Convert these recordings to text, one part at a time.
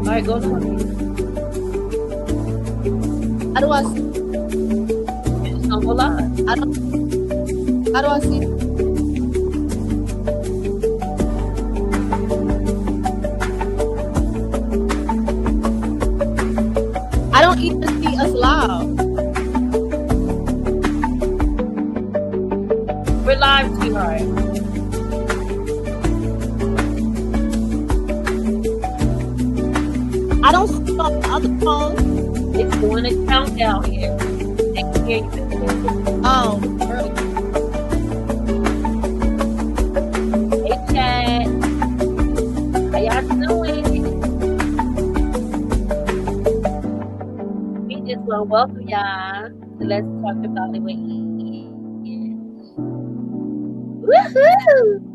right, go to How do I see? just don't go live. How do I see? I don't even see us live. We're live, sweetheart. I don't see it on the other phone. It's doing a countdown here. They can hear you. Oh, really? Hey, chat. How y'all doing? We just want to welcome y'all to Let's Talk About It with Ian. Woohoo!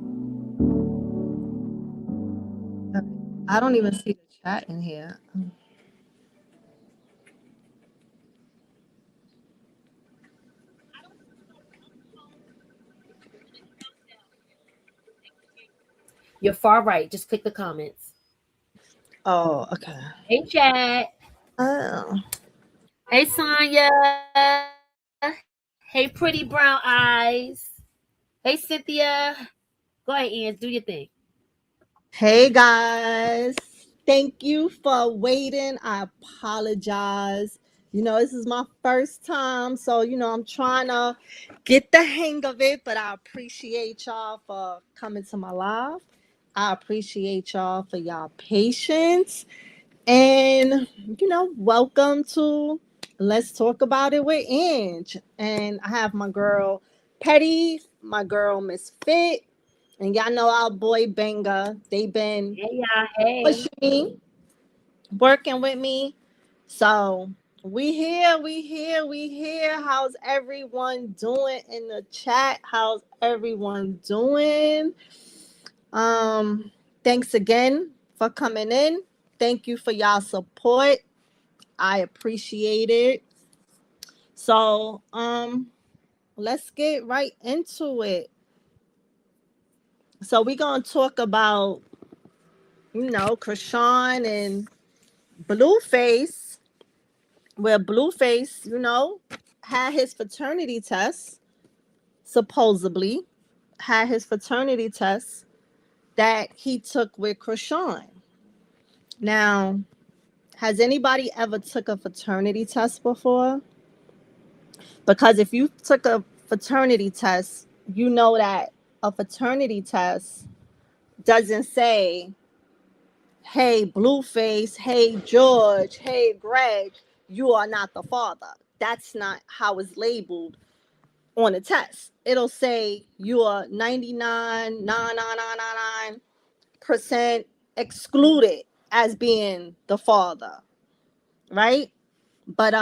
I don't even see the chat in here. You're far right. Just click the comments. Oh, okay. Hey, chat. Oh. Hey, Sonya. Hey, pretty brown eyes. Hey, Cynthia. Go ahead, Ian. Do your thing. Hey guys, thank you for waiting. I apologize. This is my first time, so I'm trying to get the hang of it, but I appreciate y'all for coming to my live. I appreciate y'all for y'all patience. And welcome to Let's Talk About It with Ange. And I have my girl Petty, my girl Miss Fit, and y'all know our boy Benga. They been Hey, y'all. Hey. pushing me, working with me. So we here. How's everyone doing in the chat? How's everyone doing? Thanks again for coming in. Thank you for y'all support. I appreciate it. So let's get right into it. So we're gonna talk about Krishan and Blueface, where Blueface, had his fraternity test, supposedly had his fraternity test that he took with Krishan. Now, has anybody ever took a fraternity test before? Because if you took a fraternity test, you know that a fraternity test doesn't say, hey, Blueface, hey, George, hey, Greg, you are not the father. That's not how it's labeled on a test. It'll say you are 99.9999% excluded as being the father, right? But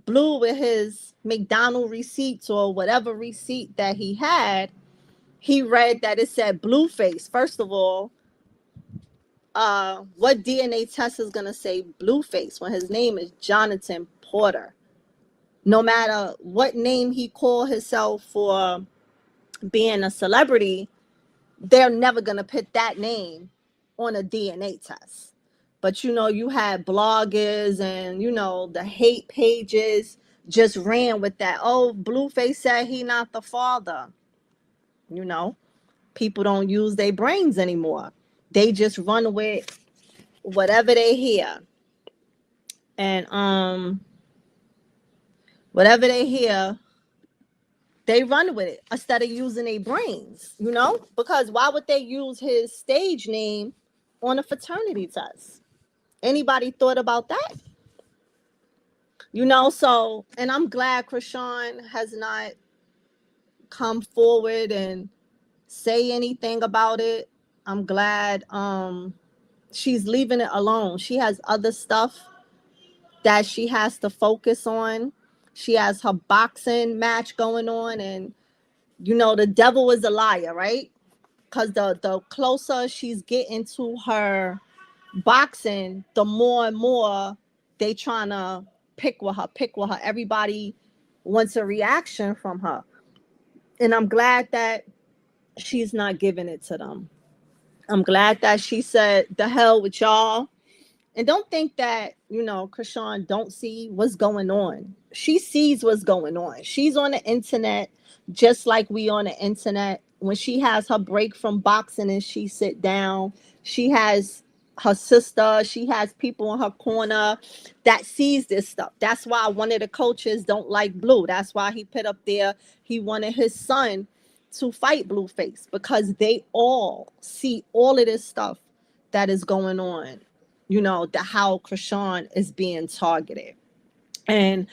Blue, with his McDonald receipts or whatever receipt that he had, he read that it said Blueface. First of all, what DNA test is gonna say Blueface when his name is Jonathan Porter? No matter what name he called himself for being a celebrity, they're never gonna put that name on a DNA test. But you had bloggers and the hate pages just ran with that. Oh, Blueface said he not the father. People don't use their brains anymore. They just run with whatever they hear. And whatever they hear, they run with it instead of using their brains, because why would they use his stage name on a fraternity test? Anybody thought about that? So, and I'm glad Krishan has not come forward and say anything about it. I'm glad she's leaving it alone. She has other stuff that she has to focus on. She has her boxing match going on, and the devil is a liar, right? Because the closer she's getting to her boxing, the more and more they trying to pick with her. Everybody wants a reaction from her. And I'm glad that she's not giving it to them. I'm glad that she said, the hell with y'all. And don't think that, Krishan don't see what's going on. She sees what's going on. She's on the internet just like we on the internet. When she has her break from boxing and she sit down, she has her sister, she has people in her corner that sees this stuff. That's why one of the coaches don't like Blue. That's why he put up there he wanted his son to fight Blueface, because they all see all of this stuff that is going on, the how Krishan is being targeted. And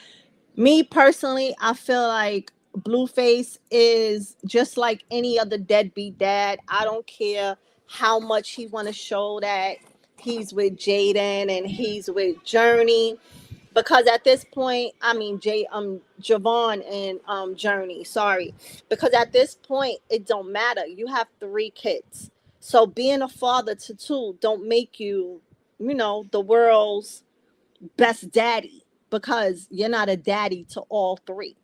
me personally, I feel like Blueface is just like any other deadbeat dad. I don't care how much he want to show that he's with Jaden and he's with Journey, because at this point, I mean Javon and Journey, sorry, because at this point it don't matter. You have 3 kids, so being a father to 2 don't make you, the world's best daddy, because you're not a daddy to all 3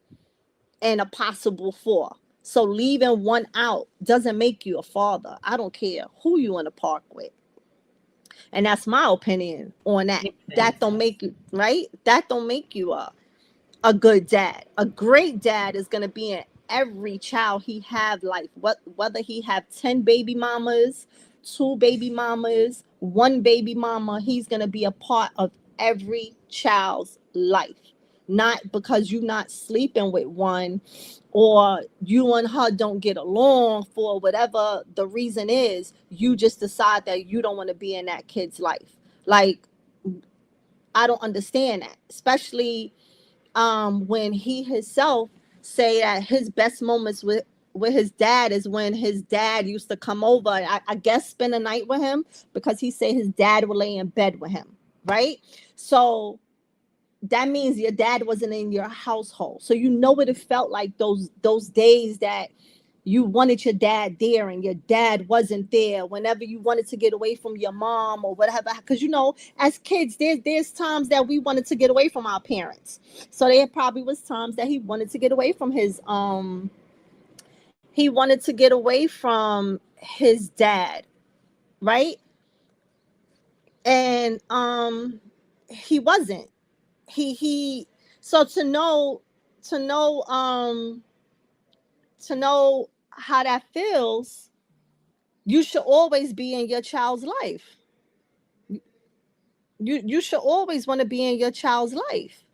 and a possible 4. So leaving one out doesn't make you a father. I don't care who you in the park with. And that's my opinion on that. That don't make you right. That don't make you a good dad. A great dad is gonna be in every child he have life. Whether he have 10 baby mamas, 2 baby mamas, 1 baby mama, he's gonna be a part of every child's life. Not because you're not sleeping with one, or you and her don't get along for whatever the reason is, you just decide that you don't want to be in that kid's life. Like, I don't understand that, especially when he himself say that his best moments with his dad is when his dad used to come over, I guess spend a night with him, because he said his dad would lay in bed with him, right? So that means your dad wasn't in your household. So what it felt like those days that you wanted your dad there and your dad wasn't there, whenever you wanted to get away from your mom or whatever. Because as kids, there's times that we wanted to get away from our parents. So there probably was times that he wanted to get away from his dad, right? And he wasn't. He So to know um to know how that feels, you should always be in your child's life. You should always want to be in your child's life.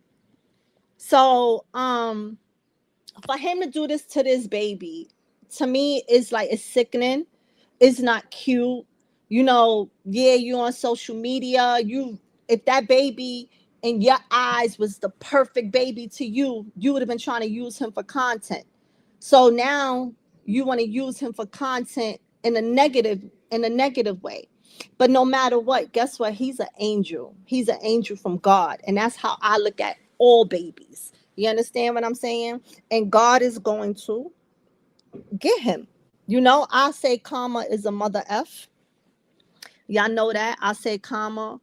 So for him to do this to this baby, to me, is like, it's sickening. It's not cute. Yeah, you on social media. If that baby in your eyes was the perfect baby to you, you would have been trying to use him for content. So now you want to use him for content in a negative way. But no matter what, guess what? He's an angel. He's an angel from God. And that's how I look at all babies. You understand what I'm saying? And God is going to get him. I say karma is a mother F. Y'all know that. I say karma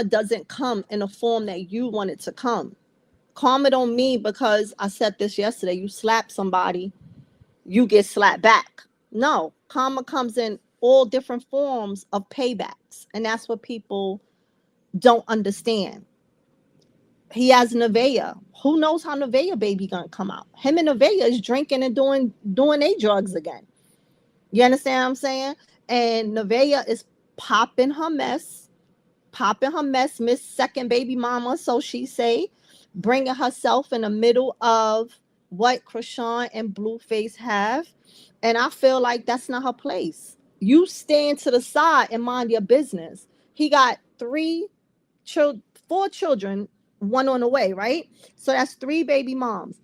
doesn't come in a form that you want it to come. Karma don't mean, because I said this yesterday, you slap somebody, you get slapped back. No, karma comes in all different forms of paybacks. And that's what people don't understand. He has Nevaeh. Who knows how Nevaeh baby gonna come out? Him and Nevaeh is drinking and doing a drugs again. You understand what I'm saying? And Nevaeh is popping her mess, Miss Second Baby Mama, so she say, bringing herself in the middle of what Krishan and Blueface have. And I feel like that's not her place. You stand to the side and mind your business. He got 4 children, 1 on the way, right? So that's 3 baby moms.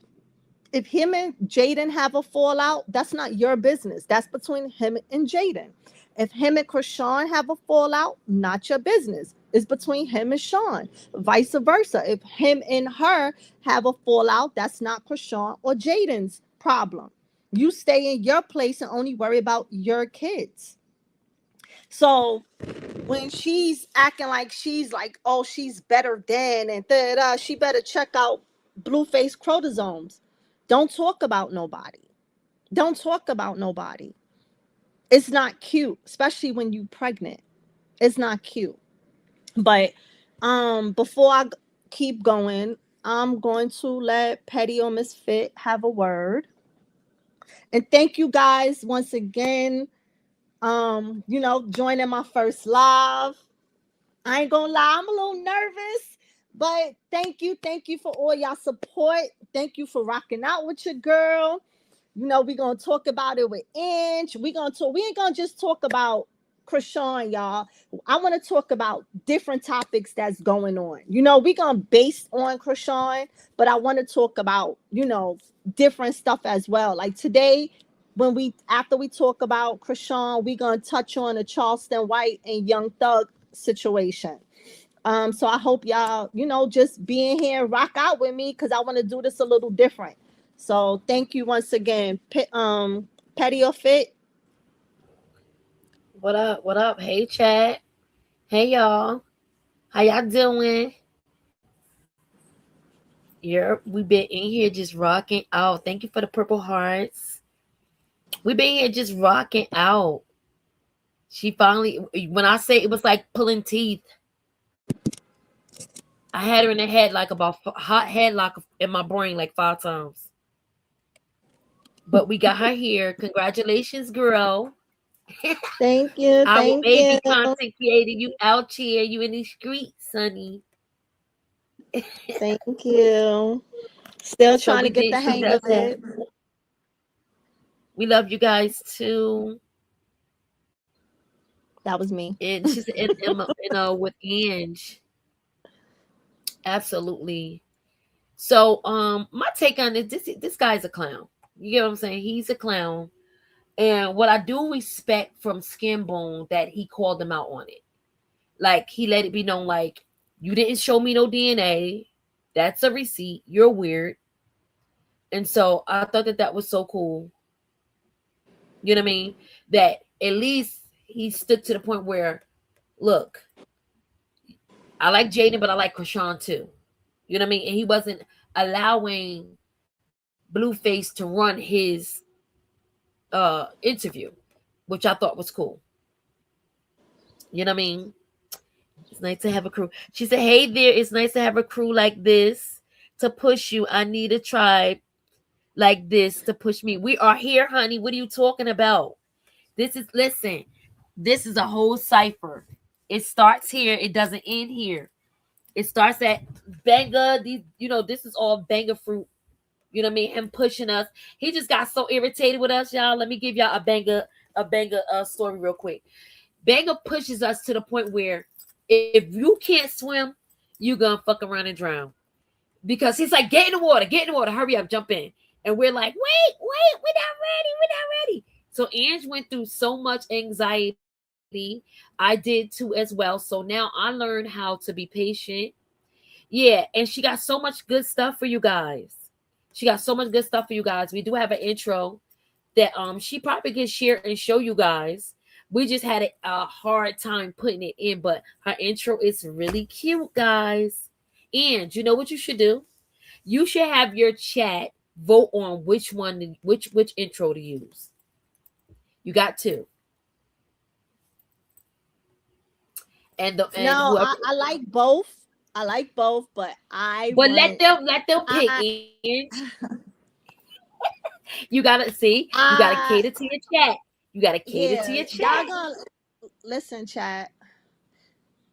If him and Jaden have a fallout, that's not your business. That's between him and Jaden. If him and Krishan have a fallout, not your business. It's between him and Sean. Vice versa. If him and her have a fallout, that's not Krishan or Jaden's problem. You stay in your place and only worry about your kids. So when she's acting like she's like, oh, she's better than, and she better check out Blueface chromosomes. Don't talk about nobody. Don't talk about nobody. It's not cute, especially when you pregnant. It's not cute. But before I keep going, I'm going to let Petty or Misfit have a word. And thank you guys once again. Joining my first live. I ain't gonna lie, I'm a little nervous, but thank you for all y'all support. Thank you for rocking out with your girl. We're gonna talk about it with Inch. We ain't gonna just talk about Krishan, y'all. I want to talk about different topics that's going on. We're gonna base on Krishan, but I want to talk about, different stuff as well. Like today, after we talk about Krishan, we're gonna touch on the Charleston White and Young Thug situation. So I hope y'all, just being here, rock out with me because I want to do this a little different. So thank you once again. Petty or Fit. What up? What up? Hey, chat. Hey, y'all. How y'all doing? We've been in here just rocking out. Thank you for the purple hearts. We've been here just rocking out. She finally, when I say it was like pulling teeth, I had her in the head like about hot headlock in my brain like 5 times. But we got her here. Congratulations, girl. Thank you. Our Thank baby you. content creator, you out here, you in the streets, honey. Thank you. Still So trying to we get did. the She hang does of that. it. We love you guys too. That was me. And she's with Ange. Absolutely. So my take on this guy's a clown. You get what I'm saying? He's a clown. And what I do respect from Skinbone that he called them out on it. Like he let it be known, like, you didn't show me no DNA. That's a receipt. You're weird. And so I thought that was so cool. You know what I mean? That at least he stood to the point where, look, I like Jaden, but I like Krishan too. You know what I mean? And he wasn't allowing Blueface to run his interview, which I thought was cool. You know what I mean? It's nice to have a crew. She said, "Hey there, it's nice to have a crew like this to push you. I need a tribe like this to push me. We are here, honey. What are you talking about? This is a whole cipher. It starts here, it doesn't end here. It starts at Banga. This is all Banga fruit. You know what I mean? Him pushing us. He just got so irritated with us, y'all. Let me give y'all a Banga story real quick. Banga pushes us to the point where if you can't swim, you're gonna fuck around and drown. Because he's like, get in the water, hurry up, jump in. And we're like, wait, we're not ready. So Ange went through so much anxiety. I did too as well. So now I learned how to be patient. Yeah, and she got so much good stuff for you guys. She got so much good stuff for you guys. We do have an intro that she probably can share and show you guys. We just had a hard time putting it in, but her intro is really cute, guys. And you know what you should do? You should have your chat vote on which intro to use. You got two. And No, whoever, I like both. I like both, but but let them pick. I Inch. You gotta cater I to your chat. You gotta cater to yeah, your y'all chat. gonna listen, chat.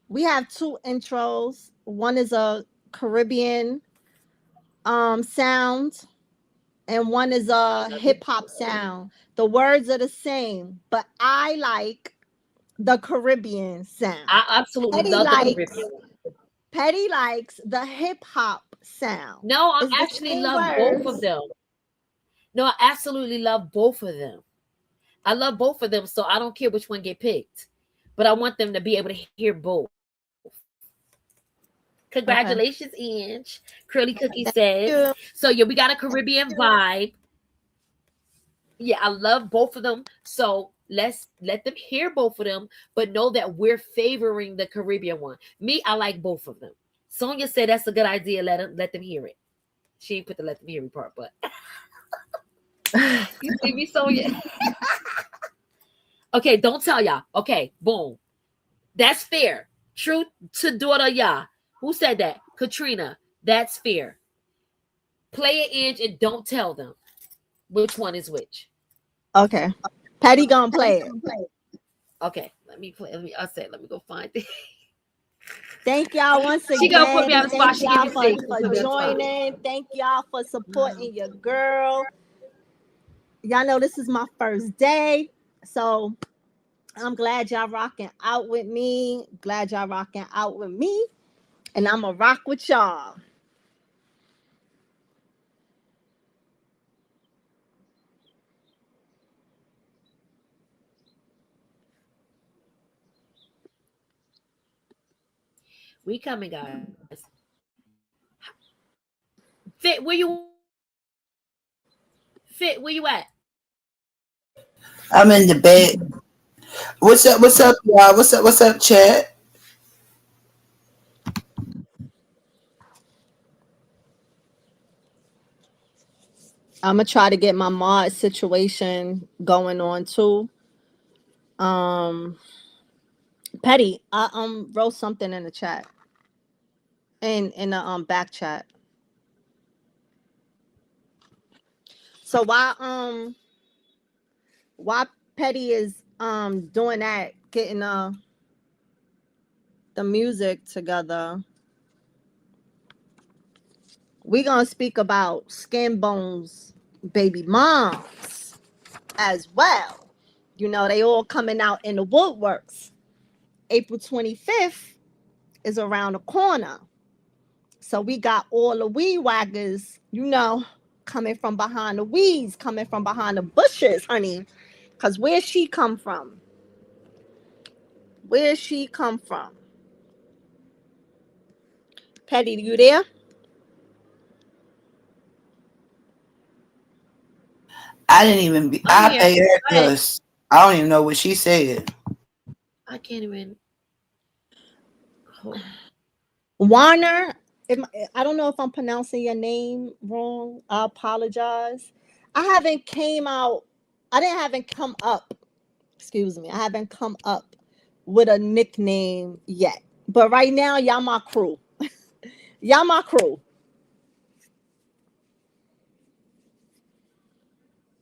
We have two intros. One is a Caribbean sound, and one is a hip hop sound. The words are the same, but I like the Caribbean sound. I absolutely Petty love the likes Caribbean one. Petty likes the hip hop sound. No, I It's the actually same love both of words. them. No, I absolutely love both of them. I love both of them, so I don't care which one get picked. But I want them to be able to hear both. Okay. Congratulations, Inch. Curly Cookie Thank says. you. So yeah, we got a Caribbean vibe. Yeah, I love both of them. So let's let them hear both of them, but know that we're favoring the Caribbean one. Me, I like both of them. Sonia said that's a good idea. Let them hear it. She ain't put the let them hear me part, but you see me, Sonia. Okay, don't tell y'all. Okay, boom. That's fair. Truth to daughter, yeah. Who said that? Katrina. That's fair. Play an inch and don't tell them which one is which. Okay. Patty gonna play it. Okay, let me play. Let me go find it. Thank y'all once She gonna put again. me on the spot. Thank She give y'all me for, safe. for Put me on the spot. joining. Thank y'all for supporting your girl. Y'all know this is my first day. So I'm glad y'all rocking out with me. Glad y'all rocking out with me. And I'm going to rock with y'all. We coming, guys. Fit, where you at? Fit, where you at? I'm in the bed. What's up? What's up, y'all? What's up? What's up, chat? I'm going to try to get my mod situation going on too. Um, Petty, I wrote something in the chat. In the back chat. So why Petty is doing that, getting the music together, we gonna speak about Skin Bones baby moms as well. You know, they all coming out in the woodworks. April 25th is around the corner. So we got all the weed whackers, you know, coming from behind the weeds, coming from behind the bushes, honey. Cause where she come from? Where she come from? Petty, you there? I didn't even be. I'm I here. paid her Go ahead. because I don't even know what she said. I can't even. Warner, I don't know if I'm pronouncing your name wrong. I apologize. I haven't came out. I didn't haven't come up. Excuse me. I haven't come up with a nickname yet. But right now, y'all my crew. Y'all my crew.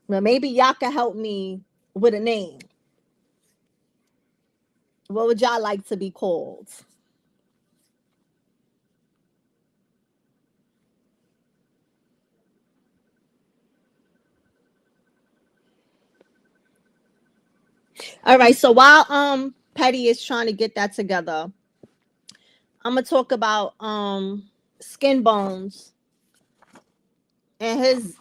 Well, maybe y'all can help me with a name. What would y'all like to be called? All right. So while Petty is trying to get that together, I'm gonna talk about Skin Bones and his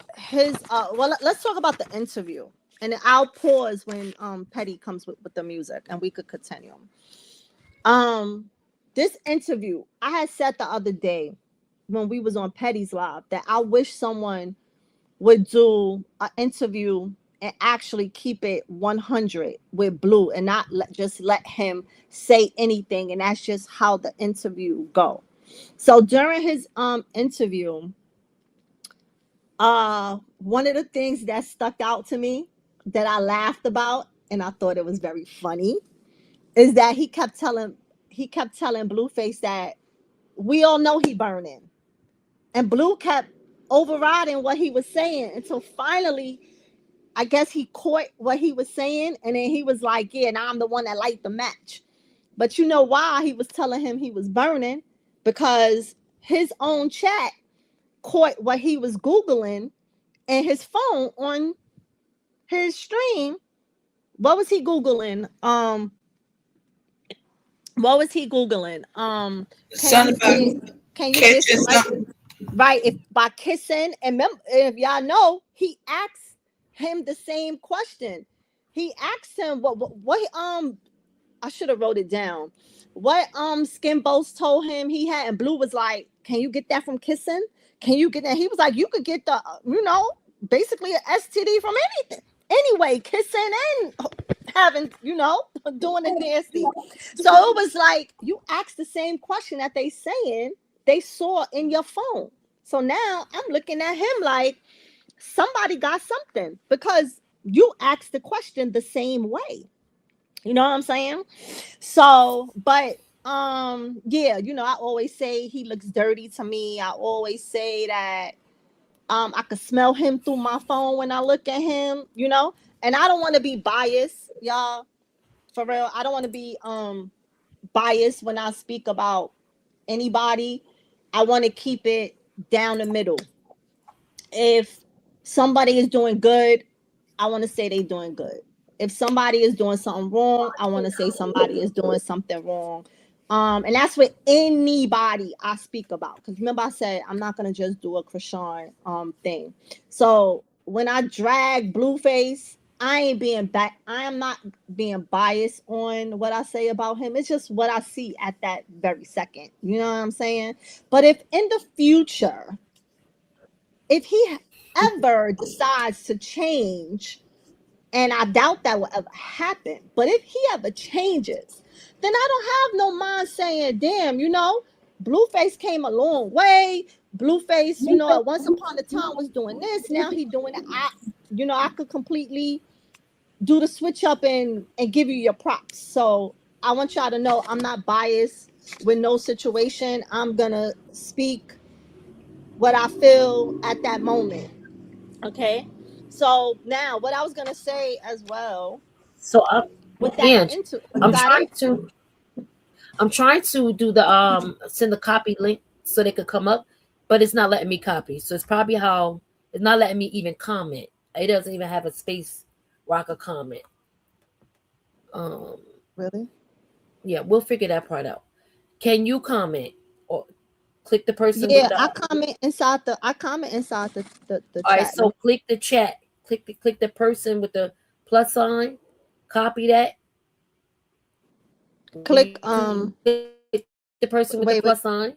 well, let's talk about the interview, and then I'll pause when Petty comes with the music and we could continue. um this interview, I had said the other day when we was on Petty's live that I wish someone would do an interview and actually keep it 100 with Blue and not just let him say anything, and that's just how the interview go. So during his interview, one of the things that stuck out to me that I laughed about and I thought it was very funny is that he kept telling Blueface that we all know he burning. And Blue kept overriding what he was saying until finally I guess he caught what he was saying, and then he was like, yeah, now I'm the one that light the match. But you know why he was telling him he was burning? Because his own chat caught what he was Googling and his phone on his stream. What was he Googling? What was he Googling? Can you Something get about can you get catching somebody something. right? If by kissing, and if y'all know, he asked him the same question. He asked him what I should have wrote it down. What Skin Boast told him he had, and Blue was like, "Can you get that from kissing? Can you get that?" He was like, "You could get the basically an STD from anything. Anyway, kissing and having doing it nasty." So it was like you asked the same question that they saying they saw in your phone. So now I'm looking at him like somebody got something because you asked the question the same way. You know what I'm saying? So, but Yeah, I always say he looks dirty to me. I always say that I could smell him through my phone when I look at him. And I don't want to be biased, y'all. For real. I don't want to be biased when I speak about anybody. I want to keep it down the middle. If somebody is doing good, I want to say they doing good. If somebody is doing something wrong, I want to say somebody is doing something wrong. And that's with anybody I speak about. Because remember, I said I'm not gonna just do a Krishan thing. So when I drag Blueface, I ain't being back. I am not being biased on what I say about him. It's just what I see at that very second. You know what I'm saying? But if in the future, if he ever decides to change, and I doubt that will ever happen, but if he ever changes, then I don't have no mind saying, damn, Blueface came a long way. Blueface, at once upon a time was doing this, now he doing it. I could completely do the switch up and give you your props. So I want y'all to know I'm not biased with no situation. I'm gonna speak what I feel at that moment. Okay. So now what I was gonna say as well So with that and into I'm got trying it? to I'm trying to do the send the copy link so they could come up, but it's not letting me copy. So it's probably how it's not letting me even comment. It doesn't even have a space where I could comment. Um Really? yeah, we'll figure that part out. Can you comment or click the person with Yeah, the I comment inside the all right, chat. so click the chat. Click the person with the plus sign, copy that. Click You click the person with the plus wait, sign.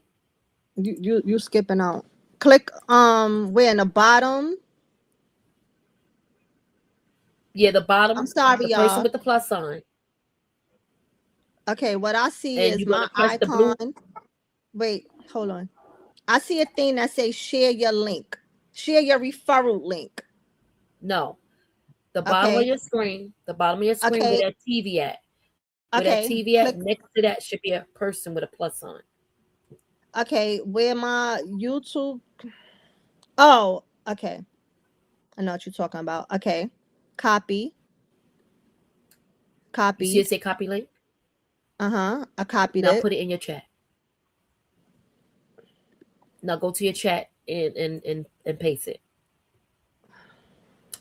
you skipping out. Click where in the bottom. Yeah, the bottom, I'm sorry, the person y'all. with the plus sign. Okay, what I see And is you're gonna my press the blue. icon. Wait, hold on. I see a thing that says share your link. Share your referral link. No, the bottom of Okay. your screen. The bottom of your screen where Okay. that TV at. Where that Okay. TV at. Click. Next to that should be a person with a plus sign. Okay. Where my YouTube. Oh, okay. I know what you're talking about. Okay. Copy. You see it Copied. say copy link? Uh-huh. I copied Now it. put it in your chat. Now go to your chat and paste it.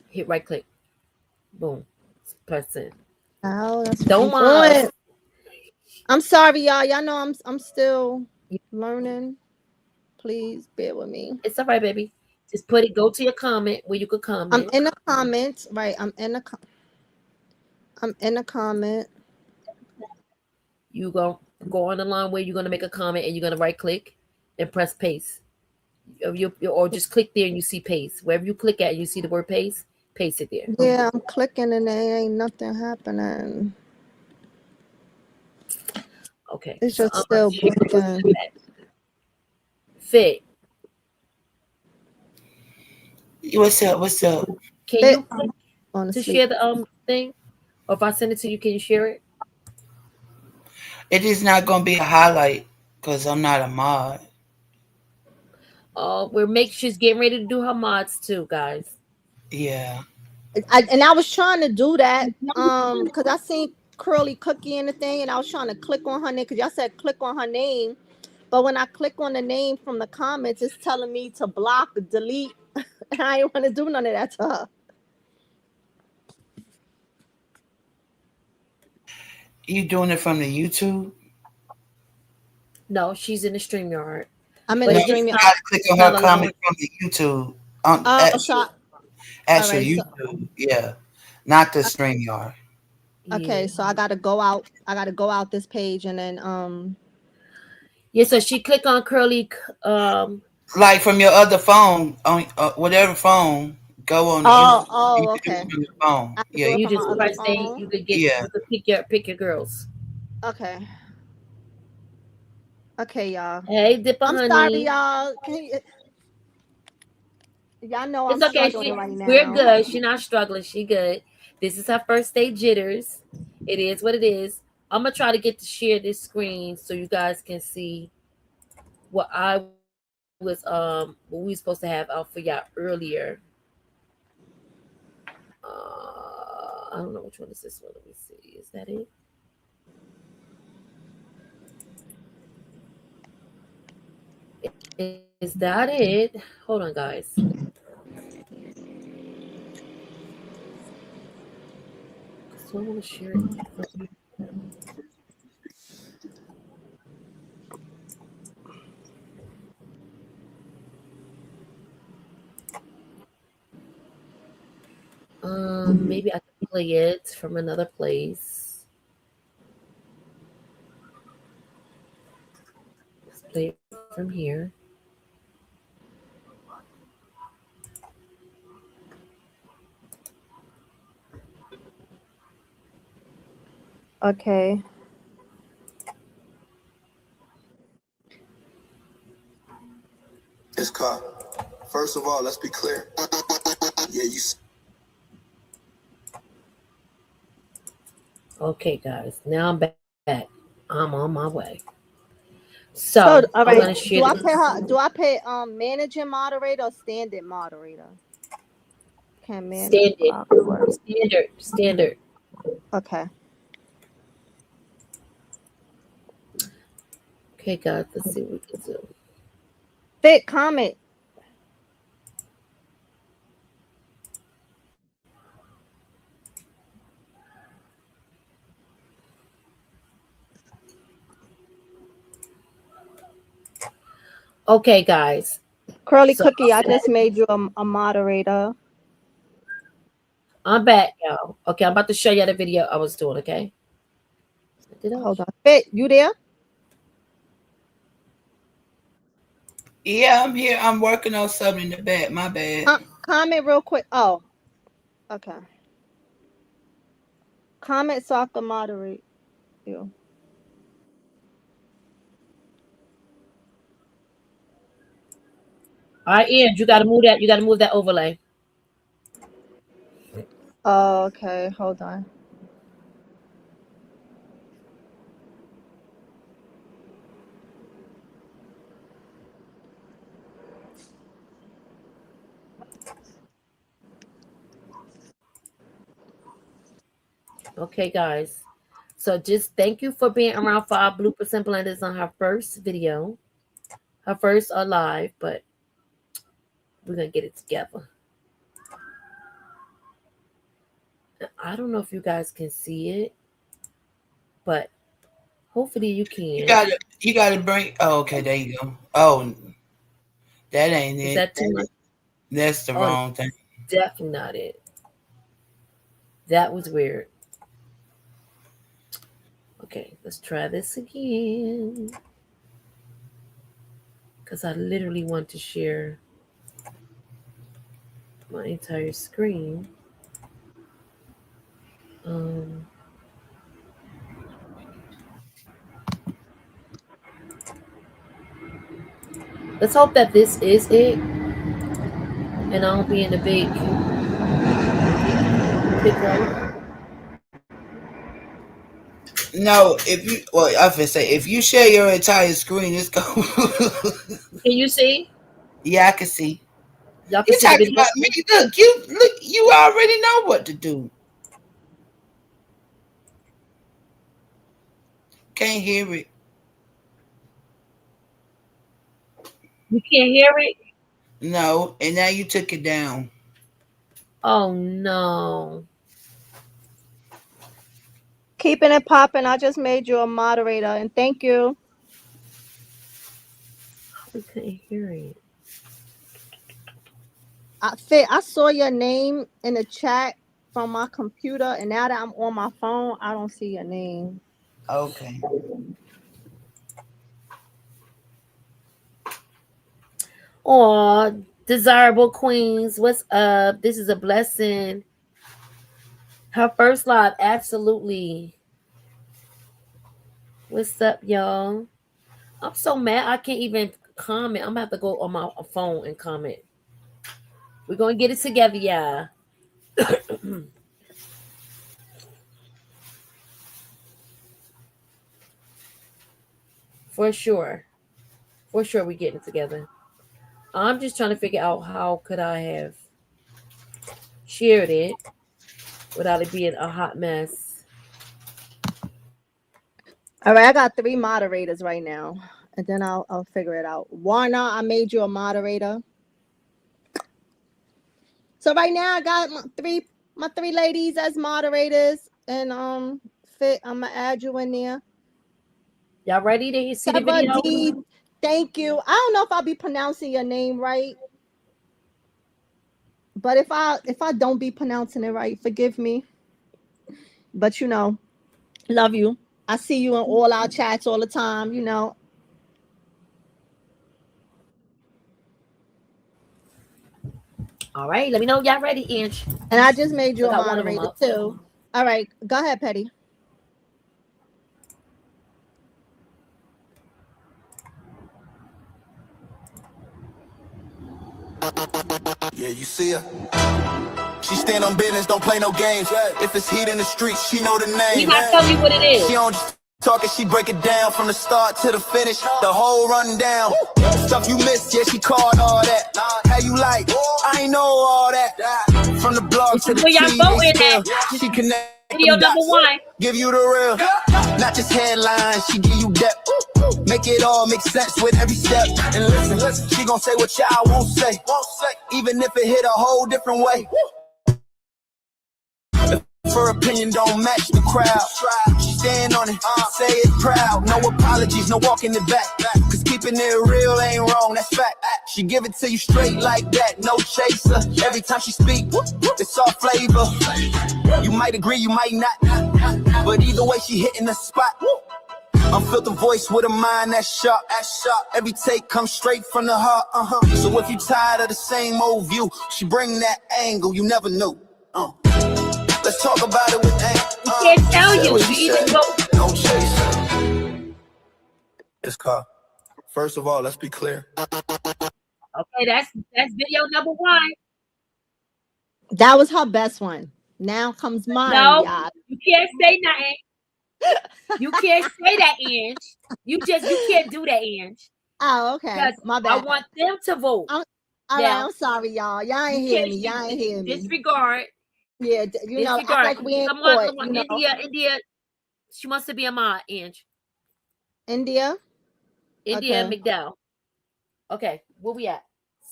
Hit right click. Boom. Press in. Oh, that's what Don't you mind doing. us. I'm sorry, y'all. Y'all know I'm still learning. Please bear with me. It's all right, baby. Just put it. Go to your comment where you could I'm comment. in the comments. Right. I'm in the comment. You go on the line where you're gonna make a comment and you're gonna right click and press paste. Or just click there and you see paste. Wherever you click at and you see the word paste it there. Yeah, I'm clicking and there ain't nothing happening. Okay. It's So just still blinking. Fit. What's up? What's up? Can Fit you click on the to sleep. share the thing? Or if I send it to you, can you share it? It is not gonna be a highlight because I'm not a mod. We're making she's getting ready to do her mods too, guys. Yeah. I was trying to do that because I seen Curly Cookie in the thing and I was trying to click on her name because y'all said click on her name, but when I click on the name from the comments, it's telling me to block, delete. And I didn't want to do none of that to her. You doing it from the YouTube? No, she's in the StreamYard. I'm in But the No, it's stream. you gotta click on her not allowing comment from the YouTube on Oh, actual so all actual right, so YouTube. Yeah, not the StreamYard. yeah. okay, so I gotta go out. I gotta go out this page and then Yeah, so she click on Curly Like from your other phone on whatever phone, go on the YouTube. You can do okay. it from your phone. I have to Yeah, do it you from my just other press A, phone. yeah. you could pick your girls. Okay. Okay, y'all. Hey, Dipper I'm sorry, honey. y'all. Y'all know I'm It's okay. struggling right We're now. good. She's not struggling. She good. This is her first day jitters. It is what it is. I'm gonna try to get to share this screen so you guys can see what I was what we supposed to have out for y'all earlier. I don't know which one is this one. Let me see. Is that it? Is that it? Hold on, guys. So I want to share it from maybe I can play it from another place. Let's play it from here. Okay. This car. First of all, let's be clear. Yeah, you. Okay, guys. Now I'm back. I'm on my way. So So, I'm all gonna right. share Do I this. pay her? Do I pay managing moderator or standing moderator? Can manage Standard, moderator. standard. Okay. Okay, guys. Let's see what we can do. Thick comment. Okay, guys. Curly So Cookie, I just made you a moderator. I'm back, y'all. Okay, I'm about to show y'all the video I was doing. Okay. Did I? Hold on. Fit, you there? Yeah, I'm here. I'm working on something in the back. My bad. Comment real quick. Oh, okay. Comment so I can moderate you. All right, Ian, you gotta move that. You gotta move that overlay. Oh, okay. Hold on. Okay, guys. So just thank you for being around for our bloopers and blenders on her first video, her first live, but we're gonna get it together. I don't know if you guys can see it, but hopefully you You can. gotta, you gotta bring. Oh, okay, there you go. Oh, that ain't Is it. that too much? That's the Oh, wrong thing. definitely not it. That was weird. Okay, let's try this again. Because I literally want to share my entire screen. Um, let's hope that this is it, and I'll be in a big pickle. No, if you, well, I was say if you share your entire screen, it's go. Can you see? Yeah, I can see. Y'all can You see the talking video. about me? Look. You already know what to do. Can't hear it. You can't hear it? No, and now you took it down. Oh no. Keeping it popping. I just made you a moderator, and thank you. We couldn't hear it. I saw your name in the chat from my computer, and now that I'm on my phone, I don't see your name. Okay. Aw, desirable queens. What's up? This is a blessing. Her first live, absolutely. What's up, y'all? I'm so mad I can't even comment. I'm gonna have to go on my phone and comment. We're gonna get it together, y'all. For sure. For sure we getting it together. I'm just trying to figure out how could I have shared it without it being a hot mess. All right, I got 3 moderators right now, and then I'll figure it out. Warner, I made you a moderator. So right now I got my three ladies as moderators, and Fit, I'm gonna add you in there. Y'all ready to see the Seba video? D, thank you. I don't know if I'll be pronouncing your name right, but if I don't be pronouncing it right, forgive me. But love you. I see you in all our chats all the time. All right, let me know if y'all ready, Inch. And I just made you I a got one of them moderator up. too. All right, go ahead, Petty. Yeah, you see her? She stand on business, don't play no games. If it's heat in the streets, she know the You name. gotta tell me what it is. She don't just talk it, she break it down from the start to the finish, the whole rundown. Stuff you missed, yeah, she called all that. How you like? I ain't know all that. From the blog to the Where y'all voting TV, at? she connect Video them number dots, 1. give you the real, not just headlines. She give you depth, make it all make sense with every step. And listen, she gon' say what y'all won't say, even if it hit a whole different way. If her opinion don't match the crowd, she stand on it, say it proud. No apologies, no walking it back. Cause keeping it real ain't wrong, that's fact. She give it to you straight like that, no chaser. Every time she speak, it's all flavor. You might agree, you might not, but either way she hitting the spot. Unfiltered voice with a mind that's sharp, Every take comes straight from the heart, So if you tired of the same old view, she bring that angle you never knew. Let's talk about it with I can't tell you. You either go. Don't chase her. It's called. First of all, let's be clear. Okay, that's video number 1. That was her best one. Now comes mine, No, y'all. you can't say nothing. You can't say that, Inch. You can't do that, Inch. Oh, okay. My bad. I want them to vote. All right, I'm sorry, y'all. Y'all ain't hear me. Y'all ain't hear me. Disregard. Yeah, act like we ain't court, India. She wants to be a mod, Inch. India India okay. McDowell. Okay, where we at?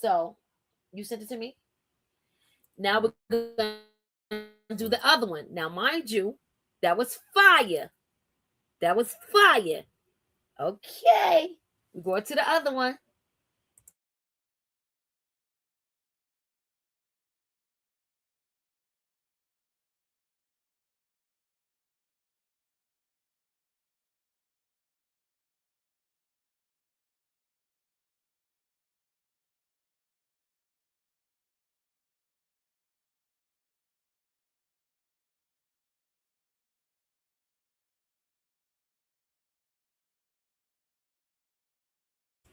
So, you sent it to me. Now we're gonna do the other one. Now, mind you, that was fire. That was fire. Okay, we're going to the other one.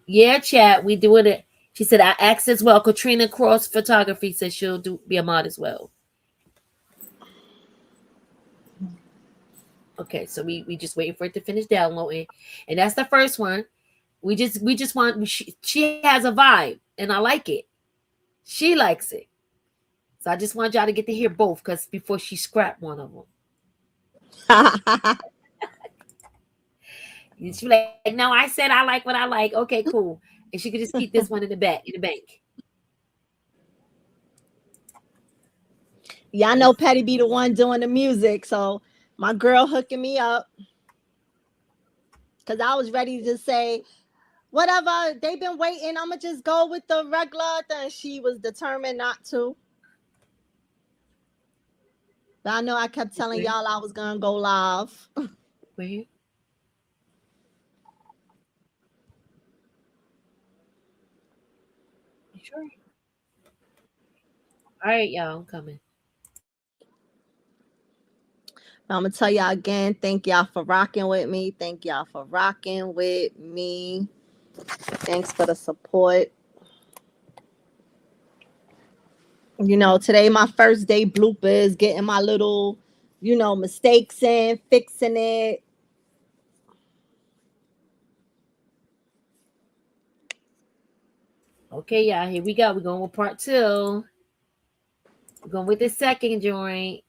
Yeah, chat. We doing it. She said I asked as well. Katrina Cross Photography says she'll be a mod as well. Okay, so we just waiting for it to finish downloading, and that's the first one. We just want she has a vibe, and I like it. She likes it, so I just want y'all to get to hear both, because before she scrapped one of them. She like, no, I said I like what I like. Okay, cool. And she could just keep this one in the bank. Y'all know Patty be the one doing the music, so my girl hooking me up. Cause I was ready to say, whatever, they've been waiting. I'ma just go with the regular thing. She was determined not to. But I know I kept telling y'all I was gonna go live. Wait. Sure. All right, y'all, I'm coming. I'm gonna tell y'all again, thank y'all for rocking with me. Thank y'all for rocking with me. Thanks for the support. Today my first day bloopers, getting my little, mistakes in, fixing it. Okay, y'all, here we go. We're going with part 2. We're going with the second joint.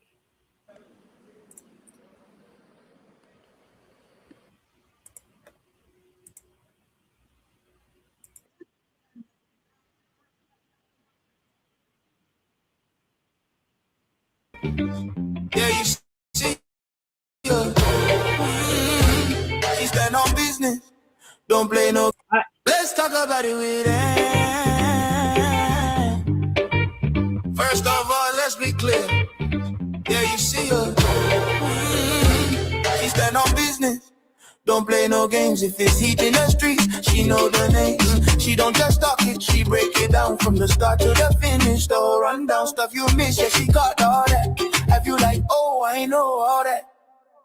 Yeah, you see her. She stand on business. Don't play no. Right. Let's talk about it with them. First of all, let's be clear. Yeah, you see her. She stand on business. Don't play no games. If it's heat in the streets, she know the names. She don't just talk it, she break it down from the start to the finish. The rundown stuff you miss, yeah, she got all that. Have you like, oh, I know all that.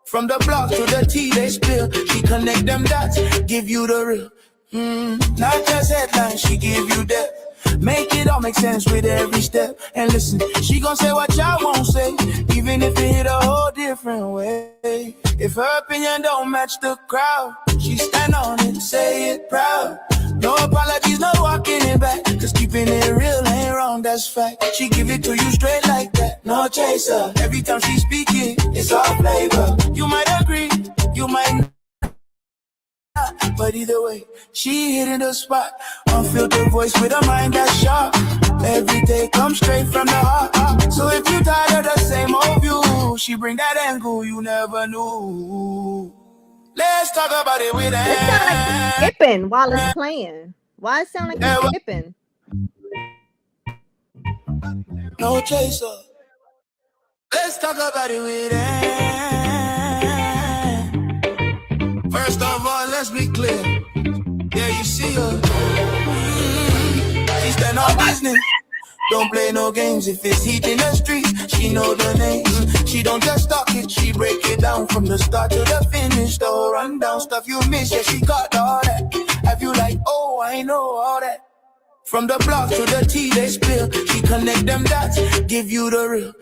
From the block to the tea they spill, she connect them dots, give you the real. Not just headlines, she give you depth. Make it all make sense with every step. And listen, she gon' say what y'all won't say, even if it hit a whole different way. If her opinion don't match the crowd, she stand on it, say it proud. No apologies, no walking it back, cause keeping it real ain't wrong, that's fact. She give it to you straight like that, no chaser. Every time she speaking, it's all flavor. You might agree, you might not, but either way, she hitting the spot. Unfiltered voice with a mind that's sharp. Every day comes straight from the heart. So if you tired of the same old view, she bring that angle you never knew. Let's talk about it with It sound like it's skipping while it's playing. Why it sound like it's skipping? No chaser. Let's talk about it with them. First of all, let's be clear. Yeah, you see her. She stand on business. Don't play no games. If it's heat in the streets, she know the names. She don't just talk it, she break it down from the start to the finish. The whole rundown stuff you miss, yeah, she got all that. Have you like, oh, I know all that. From the block to the tea they spill, she connect them dots, give you the real.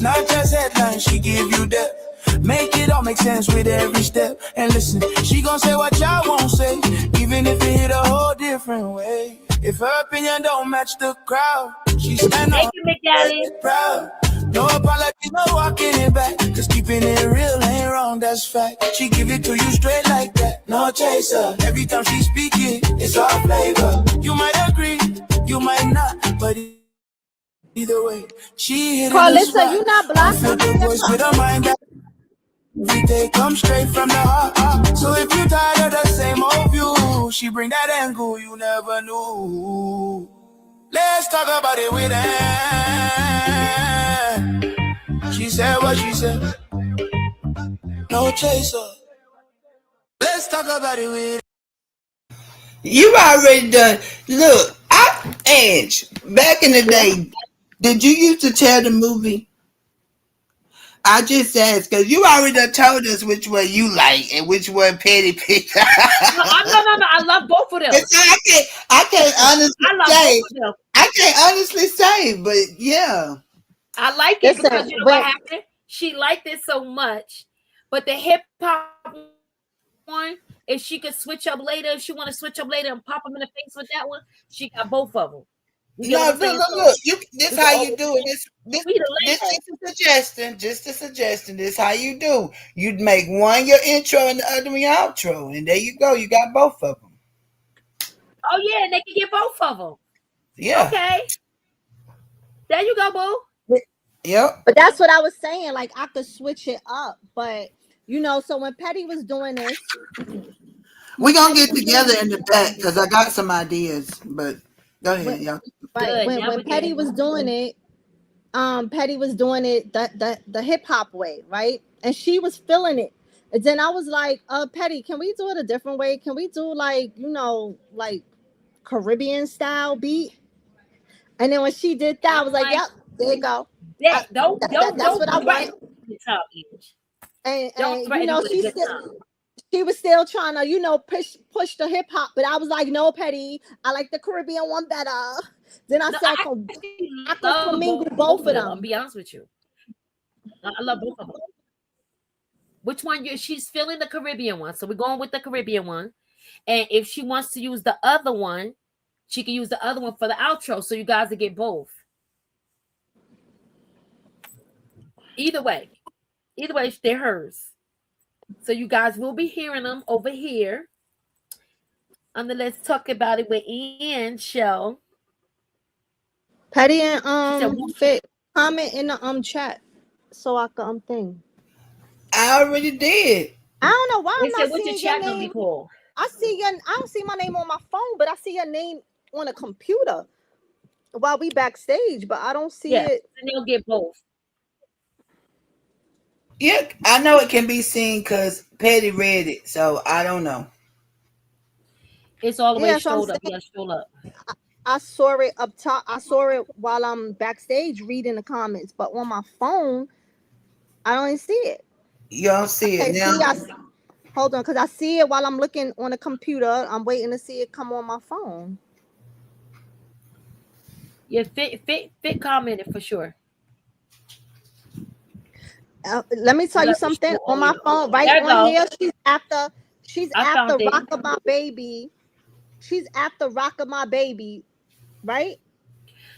Not just headlines, she give you depth. Make it all make sense with every step. And listen, she gon' say what y'all won't say, even if it hit a whole different way. If her opinion don't match the crowd, she stand on it proud. No apologies, no walking it back, cause keeping it real ain't wrong, that's fact. She give it to you straight like that, no chaser. Every time she speak it, it's all flavor. You might agree, you might not, but either way, she hit Carlissa, you not black? the voice with a mind that every day comes straight from the heart. So if you tired of the same old view, she bring that angle you never knew. Let's talk about it with her. She said what she said. No chaser. Let's talk about it with her. You already done. Look, Ange, back in the day, did you used to tell the movie? I just asked because you already done told us which one you like and which one Petty picked. No, I love both of them. I can't honestly I love say. both of them. I can't honestly say, but yeah. I like it Listen, because you know what happened? She liked it so much. But the hip hop one, if she could switch up later, if she want to switch up later and pop them in the face with that one, she got both of them. No, look. This how you do it. This is a suggestion. Just a suggestion. This how you do. You'd make one your intro and the other one your outro, and there you go. You got both of them. Oh yeah, and they can get both of them. Yeah. Okay. There you go, boo. Yep. But that's what I was saying. Like I could switch it up, but you know. So when Petty was doing this, we're gonna get together in the back because I got some ideas. But go ahead, y'all. Right. When Petty was doing it, Petty was doing it the hip hop way, right? And she was feeling it. And then I was like, Petty, can we do it a different way? Can we do like, you know, like Caribbean style beat? And then when she did that, I was like, yep, there you go. That's what I want. And you know, she was still trying to, you know, push the hip hop, but I was like, no, Petty, I like the Caribbean one better. Then I said, I could commingle both of them. I'll be honest with you. I love both of them. Which one? She's feeling the Caribbean one, so we're going with the Caribbean one. And if she wants to use the other one, She can use the other one for the outro, so you guys will get both. Either way, they're hers. So you guys will be hearing them over here on the Let's Talk About It with Ian show. Patty and Fit, comment in the chat so I can thing. I already did. I don't know why I'm not what's seeing your chat your gonna be name. called? I don't see my name on my phone, but I see your name on a computer while we backstage, but I don't see it. And you'll get both. Yeah, I know it can be seen because Patty read it, so I don't know. It's all the way showed up. Yeah, showed up. I saw it up top. I saw it while I'm backstage reading the comments, but on my phone, I don't even see it. You don't see it now? Hold on, because I see it while I'm looking on the computer. I'm waiting to see it come on my phone. Yeah, fit commented for sure. Let me tell you something. On my phone, right on here, she's after Rock of My Baby. She's after Rock of My Baby, right?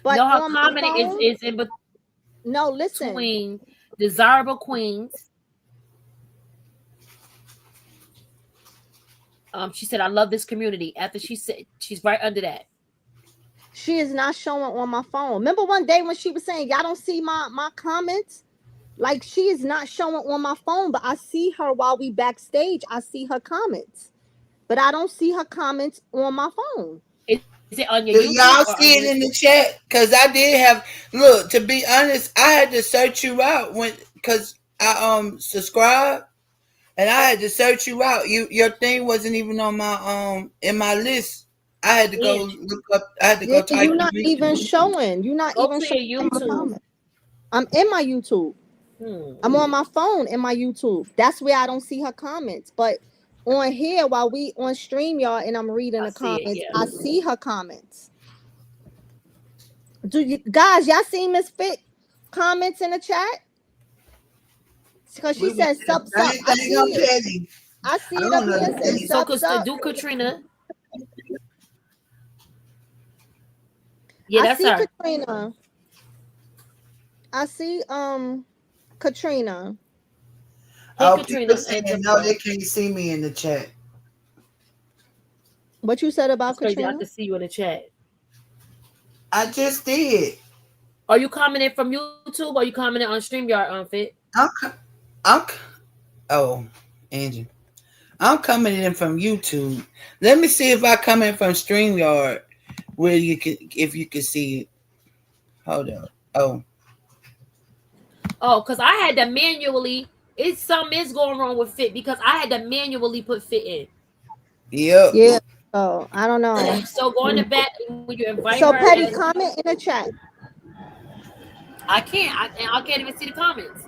But no, her comment is in between. No, listen. Between Desirable Queens. She said, "I love this community." After she said, she's right under that. She is not showing on my phone. Remember one day when she was saying, "Y'all don't see my comments." Like, she is not showing on my phone, but I see her while we backstage. I see her comments, but I don't see her comments on my phone. Is it on your YouTube? Y'all see it in the chat? Because I did have, look, to be honest, I had to search you out because I subscribed and I had to search you out. Your thing wasn't even on my in my list. I had to go look up. I had to go type. You're not even showing. You're not even showing YouTube. I'm in my YouTube. I'm on my phone in my YouTube. That's where I don't see her comments. But on here, while we on StreamYard and I'm reading the comments, I see her comments. Do you guys, y'all see Miss Fit comments in the chat? Because she says sup. I see it. I see it up here. Says sup. Do Katrina. Yeah, that's her. Katrina. I see Katrina. Hey, Katrina. No, they can't see me in the chat. What you said about Katrina? I can see you in the chat. I just did. Are you commenting from YouTube or are you commenting on StreamYard, Fit? Angie. I'm coming in from YouTube. Let me see if I come in from StreamYard where if you can see it. Hold on. Because I had to manually. Something is going wrong with Fit because I had to manually put Fit in. Yep. Yeah. Oh, I don't know. So go in the back when you invite her. So Patty, comment in the chat. I can't even see the comments.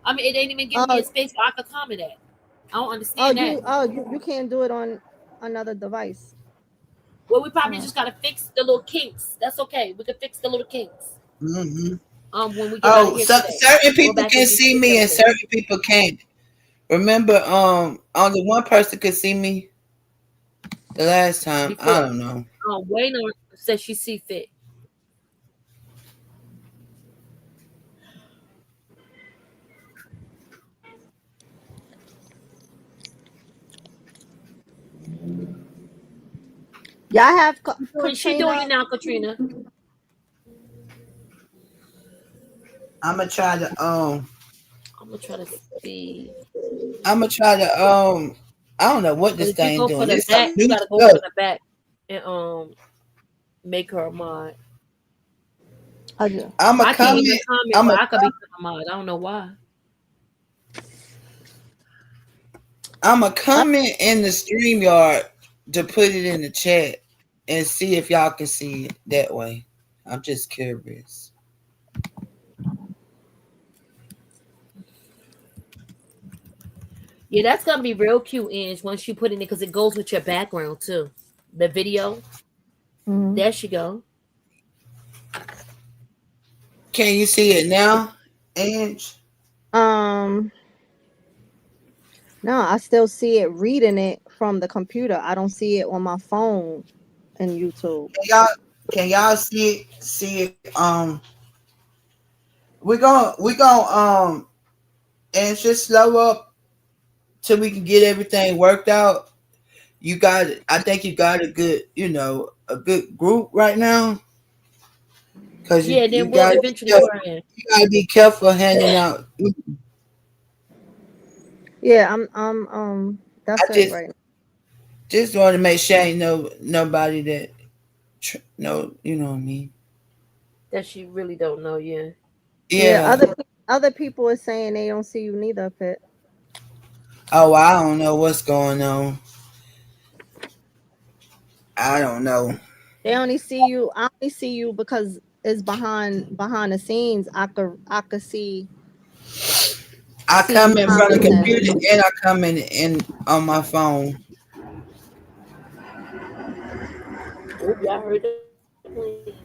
I mean, it ain't even giving me a space where I can comment at. I don't understand that. You can't do it on another device. Well, we probably just gotta fix the little kinks. That's okay. We can fix the little kinks. Mm-hmm. When we get out of here certain people can see me and certain people can't. Remember, only one person could see me the last time. I don't know. Wayne says she see Fit. Y'all have Katrina. She doing you now, Katrina. I'm gonna try to see. I'm gonna try to I don't know what this thing doing. You gotta go for the back and make her a mod. I do. I can't even comment. I could be a mod. I don't know why. I'm gonna comment in the StreamYard to put it in the chat and see if y'all can see it that way. I'm just curious. Yeah, that's gonna be real cute, Ange, once you put it in because it goes with your background too. The video. Mm-hmm. There she go. Can you see it now, Ange? No, I still see it reading it from the computer. I don't see it on my phone. and YouTube. y'all can y'all see it? We gonna and it's just slow up till we can get everything worked out. You got I think you got a good, a good group right now. Cause Yeah, you then we'll gotta be eventually careful. put her in. You gotta be careful handing out. Yeah, I that's it just right now. just want to make sure ain't nobody that no, you know what I mean. That she really don't know. Yeah. Yeah, Yeah. other people are saying they don't see you neither, Pit. Oh, I don't know what's going on. I don't know. They only see you. I only see you because it's behind the scenes. I could I see you come in front of the commenting. computer and I come in on my phone. Oh, y'all heard the plans.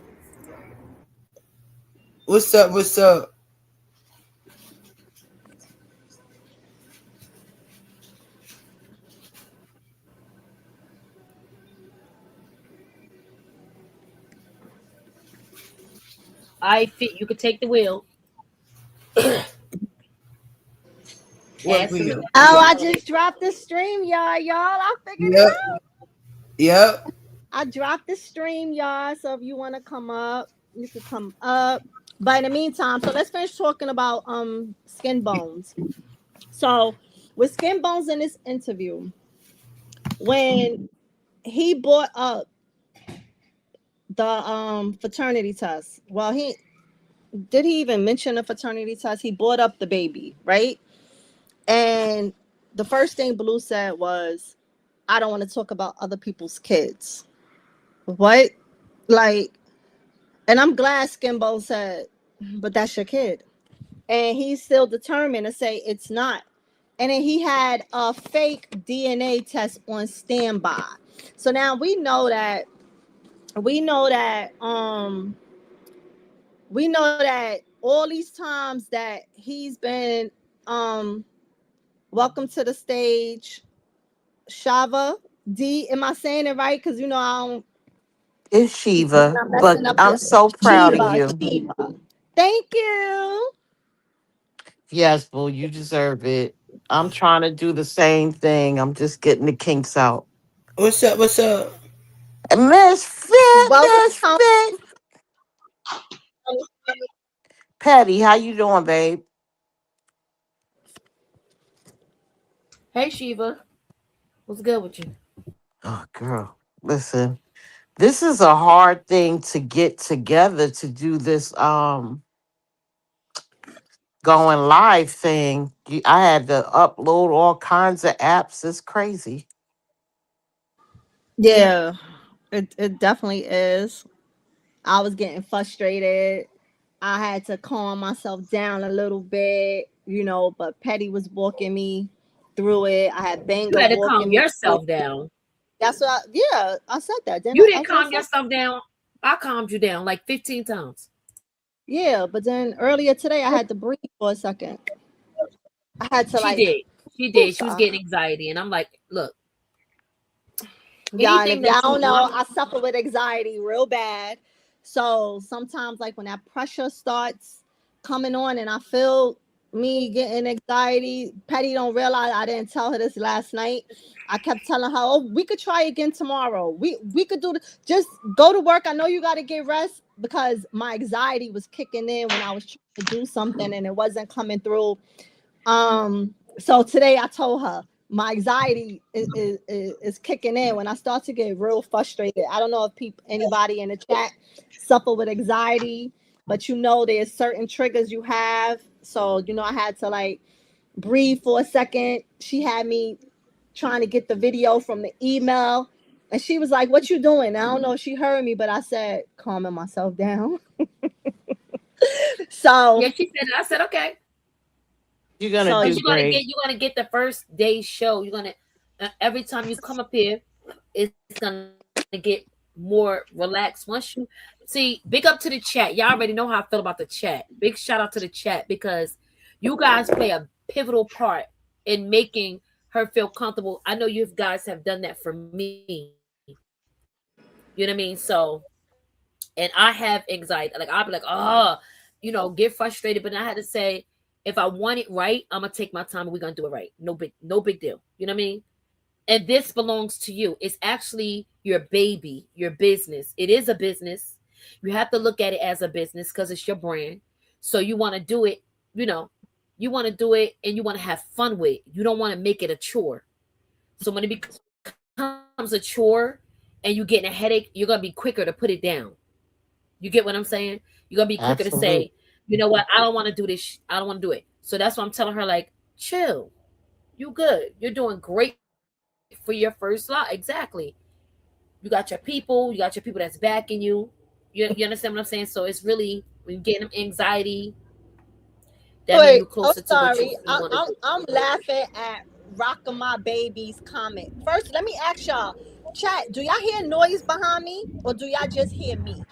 What's up? What's up? I fit. You could take the wheel. What Add some video? Oh, I excitement. just dropped the stream, y'all. I figured it Yep. out. Yep. I dropped the stream, y'all. So if you want to come up, you could come up. But in the meantime, so let's finish talking about skin bones. So with skin bones in this interview, when he brought up the fraternity test, well, he did he even mention the fraternity test? He brought up the baby, right? And the first thing Blue said was, I don't want to talk about other people's kids. What? Like, and I'm glad Skimbo said, but that's your kid. And he's still determined to say it's not. And then he had a fake DNA test on standby. So now we know that we know that all these times that he's been welcome to the stage, Shava D. Am I saying it right? Because I don't It's Shiva, I'm but messing up I'm your so proud of Shiva. you. Shiva. Thank you. Yes, boo, you deserve it. I'm trying to do the same thing. I'm just getting the kinks out. What's up? What's up? Miss Fit, Welcome Miss home. Fit. Patty, how you doing, babe? Hey Shiva, what's good with you? Oh, girl, listen. This is a hard thing to get together to do this going live thing. I had to upload all kinds of apps. It's crazy. Yeah, it definitely is. I was getting frustrated. I had to calm myself down a little bit, but Petty was walking me through it. I had You Banger had to calm walking me through yourself it. down. That's what yeah, I said that. Then You didn't I just calm said yourself down. I calmed you down like 15 times. yeah, but then earlier today I had to breathe for a second. I had to She like did. She did. She was woosah. getting anxiety. And I'm like, look, Yeah, and if anything y'all that you don't know, want, I suffer with anxiety real bad. So sometimes, like when that pressure starts coming on, and I feel me getting anxiety, Patty don't realize I didn't tell her this last night. I kept telling her, "Oh, we could try again tomorrow. We could do just go to work. I know you got to get rest because my anxiety was kicking in when I was trying to do something and it wasn't coming through." So today I told her my anxiety is kicking in when I start to get real frustrated. I don't know if anybody in the chat suffer with anxiety, but there's certain triggers you have. So I had to like breathe for a second. She had me trying to get the video from the email, and she was like, "What you doing?" I don't know if she heard me, but I said, "Calming myself down." So yeah, she said, I said, okay. You're gonna so Because do great. you're gonna get the first day show. You're gonna every time you come up here, it's gonna get more relaxed. Once you see, big up to the chat. Y'all already know how I feel about the chat. Big shout out to the chat because you guys play a pivotal part in making her feel comfortable. I know you guys have done that for me. You know what I'm saying? You know what I mean? So, and I have anxiety. Like I'll be like, oh, get frustrated. But I had to say, if I want it right, I'm gonna take my time and we're gonna do it right. No big deal. You know what I mean? And this belongs to you. It's actually your baby, your business. It is a business. You have to look at it as a business because it's your brand. So you want to do it, you know, you want to do it and you want to have fun with it. You don't want to make it a chore. So when it becomes a chore and you getting a headache, you're gonna be quicker to put it down. You get what I'm saying? You're gonna be quicker to say, Absolutely. you know what, I don't want to do this. I don't want to do it. So that's why I'm telling her, like, chill. You good. You're doing great for your first lot. Exactly. You got your people. You got your people that's backing you. You understand what I'm saying? So it's really when you get them anxiety, that means Wait, you're I'm closer to what you sorry. really want to do. I'm laughing at Rockin' My Baby's comment. First, let me ask y'all, chat, do y'all hear noise behind me or do y'all just hear me?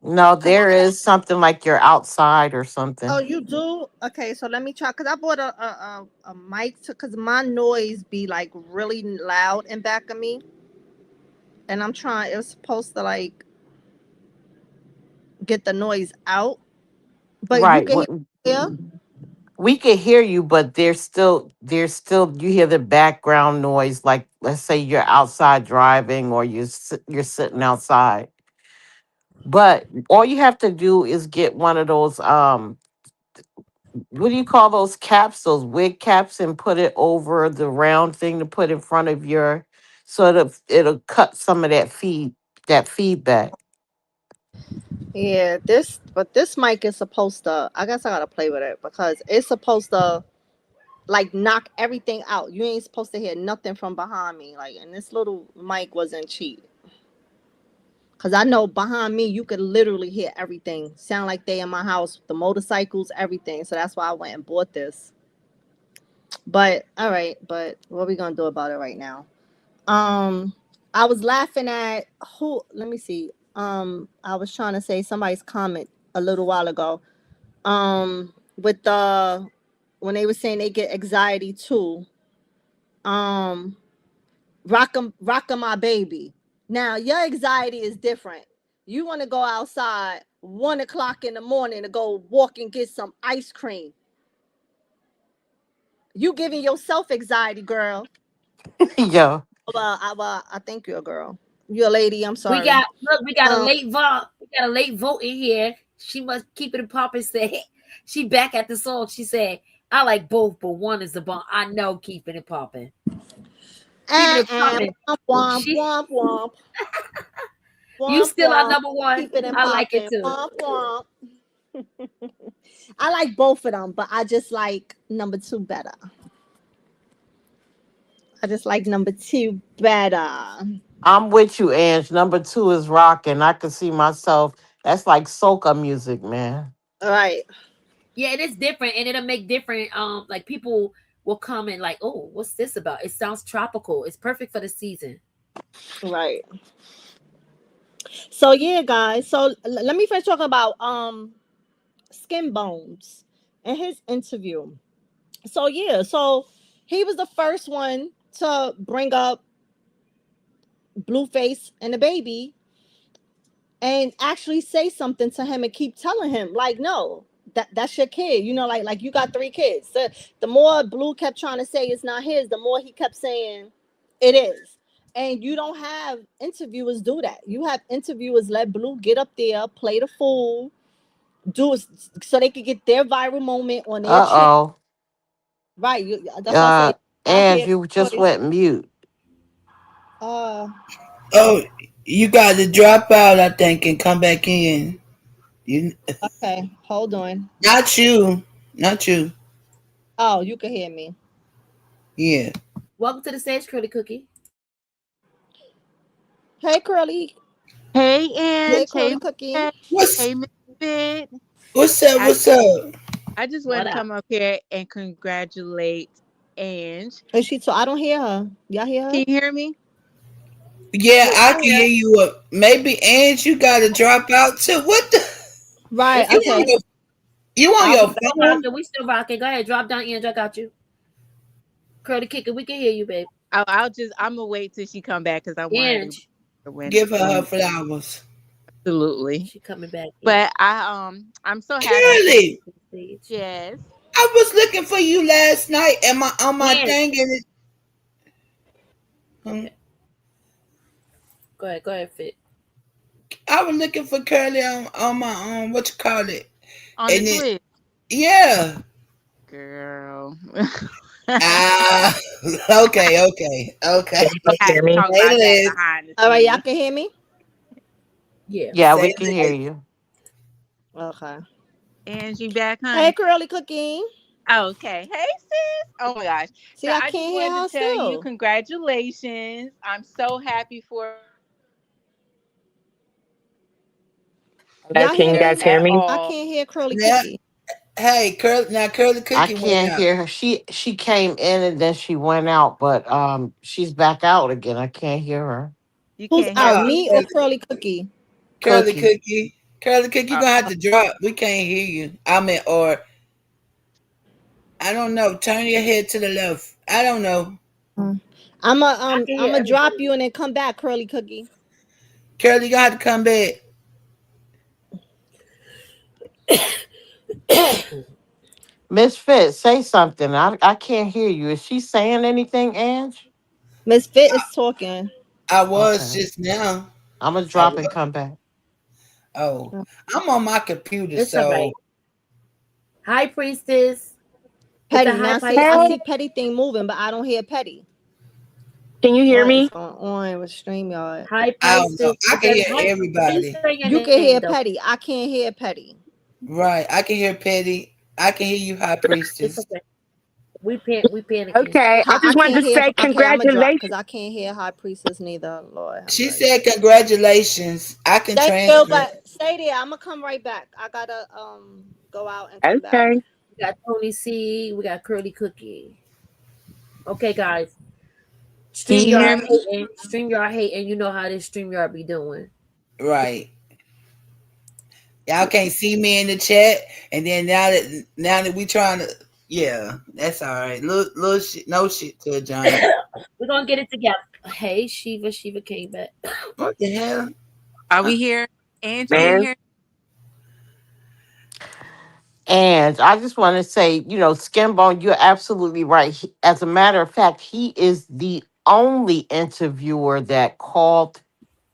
No, Cause there is something like you're outside or oh, something. you do? Okay, so let me try. Cause I bought a mic cause my noise be like really loud in back of me, and I'm trying. It was supposed to like get the noise out, but you Right. can hear. We can hear you, but there's still you hear the background noise. Like let's say you're outside driving or you're sitting outside. But all you have to do is get one of those what do you call those caps, those wig caps, and put it over the round thing to put in front of your, so it'll cut some of that feedback. Yeah, this mic is supposed to. I guess I gotta play with it because it's supposed to like knock everything out. You ain't supposed to hear nothing from behind me. Like, and this little mic wasn't cheap. Cause I know behind me you could literally hear everything. Sound like they in my house, the motorcycles, everything. So that's why I went and bought this. But all right, but what we gonna do about it right now? Um, I was laughing at who? Let me see. I was trying to say somebody's comment a little while ago. With the when they were saying they get anxiety too. Um, rockin' my baby. Now your anxiety is different. You want to go outside 1 o'clock in the morning to go walk and get some ice cream. You giving yourself anxiety, girl. Yo, I think you're a girl. You're a lady. I'm We sorry. got look, we got a Um, late vote. We got a late vote in here. She must keep it popping. Said she back at the song. She said, "I like both, but one is the bomb." I know keeping it popping, keeping it popping. womp womp She, womp womp you womp still our womp. number one. Keep it and I like it popping. too. Womp womp. I like both of them, but I just like number two better. I just like number two better. I'm with you, Ange. Number two is rocking. I can see myself. That's like soca music, man. All right. Yeah, it is different, and it'll make different. Like people will come and like, oh, what's this about? It sounds tropical. It's perfect for the season. Right. So yeah, guys. So let me first talk about Skin Bones and his interview. So yeah, so he was the first one to bring up Blueface and the baby and actually say something to him and keep telling him like, no, that's your kid. Like you got 3 kids. The more Blue kept trying to say it's not his, the more he kept saying it is. And you don't have interviewers do that. You have interviewers let Blue get up there, play the fool, do it so they could get their viral moment on their Uh channel. oh. Right. That's why I say I Ange, hear you just noise. went mute. Uh, Oh, you got to drop out, I think, and come back in. You, okay, hold on. not you, not you. Oh, you can hear me. Yeah. Welcome to the stage, Curly Cookie. Hey, Curly. Hey, Hey, Ange. Hey, Curly Cookie. Miss. What's Hey, Miss Fit. what's up? I What's up? I just What wanted to up? come up here and congratulate Ange. Is she? So I don't hear her. Y'all hear her? Can you hear me? Yeah, Yeah, I I can hear. hear you. Maybe, Ange, you got to drop out too. What the? Right. It's You okay. on Okay. your, you on I'll your be We back. still phone? rocking. We still rocking. Go ahead, drop down, Ange. I got you. Curly Kicker, we can hear you, babe. I'm gonna wait till she come back because I want her to. Ange. Give her her when flowers. absolutely. She coming back in. But I'm so happy for Curly, Stage. yes. I was looking for you last night and my on my Yes. thing and it, hmm, Okay. Go ahead. Go ahead, Fit. I was looking for Curly on my what you call it. On the And it Twitch. yeah. Girl. Ah okay, okay, okay. Can you guys Had hear to me? talk Say about that less. behind the All right, y'all scenes. can hear me? Yeah. Yeah, Say we can hear less. you. Okay. Angie back, Hey, honey. Curly Cookie. Okay. Hey, sis. Oh my gosh. See, So I I just can't hear wanted her to tell you still. congratulations. I'm so happy for you. Hello, Y'all can hear you guys me? hear At me? I all. can't hear Curly Now Cookie. hey Curly now Curly I Cookie went can't out. hear her. She came in and then she went out, but she's back out again. I can't hear her. You Who's can't hear out, Oh who? me or Curly, Curly Cookie? Curly Cookie. Cookie. Curly Cookie, you Uh, gonna have to drop. We can't hear you. I mean or I don't know. Turn your head to the left. I don't know. Mm. I'm a I can I'm hear gonna drop everybody. you and then come back, Curly Cookie. Curly, you gonna have to come back. Miss Fit, say something. I can't hear you. Is she saying anything, Ange? Miss Fit is talking. I was Okay. just now. I'm gonna I drop and was. come back. Oh, I'm on my computer, It's all right. so High priestess. Is the Petty. high Now see, I Hey, see priestess? Petty thing moving, but I don't hear Petty. can you hear What is me? going on with StreamYard? High I don't know. priestess. I Is can that hear high? How you everybody. say your You can name hear though? Petty. I can't hear Petty. Right. I can hear Petty. I can hear you, High It's Priestess. okay. We panicking. Okay, I I just wanted can't to hear. say Okay, I'm gonna drop because congratulations. I can't hear High Priestess neither. Lord have She mercy. said congratulations. I can Thank you, transfer. but stay there. I'm gonna come right back. I gotta go out and come back. Okay. We got Tony C. We got Curly Cookie. Okay, guys. Can you StreamYard hear me? hating. StreamYard hating. You know how this StreamYard be doing. Right. Y'all can't see me in the chat, and then now that we trying to, yeah, that's all right. Little shit, no shit to a giant. We're gonna get it together. Hey, Shiva. Shiva came back. What the hell? Are we here? Ange, can you Man, hear? And I just want to say, Skinbone, you're absolutely right. As a matter of fact, he is the only interviewer that called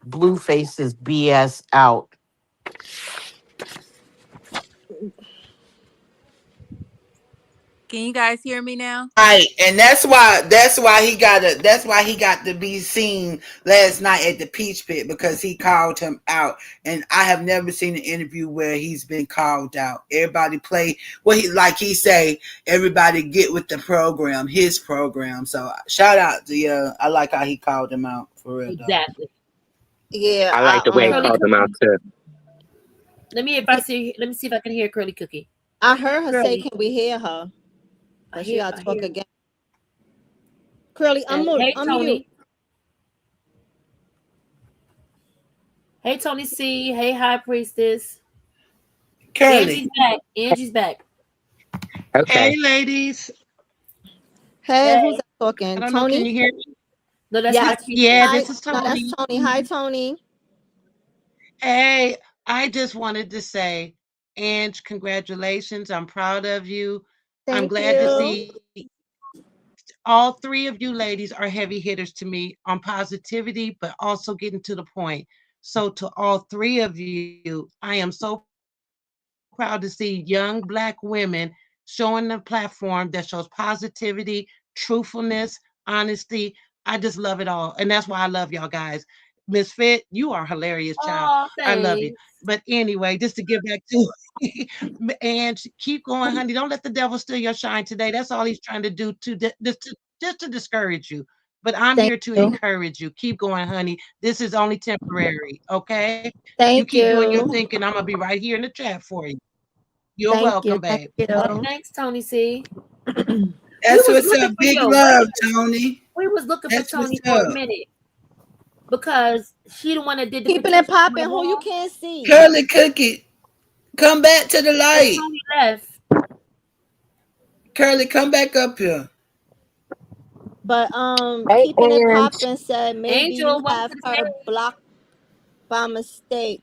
Blueface's BS out. Can you guys hear me now? Right, and that's why he got to be seen last night at the Peach Pit because he called him out. And I have never seen an interview where he's been called out. Everybody play what he like. He say everybody get with the program, his program. So shout out to I like how he called him out for real though. Exactly. Yeah, I like the way he Curly called them out Cookie. too. Let me see if I can hear Curly Cookie. I heard her say, Curly. "Can we hear her?" I But she hear. gotta I talk hear. again. Curly, And hey, unmute. Tony. Hey, Tony C. Hey, High Priestess. Curly, Angie's back. Angie's back. Okay. Hey, ladies. Hey, who's Hey. that I talking? don't know. Can Tony? you hear me? No, that's High Yes. Yeah, Priestess. Hi. this is No, that's Tony. Tony. Hi, Tony. Hey, I just wanted to say, Ange, congratulations. I'm proud of you. I'm Thank glad to you. see all three of you ladies are heavy hitters to me on positivity, but also getting to the point. So, to all three of you, I am so proud to see young Black women showing the platform that shows positivity, truthfulness, honesty. I just love it all. And that's why I love y'all guys. Miss Fit, you are hilarious, child. I love you. Oh, But thanks. anyway, just to get back to and keep going, honey. Don't let the devil steal your shine today. That's all he's trying to do just to discourage you. But I'm Thank here to you. encourage you. Keep going, honey. This is only temporary. Okay. You Thank keep doing your you. thinking. I'm gonna be right here in the chat for you. You're Thank welcome, you. babe. Thank Oh, you. thanks, Tony C. We that's was what's looking up. for Big you. love, Tony. We was looking for That's what's Tony for a up. minute because she the one that did the Keeping it petition for the popping. Who you wall. can't see? Curly Cookie, come back to the But light. Tony left. Curly, come back up here. But Hey, keeping it and popping said maybe you Angel, welcome have to the her stage. blocked by mistake.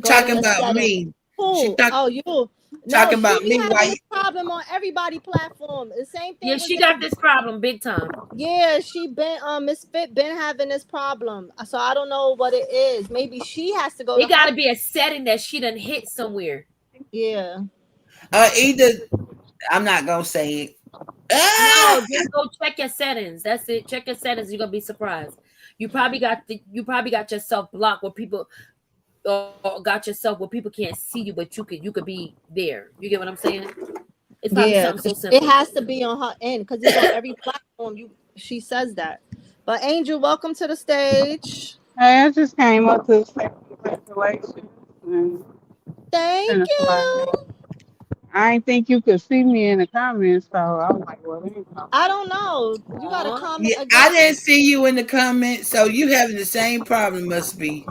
Go in Talking your about settings. me. She Who? Oh, you. No, talking she about be me. having Why? this problem on everybody platform. The same Yeah, thing with she got this problem big time. yeah, she been Miss Fit been having this problem. So I don't know what it is. Maybe she has to go to It got her. to be a setting that she done hit somewhere. Yeah. Either I'm not gonna say it. No, Ah! just go check your settings. That's it. Check your settings. You're gonna be surprised. You probably got yourself blocked where people or got yourself where people can't see you, but you could be there. You get what I'm saying? It's probably Yeah, something so 'cause it simple. has to be on her end because it's on every platform. She says that. But Angel, welcome to the stage. Hey, I just came up to say congratulations. And Thank finish you. live. I didn't think you could see me in the comments, so I was like, well, let me come. I don't know. You got to Aw. comment Yeah, again. I didn't see you in the comments, so you having the same problem. Must be.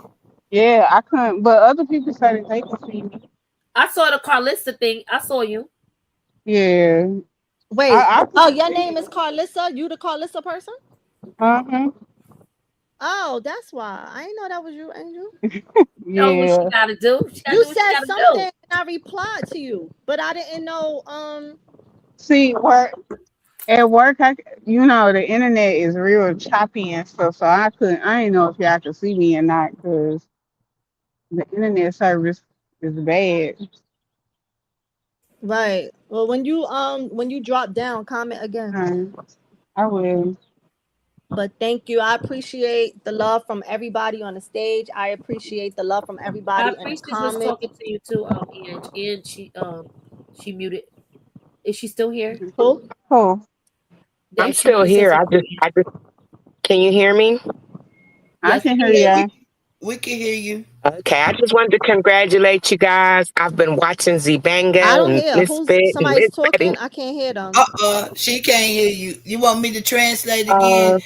Yeah, I couldn't, but other people said that they could see me. I saw the Carlista thing. I saw you. Yeah, Wait. I Oh, could your see name is it. Carlissa? You the Carlissa person? Uh-huh. Oh, that's why. I didn't know that was you, Angel. Know what she Yeah. gotta do. She gotta You do what she said gotta something do. and I replied to you, but I didn't know. See, at work, the internet is real choppy and stuff, so I didn't know if y'all could see me or not, because the internet service is bad. Right. Well, when you drop down, comment again. I will. But thank you. I appreciate the love from everybody on the stage. I appreciate the love from High everybody in the Priestess was comments. talking to you too, Ange. And she muted. Is she still here? Who? Oh, Yeah, I'm she still wanted to say here. something. I just, can you hear me? I Yes, we can can hear hear Yeah, you. ya. we can hear you. Okay, I just wanted to congratulate you guys. I've been watching I Zibanga don't and hear. Miss Who's Fit and somebody's Miss talking? Betty. I can't hear them. She can't hear you. You want me to translate again? Uh,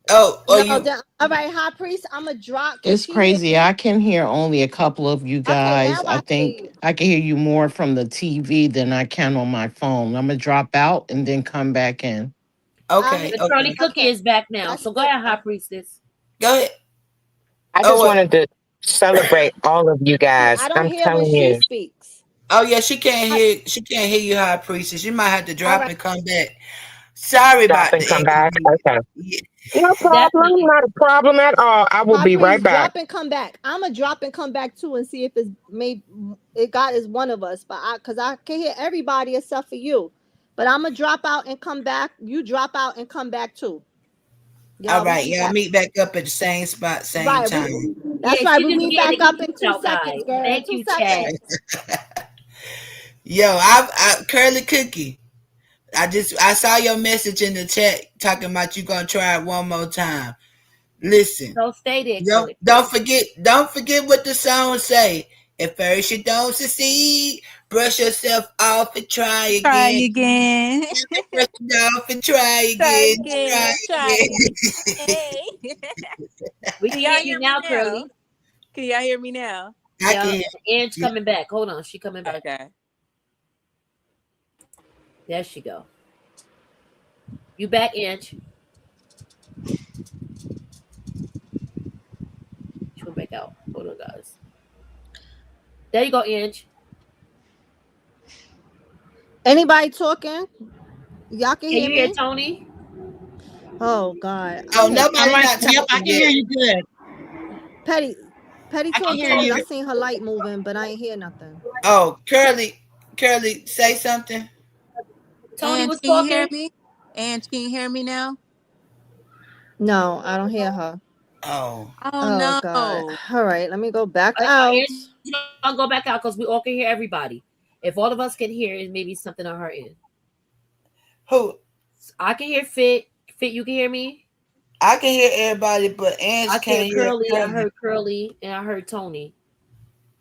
Oh, or No, you? all right, high priest. I'm a drop. Can It's she hear crazy. me? I can hear only a couple of you Okay, now guys. I I hear think you. I can hear you more from the TV than I can on my phone. I'm gonna drop out and then come back in. I hear. Okay, The Charlie okay. Cookie Okay, is back now. that's So go good. ahead, High Priestess. Go ahead. I Oh, just what? wanted to celebrate all of you I guys. don't I'm hear when telling she you. speaks. Oh yeah, she can't I, hear. She can't hear you, high priestess. You might have to all drop right, and come back. Sorry Stop about and the come back. inconvenience. Okay. Yeah. No problem. Definitely. Not a problem at all. I will high be right priest, back. drop and come back. I'm a drop and come back too and see if it's maybe it God is one of us. But because I can hear everybody except for you. But I'm gonna drop out and come back. You drop out and come back too. All Y'all, we right, be y'all back. meet back up at the same spot, same Right, time. that's Yeah, right. she We just meet getting back the up in geeks 2 out, guys. seconds, girl. Thank Two you, Chad. seconds. Yo, I Curly Cookie. I saw your message in the chat talking about you gonna try it one more time. Listen, So stay there, don't Curly. don't forget don't forget what the song say. At first you don't succeed, brush yourself off and try Try again. again. Brush it off and try Try again. Try again. Try again. again. Hey. We Can can y'all hear you hear me now, now? Curly. Can y'all hear me now? I can Yeah, hear Ange you. coming back. Hold on, she coming back. Okay. There she go. You back, Ange? She went back out. Hold on, guys. There you go, Ange. Anybody talking? Y'all can Can hear you hear me? Tony? Oh God, I Oh, hear All nobody right. not Yep, I talking can yet. hear you good. Petty. Petty I can talking hear because I you. seen her light moving, but I ain't hear nothing. Oh, Curly, say something. Tony And was can you hear talking. me? And can you hear me now? No, I don't hear her. Oh. Oh Oh God. no. All right, let me go back Ange, out. I'll go back out because we all can hear everybody. If all of us can hear, it may be something on her end. Who? I can hear Fit. Fit, you can hear me? I can hear everybody, but I Ange can hear can't hear Curly. I Curly. heard Curly, and I heard Tony.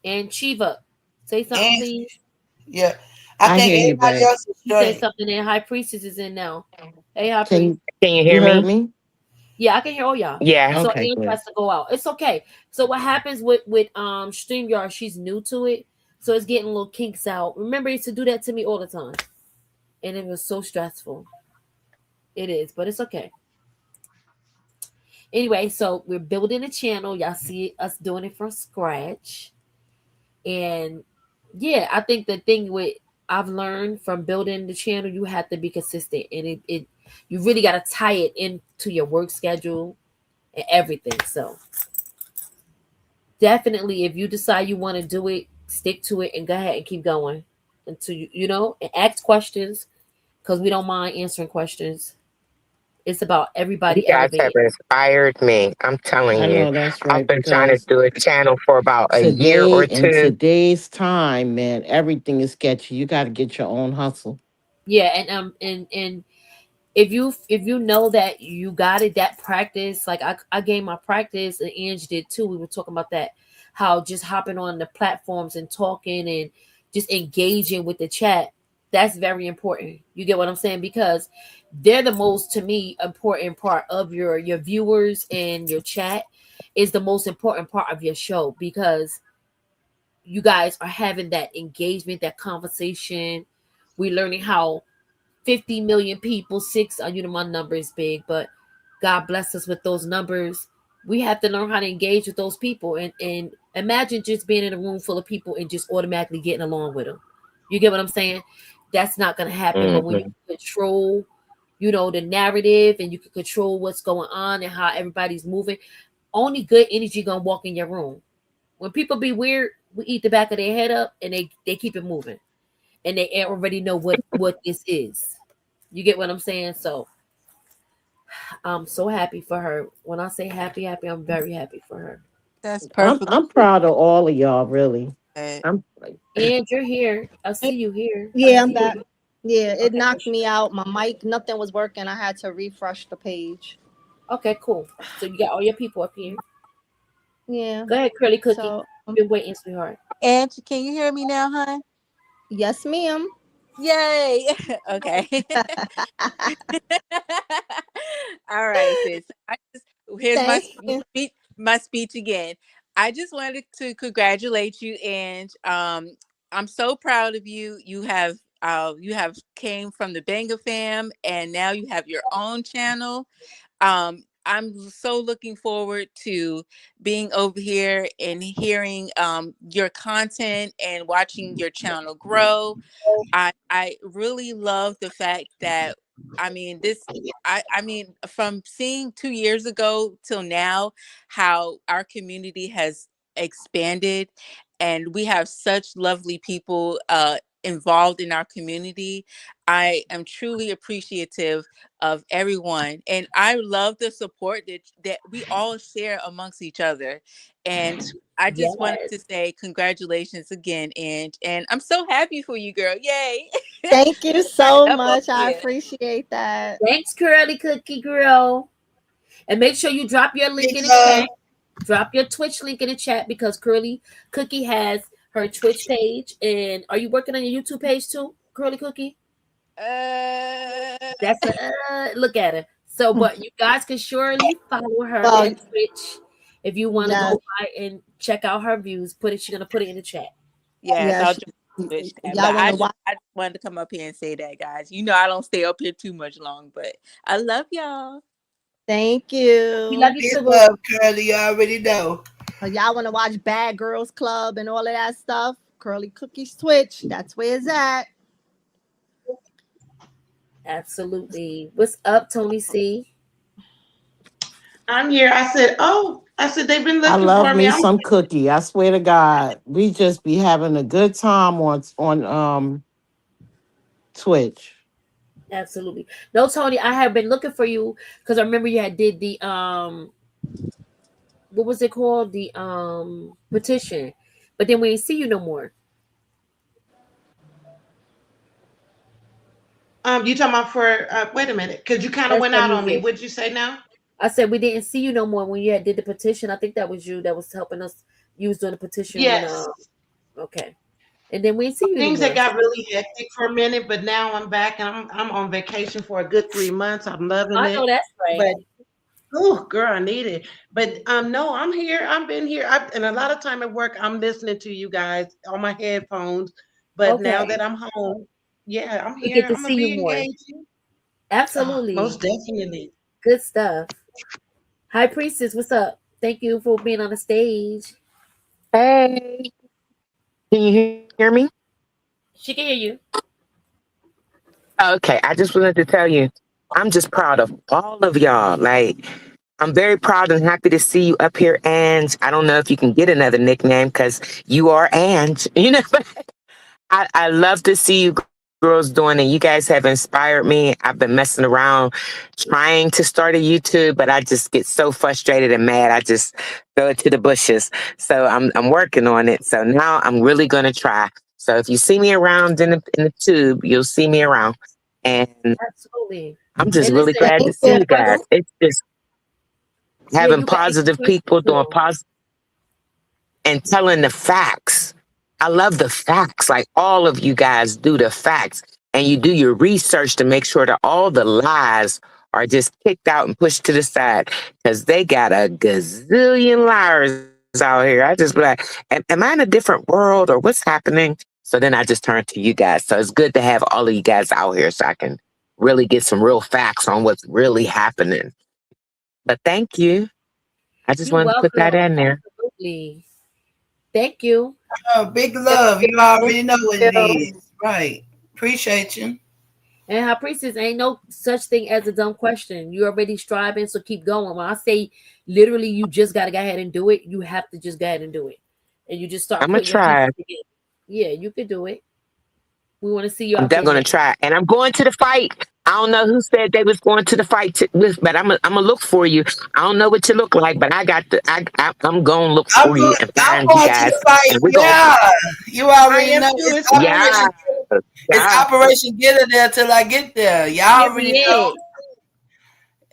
And Chiva, say something, Ange, please. yeah. I I think hear you, everybody babe. else is She said straight. something, and High Priestess is in now. Hey, High Priest. Can Can you you hear heard me? me? Yeah, I can hear all y'all. Yeah. So Okay, Ange good. has to go out. It's okay. So what happens with StreamYard? She's new to it, so it's getting little kinks out. Remember, it used to do that to me all the time, and it was so stressful. It is, but it's okay. Anyway, so we're building a channel. Y'all see us doing it from scratch. And yeah, I think the thing with I've learned from building the channel, you have to be consistent, and it you really got to tie it into your work schedule and everything. So definitely, if you decide you want to do it, stick to it and go ahead and keep going until and ask questions because we don't mind answering questions. It's about You everybody guys have elevating. inspired me. I'm telling I you. know that's I've right been trying to because do a channel for about a year today or in two. today's time, man, everything is sketchy. You got to get your own hustle. Yeah, and if you know that you got it, that practice, like I gained my practice and Ange did too. We were talking about that, how just hopping on the platforms and talking and just engaging with the chat, that's very important. You get what I'm saying? Because they're the most, to me, important part of your viewers, and your chat is the most important part of your show because you guys are having that engagement, that conversation. We're learning how 50 million people, my number is big, but God bless us with those numbers. We have to learn how to engage with those people, and imagine just being in a room full of people and just automatically getting along with them. You get what I'm saying? That's not going to happen. But when you Hmm. control, the narrative, and you can control what's going on and how everybody's moving, only good energy going to walk in your room. When people be weird, we eat the back of their head up, and they keep it moving, and they already know what this is. You get what I'm saying? So I'm so happy for her. When I say happy, happy, I'm very happy for her. That's I'm perfectly I'm proud of all of y'all, really. said. I'm like, And you're here. I see you here. I Yeah, I'm see back. you. Yeah, it Okay, knocked me out. My mic, nothing was working. I had to refresh the page. okay, cool. So you got all your people up here. Yeah. Go ahead, Curly Cookie. So, Been waiting, sweetheart. And can you hear me now, hon? yes, ma'am. Yay. Okay. All right, sis. Here's Thank you. my speech again. I just wanted to congratulate you, and I'm so proud of you. You have came from the Benga fam, and now you have your own channel. I'm so looking forward to being over here and hearing your content and watching your channel grow. I really love the fact that, I mean, I mean, from seeing 2 years ago till now, how our community has expanded, and we have such lovely people involved in our community. I am truly appreciative of everyone, and I love the support that we all share amongst each other. And I just wanted Yes. to say congratulations again, and I'm so happy for you, girl. Yay. Thank you Turn so up over much. I here. appreciate that. Thanks, Curly Cookie Girl. And make sure you drop your link Big in the love. chat. Drop your Twitch link in the chat because Curly Cookie has her Twitch page. And are you working on your YouTube page too, Curly Cookie? Uh, That's look at her. So, but you guys can surely follow her Well, at Twitch if you want to yes, go by and check out her views. She's gonna put it in the chat. yes, I'll yes. join Twitch then. But Y'all want to watch? I just wanted to come up here and say that, guys. I don't stay up here too much long, but I love y'all. Thank We love you. you Big too, boo. love, Curly. You already know. Y'all want to watch Bad Girls Club and all of that stuff? Curly Cookies Twitch. That's where it's at. Absolutely. What's up, Tony C? I'm here. I said they've been I looking love for me. me I'm some Cookie. I swear to God, we just be having a good time on Twitch. Absolutely. No, Tony, I have been looking for you because I remember you had did the what was it called? The petition. But then we ain't see you no more. you talking about for wait a minute, because you kind of Last went time out you on was me. here. What'd you say now? I said we didn't see you no more when you had did the petition. I think that was you that was helping us. You was doing the petition when Yes. okay. And then we ain't see you Things that anymore. So got really hectic for a minute, but now I'm back and I'm on vacation for a good 3 months. I'm loving I know it. that's right. But oh girl, I need it. But no, I'm here. I've been here. And a lot of time at work, I'm listening to you guys on my headphones. But now Okay. that I'm home, yeah, I'm We here. get to I'm gonna see you be more. engaging. Oh, Absolutely. most definitely. Good stuff. Hi, Priestess. What's up? Thank you for being on the stage. Hey, can you hear me? She can hear you. Okay, I just wanted to tell you, I'm just proud of all of y'all. Like, I'm very proud and happy to see you up here, Ange. I don't know if you can get another nickname because you are Ange. I love to see you girls doing it. You guys have inspired me. I've been messing around trying to start a YouTube, but I just get so frustrated and mad. I just throw it to the bushes. So I'm working on it. So now I'm really gonna try. So if you see me around in the tube, you'll see me around. And Absolutely. I'm just And really listen, glad to Thank see you. you guys. It's just yeah, having you got positive education people doing too. positive and telling the facts. I love the facts. Like all of you guys do the facts and you do your research to make sure that all the lies are just kicked out and pushed to the side because they got a gazillion liars out here. I just be like, am I in a different world or what's happening? So then I just turn to you guys. So it's good to have all of you guys out here so I can really get some real facts on what's really happening. But thank you. I just You're wanted to put that welcome. in there. Absolutely. Thank you. Oh, big love. You already know what it is. Right. Appreciate you. And High Priestess, ain't no such thing as a dumb question. You're already striving, so keep going. When I say literally, you just got to go ahead and do it, you have to just go ahead and do it. And you just start I'm going to putting your pieces try. together. Yeah, you could do it. We want to see you I'm out there definitely now. gonna try, and I'm going to the fight. I don't know who said they was going to the fight with, but I'm gonna look for you. I don't know what you look like, but I got the. I'm gonna look I'm for you going. and I'm find you going to guys, the fight. and we're gonna. Yeah, you I already am know. too It's as well. Yeah, Operation. It's yeah. Operation Get Her There till I get there. Y'all already know. Period.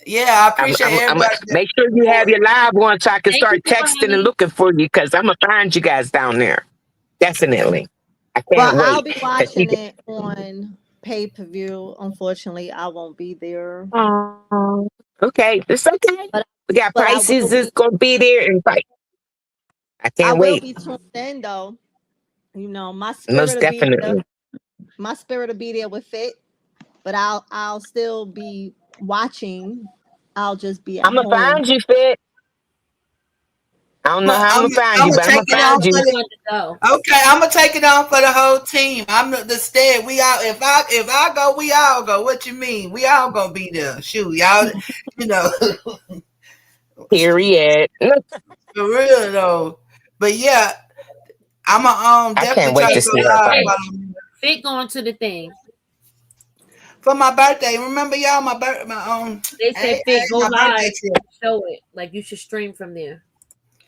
Yeah, I I'm. appreciate I'm. everybody that Make sure you have support. your live on so I can Thank you start for texting and honey. looking for you because I'm gonna find you guys down there. Definitely. I can't But I'll wait be because watching it on pay-per-view. Unfortunately, I won't be there. Oh, okay, it's okay. But We got but I prices will that's be gonna be there and fight. I I can't will wait. be tuned in though. My spirit Most will be there. definitely. My spirit will be there with it, but I'll still be watching. I'll just be at I'm gonna home. find you, Fit. I don't know how I'm I'm gonna find I'm you, gonna but I'm take gonna it Find on find where for you. you the. want to go. Okay, I'm gonna take it on for the whole team. I'm the stead. We all. If I go, we all go. What you mean? We all gonna be there. Shoot, y'all. You know, Period. for real though. But yeah, I'm I definitely can't wait try to to Fit, go see her live fight. fit, while I'm fit going to the thing. for my birthday. Remember y'all, my They said fit go my birthday live, trip. show it. Like you should stream from there.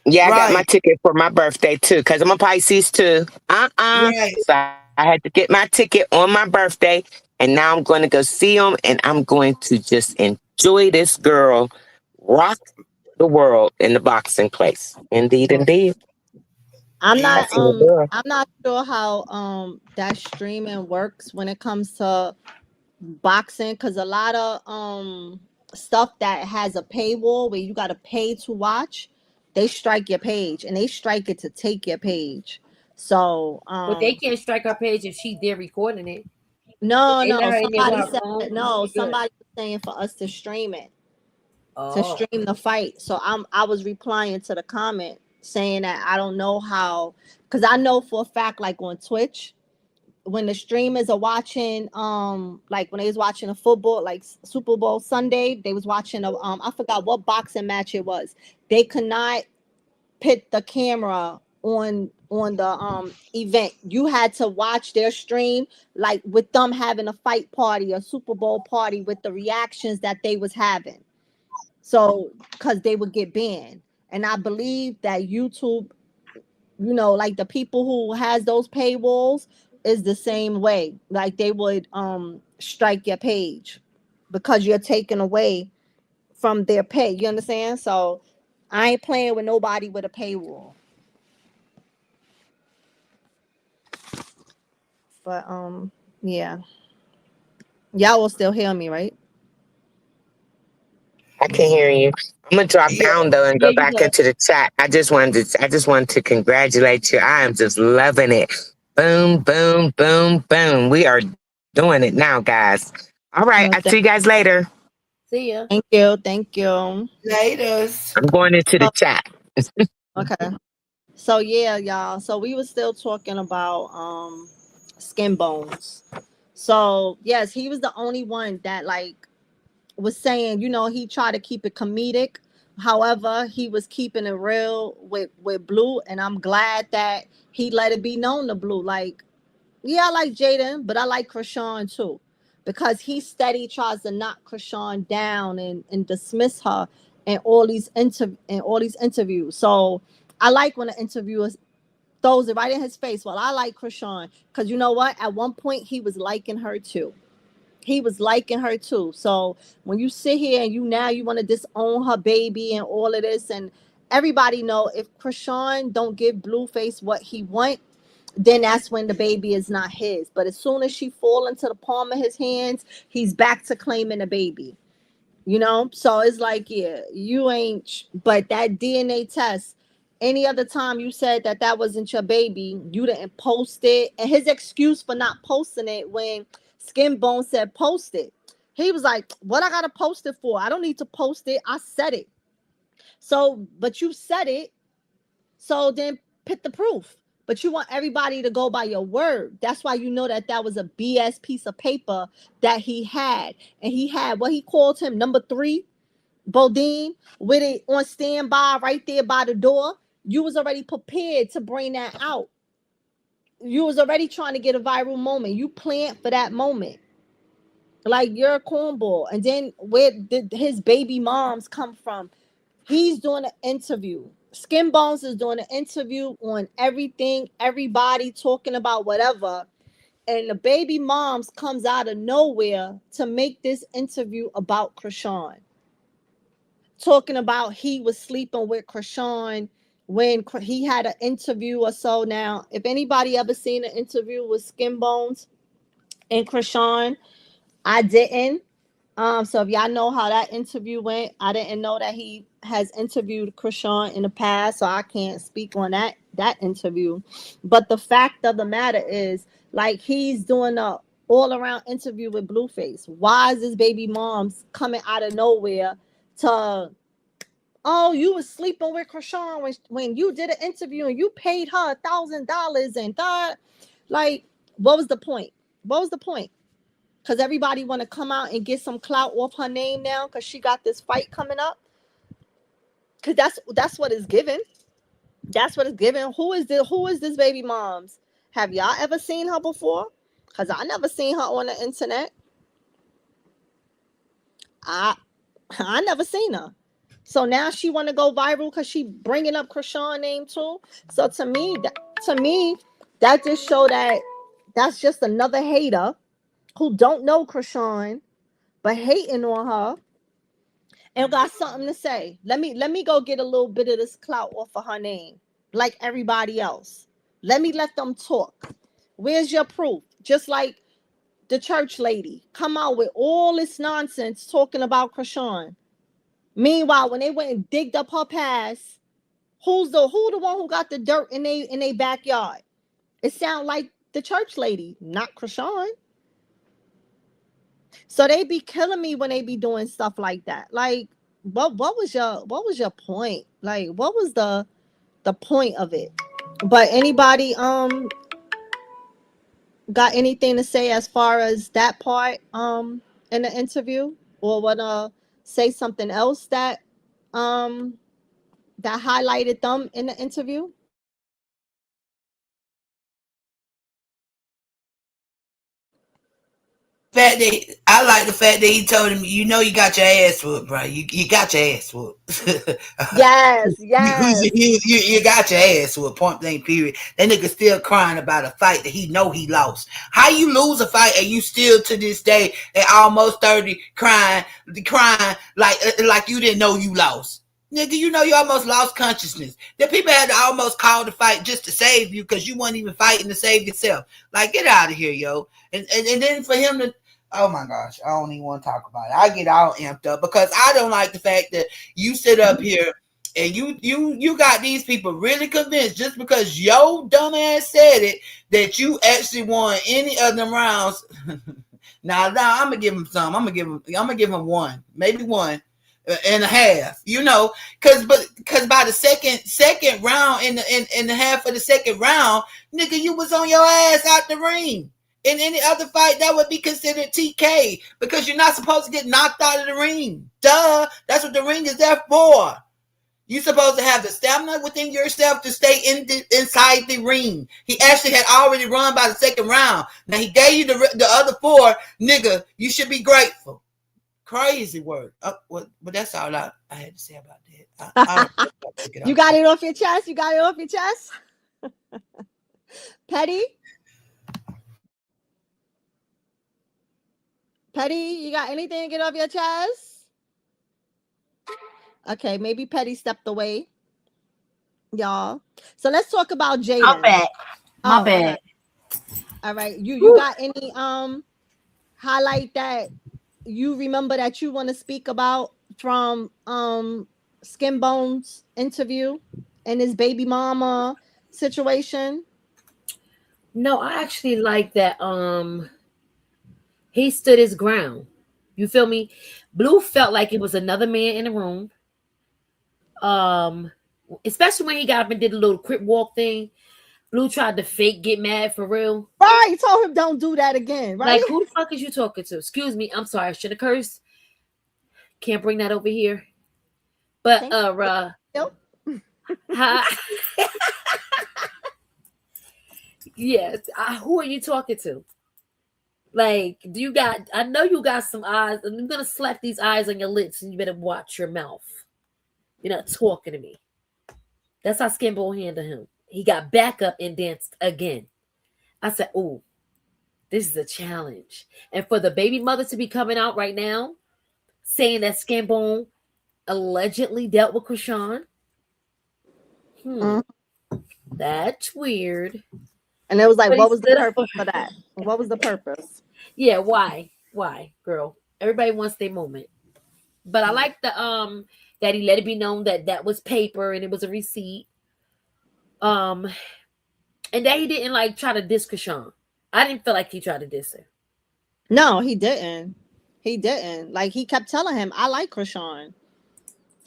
Yeah, I got my Right, ticket for my birthday too, because I'm a Pisces too. right. So I had to get my ticket on my birthday, and now I'm going to go see them, and I'm going to just enjoy this girl rock the world in the boxing place. Indeed, indeed. I'm Me not That's my too. girl. I'm not sure how that streaming works when it comes to boxing because a lot of stuff that has a paywall where you got to pay to watch, they strike your page and they strike it to take your page. So But they can't strike her page if she there recording it. If no, they let no, her in there with somebody her said phone, no, she good. somebody was saying for us to stream it, to Oh. stream the fight. So I was replying to the comment saying that I don't know how, because I know for a fact like on Twitch when the streamers are watching like when they was watching a football like Super Bowl Sunday, they was watching a I forgot what boxing match it was. They could not put the camera on the event. You had to watch their stream like with them having a fight party, a Super Bowl party with the reactions that they was having. So because they would get banned. And I believe that YouTube, like the people who has those paywalls is the same way. Like they would strike your page because you're taken away from their pay. You understand? So I ain't playing with nobody with a paywall. But yeah. Y'all will still hear me, right? I can hear you. I'm gonna drop Yeah, down though and Yeah, go you back good. into the chat. I just wanted to congratulate you. I am just loving it. Boom, boom, boom, boom. We are doing it now, guys. All right. I'll No, see you guys later. See ya. Thank you. Thank you. Laters. I'm going into the So, chat. okay. So yeah, y'all. So we were still talking about skin bones. So yes, he was the only one that like was saying, he tried to keep it comedic. However, he was keeping it real with Blue, and I'm glad that he let it be known to Blue. Like, yeah, I like Jaden, but I like Krishan too. Because he steady tries to knock Krishan down and dismiss her in all these interviews. So I like when the interviewer throws it right in his face. Well, I like Krishan. Because you know what? At one point he was liking her too. He was liking her too. So when you sit here and you want to disown her baby and all of this, and everybody know if Krishan don't give Blueface what he want, then that's when the baby is not his. But as soon as she fall into the palm of his hands, he's back to claiming the baby. So it's like, yeah, you ain't. But that DNA test, any other time you said that wasn't your baby, you didn't post it. And his excuse for not posting it when Skin Bone said post it, he was like, what I gotta post it for? I don't need to post it. I said it. So, but you said it. So then put the proof. But you want everybody to go by your word. That's why you know that was a BS piece of paper that he had. And he had what he called him number 3, Bodine, with it on standby right there by the door. You was already prepared to bring that out. You was already trying to get a viral moment. You planned for that moment. Like, you're a cornball. And then where did his baby moms come from? He's doing an interview. Skin Bones is doing an interview on everything, everybody talking about whatever. And the baby moms comes out of nowhere to make this interview about Krishan. Talking about he was sleeping with Krishan when he had an interview or so. Now, if anybody ever seen an interview with Skin Bones and Krishan, I didn't. So if y'all know how that interview went, I didn't know that he has interviewed Krishan in the past, so I can't speak on that interview. But the fact of the matter is, like, he's doing a all around interview with Blueface. Why is this baby mom's coming out of nowhere to, oh, you was sleeping with Krishan when you did an interview and you paid her $1,000 and that, like, what was the point? What was the point? Because everybody want to come out and get some clout off her name now because she got this fight coming up. Because that's what it's given. That's what it's given. Who is this baby mom's? Have y'all ever seen her before? Because I never seen her on the internet. I never seen her. So now she want to go viral because she bringing up Krishan name too. So to me, that just show that that's just another hater who don't know Krishan but hating on her and got something to say. Let me go get a little bit of this clout off of her name, like everybody else. Let them talk. Where's your proof? Just like the church lady come out with all this nonsense talking about Krishan. Meanwhile, when they went and digged up her past, who the one who got the dirt in they backyard? It sound like the church lady, not Krishan. So they be killing me when they be doing stuff like that. Like, what was your point? Like, what was the point of it? But anybody got anything to say as far as that part in the interview, or wanna say something else um that highlighted them in the interview? Fact that I like the fact that he told him, you got your ass whooped, bro. You got your ass whooped. Yes, you, yes. you got your ass whooped. Point blank. Period. That nigga still crying about a fight that he know he lost. How you lose a fight and you still to this day at almost 30 crying like you didn't know you lost. Nigga, you know you almost lost consciousness. The people had to almost call the fight just to save you because you weren't even fighting to save yourself. Like, get out of here, yo. And then for him to, oh my gosh, I don't even want to talk about it. I get all amped up because I don't like the fact that you sit up here and you got these people really convinced just because your dumb ass said it that you actually won any of them rounds. Now, I'm gonna give him some. I'm gonna give him one, maybe one and a half. You know, because by the second round in the half of the second round, nigga, you was on your ass out the ring. In any other fight, that would be considered TK because you're not supposed to get knocked out of the ring. Duh, that's what the ring is there for. You're supposed to have the stamina within yourself to stay inside the ring. He actually had already run by the second round. Now he gave you the other four, nigga. You should be grateful. Crazy word. But that's all I had to say about that. You got it off your chest. You got it off your chest. Petty. Petty, you got anything to get off your chest? Okay, maybe Petty stepped away, y'all. So let's talk about Jaden. My bad. My bad. All right. You got any highlight that you remember that you want to speak about from Skin Bones interview and his baby mama situation? No, I actually like that he stood his ground. You feel me? Blue felt like it was another man in the room. Especially when he got up and did a little crip walk thing. Blue tried to fake get mad for real. Right, told him don't do that again. Right? Like, who the fuck is you talking to? Excuse me, I'm sorry, I should have cursed. Can't bring that over here. But yes, who are you talking to? Like, I know you got some eyes, and I'm gonna slap these eyes on your lips, and you better watch your mouth. You're not talking to me. That's how Skimbo handled him. He got back up and danced again. I said, "Oh, this is a challenge." And for the baby mother to be coming out right now, saying that Skimbo allegedly dealt with Krishan, that's weird. And it was like, what was the purpose for that? What was the purpose? Yeah, why? Why, girl? Everybody wants their moment. But I like the that he let it be known that that was paper and it was a receipt. And that he didn't like try to diss Krishan. I didn't feel like he tried to diss her. No, he didn't. He didn't. Like, he kept telling him, I like Krishan.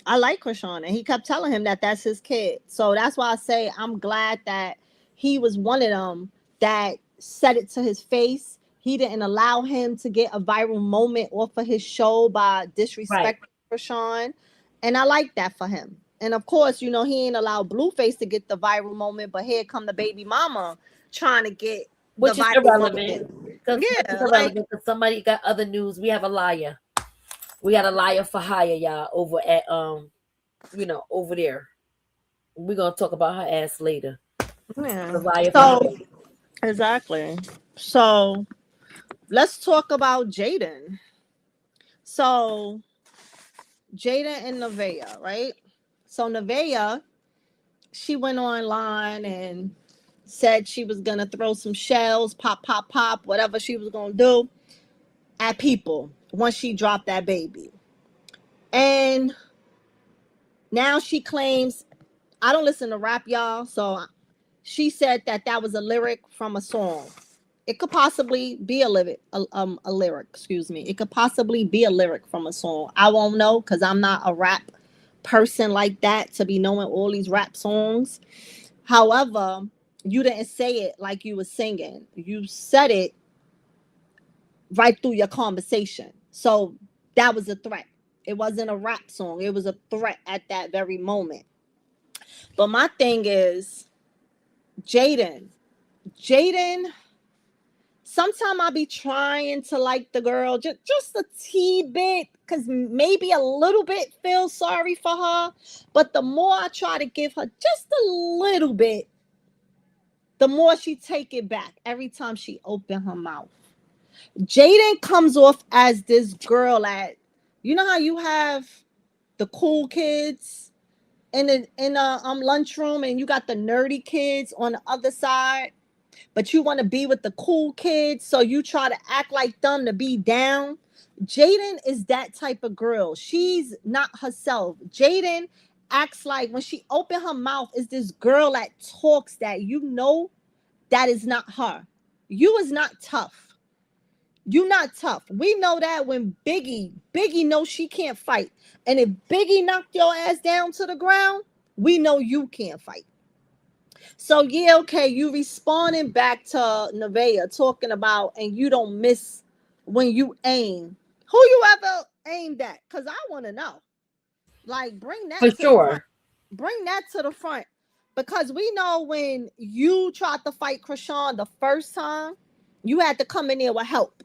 I like Krishan. And he kept telling him that that's his kid. So that's why I say I'm glad that he was one of them that said it to his face. He didn't allow him to get a viral moment off of his show by disrespecting Krishan. And I like that for him. And of course, you know, he ain't allowed Blueface to get the viral moment, but here come the baby mama trying to get which is irrelevant. Yeah, because somebody got other news. We have a liar. We got a liar for hire, y'all, over at over there. We're gonna talk about her ass later. Yeah. Exactly. So let's talk about Jaden. So Jaden and Nevaeh, right? So Nevaeh, she went online and said she was gonna throw some shells, pop, pop, pop, whatever she was gonna do at people once she dropped that baby. And now she claims, I don't listen to rap, y'all, so she said that that was a lyric from a song. It could possibly be a lyric, excuse me. It could possibly be a lyric from a song. I won't know because I'm not a rap person like that to be knowing all these rap songs. However, you didn't say it like you were singing. You said it right through your conversation. So that was a threat. It wasn't a rap song. It was a threat at that very moment. But my thing is, Jaden, sometimes I'll be trying to like the girl just a tee bit, because maybe a little bit feel sorry for her. But the more I try to give her just a little bit, the more she take it back every time she open her mouth. Jaden comes off as this girl at, you know how you have the cool kids in a lunchroom and you got the nerdy kids on the other side, but you want to be with the cool kids, so you try to act like them to be down. Jaden is that type of girl. She's not herself. Jaden acts like when she open her mouth is this girl that talks that you know that is not her. You is not tough. You not tough. We know that when Biggie knows she can't fight. And if Biggie knocked your ass down to the ground, we know you can't fight. So yeah, okay, you responding back to Nevaeh talking about and you don't miss when you aim. Who you ever aimed at? Cause I want to know. Like, bring that For to the front. sure. Bring that to the front. Because we know when you tried to fight Krishan the first time, you had to come in there with help.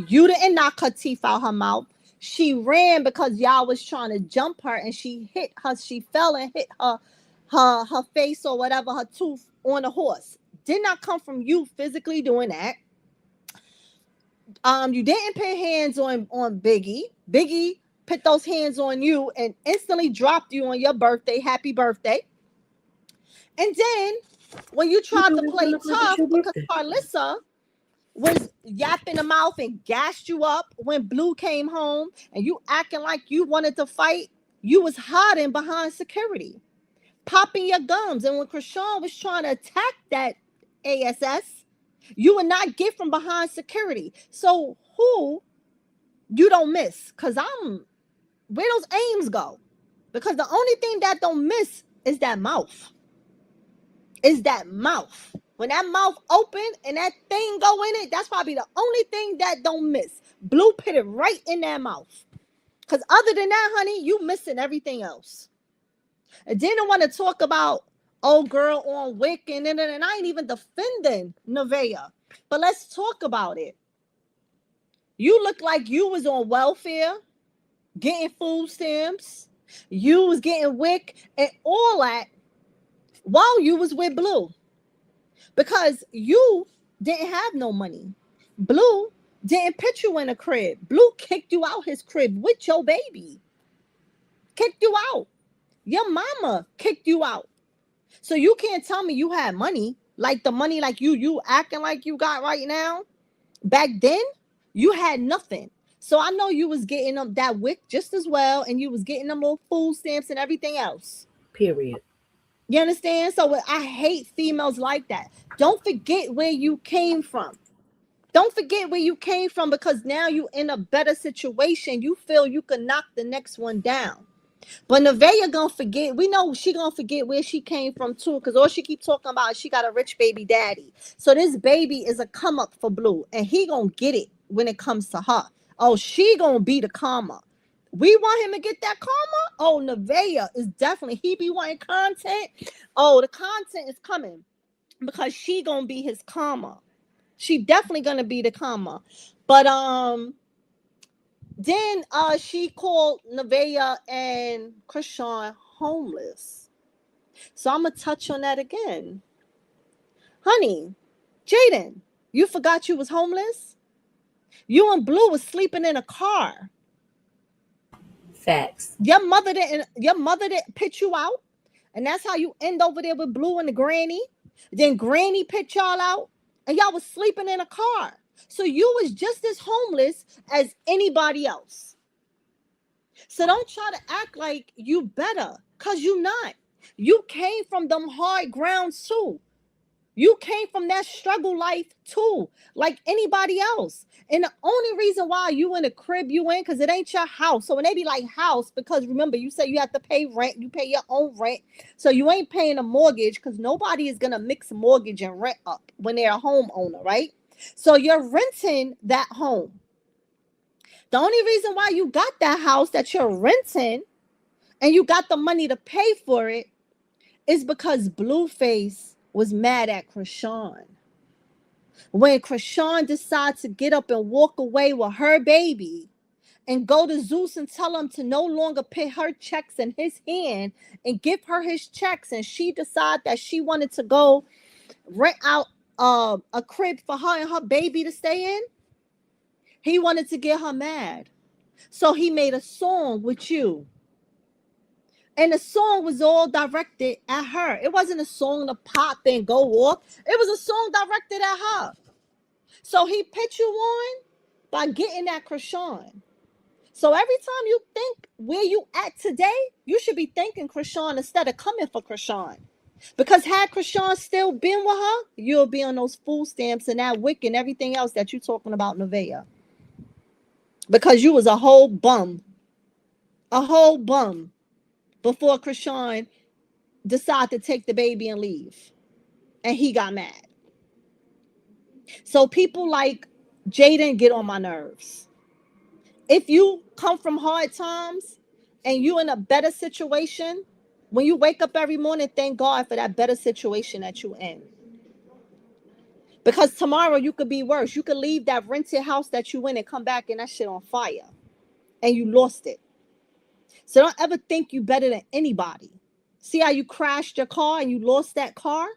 You didn't knock her teeth out her mouth. She ran because y'all was trying to jump her and she hit her. She fell and hit her face or whatever, her tooth on the horse. Did not come from you physically doing that. You didn't put hands on Biggie. Biggie put those hands on you and instantly dropped you on your birthday. Happy birthday. And then when you tried to play tough because Carlissa was yapping the mouth and gassed you up when Blue came home and you acting like you wanted to fight, you was hiding behind security, popping your gums. And when Krishan was trying to attack that ASS, you would not get from behind security. So who you don't miss? Because where those aims go? Because the only thing that don't miss is that mouth. Is that mouth. When that mouth open and that thing go in it, that's probably the only thing that don't miss. Blue put it right in that mouth. Because other than that, honey, you missing everything else. And then I want to talk about old girl on Wick and I ain't even defending Nevaeh. But let's talk about it. You look like you was on welfare, getting food stamps. You was getting Wick and all that while you was with Blue. Because you didn't have no money. Blue didn't put you in a crib. Blue kicked you out his crib with your baby. Kicked you out. Your mama kicked you out. So you can't tell me you had money, like the money like you acting like you got right now. Back then, you had nothing. So I know you was getting them that wick just as well, and you was getting them little food stamps and everything else. Period. You understand? So I hate females like that. Don't forget where you came from. Don't forget where you came from because now you in a better situation. You feel you can knock the next one down. But Nevaeh gonna forget. We know she gonna forget where she came from too, because all she keep talking about is she got a rich baby daddy. So this baby is a come up for Blue, and he gonna get it when it comes to her. Oh, she gonna be the karma. We want him to get that karma. Oh, Nevaeh is definitely he be wanting content. Oh, the content is coming because she gonna be his karma. She definitely gonna be the karma. But then she called Nevaeh and Krishan homeless. So I'm gonna touch on that again. Honey, Jaden, you forgot you was homeless? You and Blue was sleeping in a car. Facts. Your mother didn't put you out, and that's how you end over there with Blue and the granny. Then Granny put y'all out, and y'all was sleeping in a car. So you was just as homeless as anybody else. So don't try to act like you better, cause you not. You came from them hard grounds too. You came from that struggle life too, like anybody else. And the only reason why you in the crib you in, because it ain't your house. So when they be like house, because remember, you say you have to pay rent, you pay your own rent. So you ain't paying a mortgage because nobody is going to mix mortgage and rent up when they're a homeowner, right? So you're renting that home. The only reason why you got that house that you're renting and you got the money to pay for it is because Blueface was mad at Krishan. When Krishan decides to get up and walk away with her baby and go to Zeus and tell him to no longer put her checks in his hand and give her his checks, and she decided that she wanted to go rent out a crib for her and her baby to stay in, he wanted to get her mad. So he made a song with you. And the song was all directed at her. It wasn't a song to pop and go off. It was a song directed at her. So he put you on by getting at Krishan. So every time you think where you at today, you should be thanking Krishan instead of coming for Krishan. Because had Krishan still been with her, you'll be on those food stamps and that wick and everything else that you're talking about, Nevaeh. Because you was a whole bum before Krishan decided to take the baby and leave. And he got mad. So people like Jaden get on my nerves. If you come from hard times and you in a better situation, when you wake up every morning, thank God for that better situation that you in. Because tomorrow you could be worse. You could leave that rented house that you in and come back and that shit on fire. And you lost it. So don't ever think you better than anybody. See how you crashed your car and you lost that car?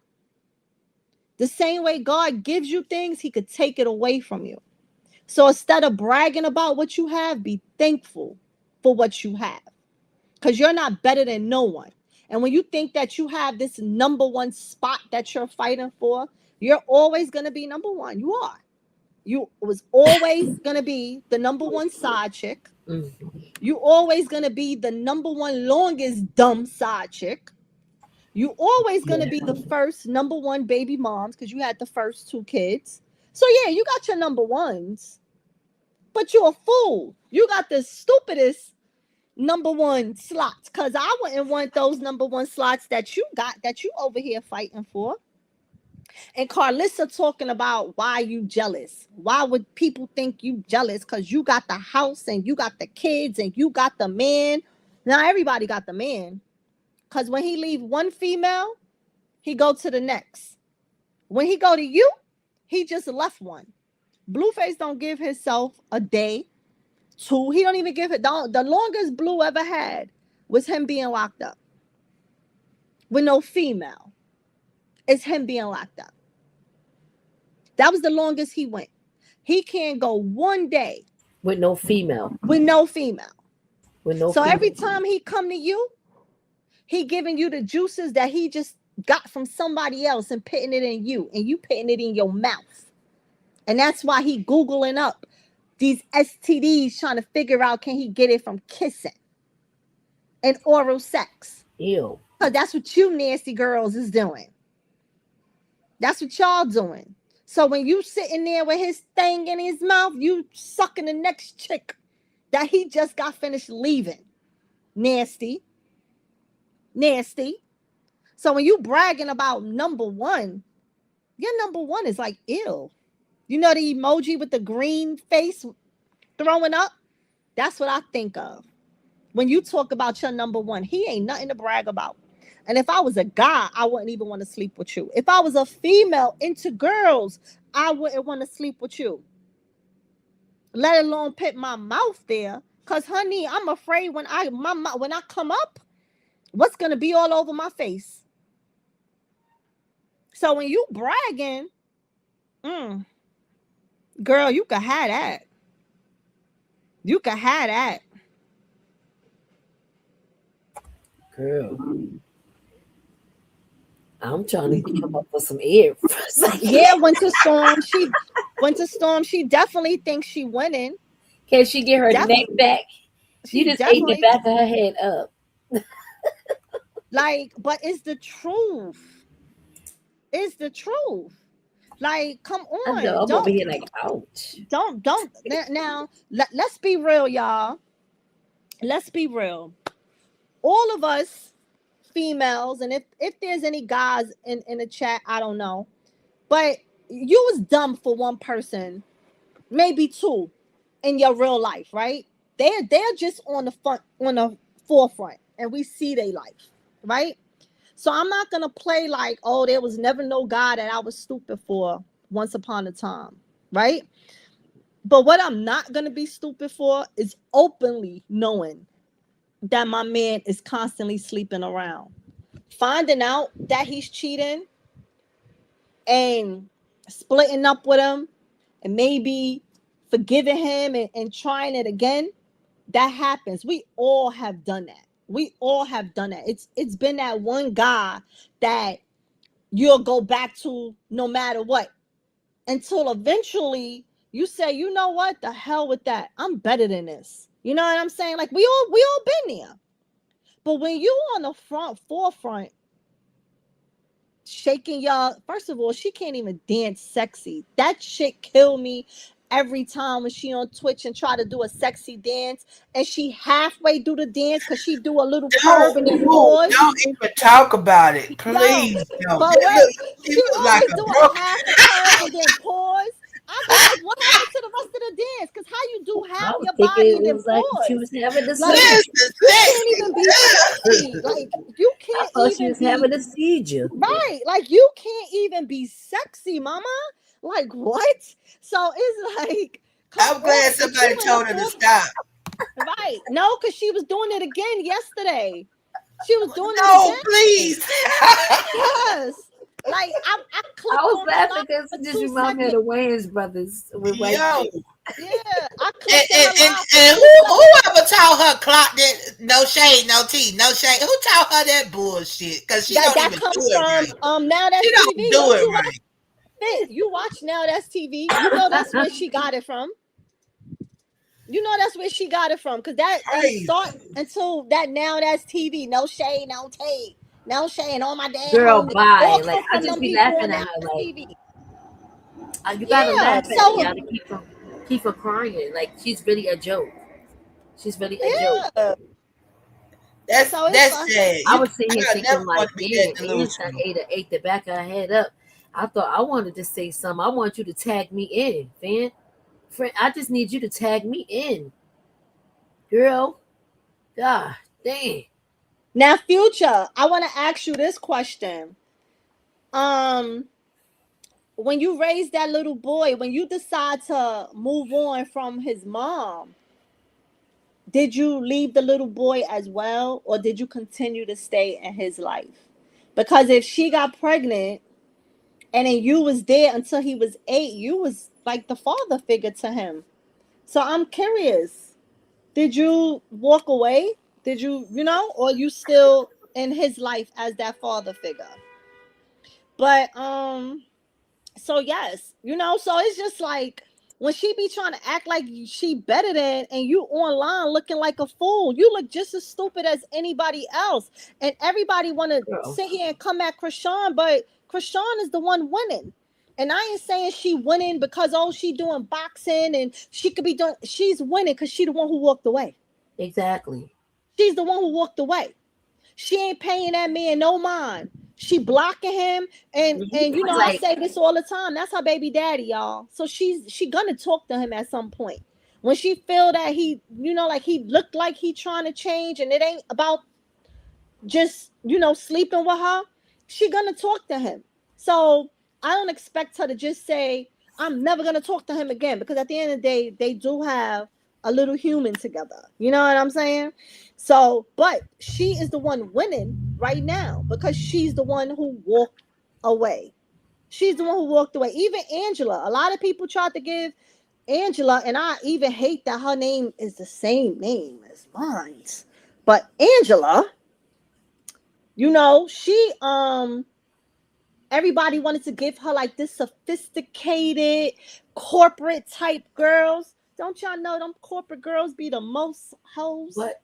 The same way God gives you things, he could take it away from you. So instead of bragging about what you have, be thankful for what you have. Because you're not better than no one. And when you think that you have this number one spot that you're fighting for, you're always going to be number one. You are. You was always going to be the number one side chick. You always going to be the number one longest dumb side chick. You always going to be the first number one baby moms because you had the first two kids. So yeah, you got your number ones. But you're a fool. You got the stupidest number one slots. Because I wouldn't want those number one slots that you got, that you over here fighting for. And Carlissa talking about why you jealous. Why would people think you jealous? Because you got the house and you got the kids and you got the man. Now everybody got the man. Because when he leave one female, he go to the next. When he go to you, he just left one. Blueface don't give himself a day, two. He don't even give it. The longest Blue ever had was him being locked up with no female. It's him being locked up. That was the longest he went. He can't go one day with no female. With no female. With no. So female. every time he come to you, he giving you the juices that he just got from somebody else and putting it in you, and you putting it in your mouth. And that's why he Googling up these STDs, trying to figure out can he get it from kissing and oral sex. Ew. Because that's what you nasty girls is doing. That's what y'all doing. So when you sitting there with his thing in his mouth, you sucking the next chick that he just got finished leaving. Nasty. Nasty. So when you bragging about number one, your number one is like ill. You know the emoji with the green face throwing up? That's what I think of. When you talk about your number one, he ain't nothing to brag about. And if I was a guy, I wouldn't even want to sleep with you. If I was a female into girls, I wouldn't want to sleep with you. Let alone put my mouth there. Because, honey, I'm afraid when I come up, what's going to be all over my face? So when you bragging, girl, you can have that. You can have that. Girl. I'm trying to come up with some air. Yeah, Winter Storm, she definitely thinks she winning. Can she get her neck back? You just ate the back of her head up. Like, but it's the truth. It's the truth. Like, come on. I know, I'm over here like, ouch. Don't. Now, let's be real, y'all. Let's be real. All of us females, and if there's any guys in the chat, I don't know, but you was dumb for one person, maybe two, in your real life, right? They're just on the forefront, and we see their life, right? So I'm not gonna play like, oh, there was never no guy that I was stupid for once upon a time, right? But what I'm not gonna be stupid for is openly knowing that my man is constantly sleeping around, finding out that he's cheating and splitting up with him and maybe forgiving him and trying it again. That happens. We all have done that. We all have done that. It's been that one guy that you'll go back to no matter what, until eventually you say, you know what, the hell with that. I'm better than this. You know what I'm saying? Like we all been there. But when you on the forefront, shaking y'all. First of all, she can't even dance sexy. That shit kill me every time when she on Twitch and try to do a sexy dance and she halfway do the dance because she do a little curve and then pause. Don't even talk about it, Yo, please. Don't. but Look, wait, she she look like always a do a broken. half a curve and then pause. I be like, what happened to the rest of the dance? Because how you do I half was your thinking body it and then was like she pause? was having a Like, seizure. Listen, you can't sexy. even be sexy. Like, you I can't thought she even was be having a seizure. right. Like, you can't even be sexy, mama. Like, what? So it's like, come I'm glad on. But you somebody in the told her to full stop. right. No, because she was doing it again yesterday. She was doing it No, again. please. Yes. Like I I clicked was on the laughing live because for it just two reminded me of seconds. the Wayans brothers with white Yo, chicks. Yeah, I and, clicked on and, her and, live for and two seconds. whoever taught her clock that no shade, no tea, no shade? Who taught her that bullshit? Because she That don't that even come do it from right. Now She That's don't TV. do Don't it you watch right. it? You watch Now That's TV. You know that's where she got it from. You know that's where she got it from. Cause that Crazy. start until that Now That's TV. No shade, no tea. No shade. All my dead Girl, homies. All bye. Like come I from just them be people laughing on at Now her. That's Like TV. you gotta Yeah. laugh at So y'all to keep her crying. Like she's really a joke. She's really a joke. yeah. So it's That's like sad. I was sitting here I never thinking want like, to be that man, Anson delusional. ate the back of her head up. I thought I wanted to say something. I want you to tag me in, fan. Friend, I just need you to tag me in, girl. God dang. now, Future, I want to ask you this question. Um, when you raise that little boy, when you decide to move on from his mom, did you leave the little boy as well, or did you continue to stay in his life? Because if she got pregnant and then you was there until he was 8, you was like the father figure to him. So I'm curious, did you walk away? Did you, or you still in his life as that father figure? But so yes, so it's just like when she be trying to act like she better than, and you online looking like a fool, you look just as stupid as anybody else. And everybody want to Girl. sit here and come at Krishan, but Krishan is the one winning. And I ain't saying she winning because she doing boxing and she could be doing. She's winning because she the one who walked away. Exactly. She's the one who walked away. She ain't paying that man no mind. She blocking him, Mhm. and I Like say this all the time. That's her baby daddy, y'all. So she gonna talk to him at some point when she feel that he, like he looked like he trying to change, and it ain't about just sleeping with her. She gonna talk to him. So I don't expect her to just say I'm never gonna talk to him again, because at the end of the day they do have a little human together. You know what I'm saying? So but she is the one winning right now because she's the one who walked away. She's the one who walked away. Even Angela, a lot of people tried to give Angela, and I even hate that her name is the same name as mine, but Angela, she everybody wanted to give her like this sophisticated corporate type girls. Don't y'all know them corporate girls be the most hoes? what?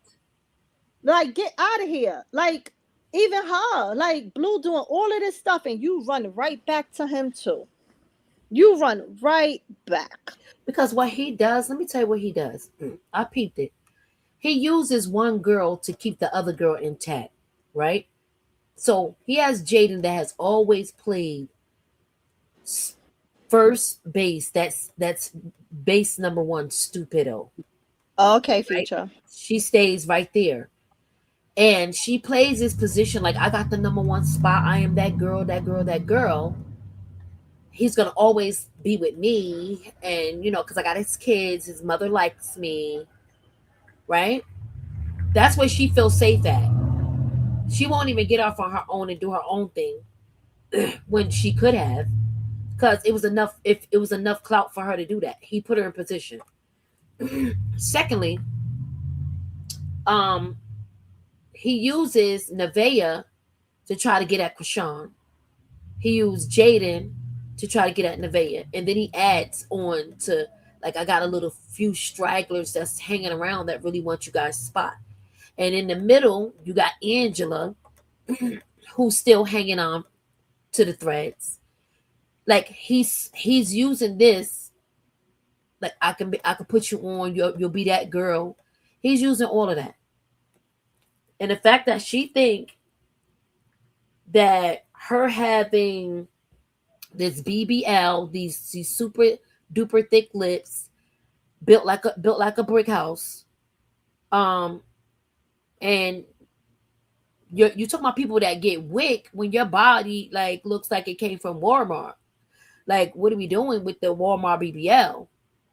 Like, get out of here. Like, even her, like Blue doing all of this stuff, and you run right back to him too. You run right back. Because what he does, let me tell you what he does. I peeped it. He uses one girl to keep the other girl intact, right? So he has Jaden that has always played first base. That's base number one, stupido, Okay, right? future. She stays right there. And she plays this position like I got the number one spot. I am that girl, that girl, that girl. He's gonna always be with me, and because I got his kids, his mother likes me, right? That's where she feels safe at. She won't even get off on her own and do her own thing when she could have, because it was enough. If it was enough clout for her to do that, he put her in position. Secondly, um, he uses Nevaeh to try to get at Krishan. He used Jaden to try to get at Nevaeh, and then he adds on to like I got a little few stragglers that's hanging around that really want you guys spot. And in the middle, you got Angela, who's still hanging on to the threads. Like he's using this. Like I can put you on. You'll be that girl. He's using all of that, and the fact that she think that her having this BBL, these super duper thick lips, built like a brick house, um, and you talking about people that get wick when your body like looks like it came from Walmart. Like, what are we doing with the Walmart BBL?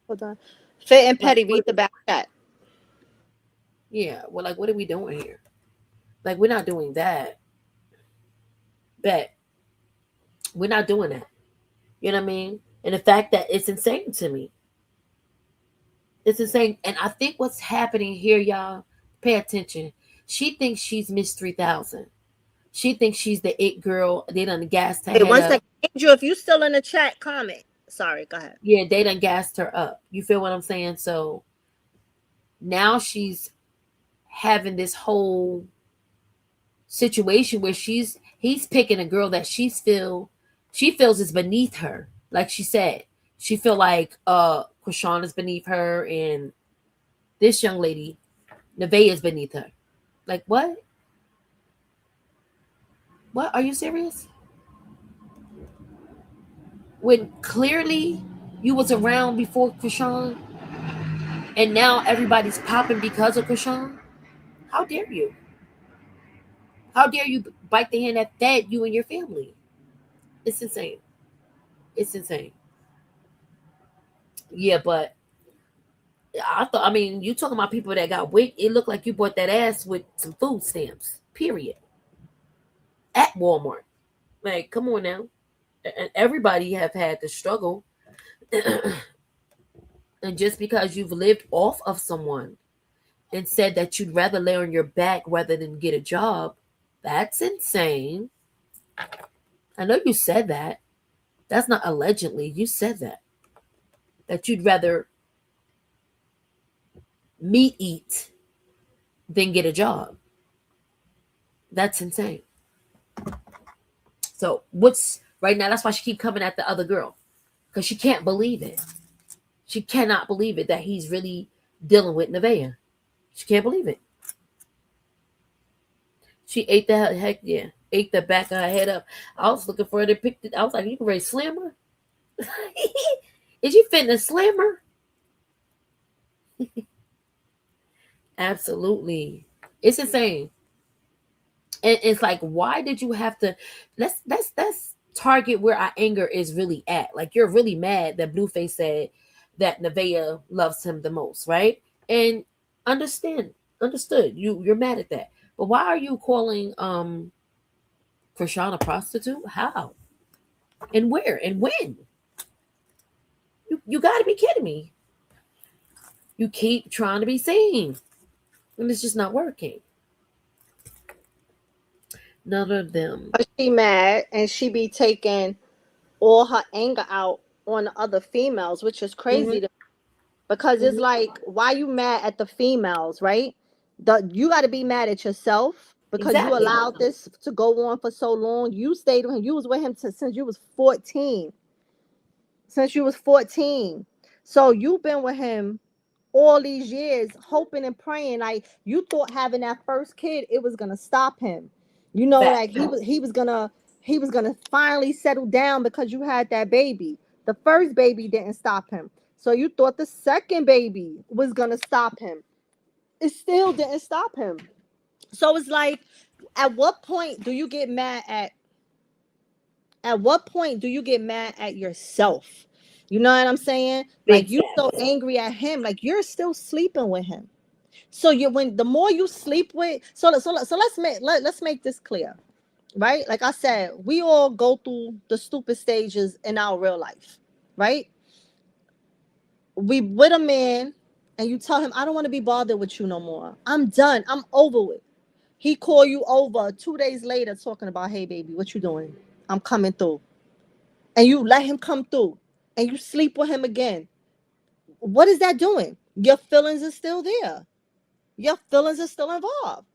Hold on. Fit and Like, Petty, read the back chat. yeah, well, like, what are we doing here? Like, we're not doing that. Bet we're not doing that. You know what I mean? And the fact that it's insane to me. It's insane. And I think what's happening here, y'all, pay attention. She thinks she's Miss 3000. She thinks she's the it girl. They done gassed her Hey, head one up. second. Angel, if you still in the chat, comment. Sorry, go ahead. Yeah, they done gassed her up. You feel what I'm saying? So now she's having this whole situation where he's picking a girl that she feels is beneath her. Like she said, she feel like Krishan is beneath her, and this young lady, Nevaeh, is beneath her. Like what? What? Are you serious? When clearly you was around before Krishan, and now everybody's popping because of Krishan? How dare you? How dare you bite the hand that fed you and your family? It's insane. It's insane. Yeah, but I mean, you talking about people that got weight. It looked like you bought that ass with some food stamps, period. At Walmart. Like, come on now. And everybody have had to struggle. And just because you've lived off of someone and said that you'd rather lay on your back rather than get a job, that's insane. I know you said that. That's not allegedly. You said that. That you'd rather meat eat than get a job. That's insane. So what's right now? That's why she keep coming at the other girl, because she can't believe it. She cannot believe it that he's really dealing with Nevaeh. She can't believe it. She ate the heck yeah, ate the back of her head up. I was looking for her to pick it. I was like, you can ready to slam her? Is you fitting to slam her? Absolutely. It's insane. And it's like, why did you have to let's target where our anger is really at. Like, you're really mad that Blueface said that Nevaeh loves him the most, right? And understood. You're mad at that. But why are you calling Krishan a prostitute? How? And where? And when? You gotta be kidding me. You keep trying to be seen. And it's just not working. None of them. But she mad and she be taking all her anger out on the other females, which is crazy to because it's like, why you mad at the females, right? You got to be mad at yourself because you Exactly. allowed this to go on for so long. You stayed with him. You was with him since you was 14. Since you was 14. So you've been with him all these years, hoping and praying. Like, you thought having that first kid, it was gonna stop him. You know, Fact. like he was gonna finally settle down because you had that baby. The first baby didn't stop him. So you thought the second baby was gonna stop him. It still didn't stop him. So it's like, at what point do you get mad at what point do you get mad at yourself? You know what I'm saying? Like, you so Exactly. angry at him, like you're still sleeping with him. So you when the more you sleep with, let's make this clear, right? Like I said, we all go through the stupid stages in our real life, right? We with a man, and you tell him, I don't want to be bothered with you no more. I'm done. I'm over with. He call you over 2 days later talking about, hey baby, what you doing? I'm coming through. And you let him come through and you sleep with him again. What is that doing? Your feelings are still there. Your feelings are still involved.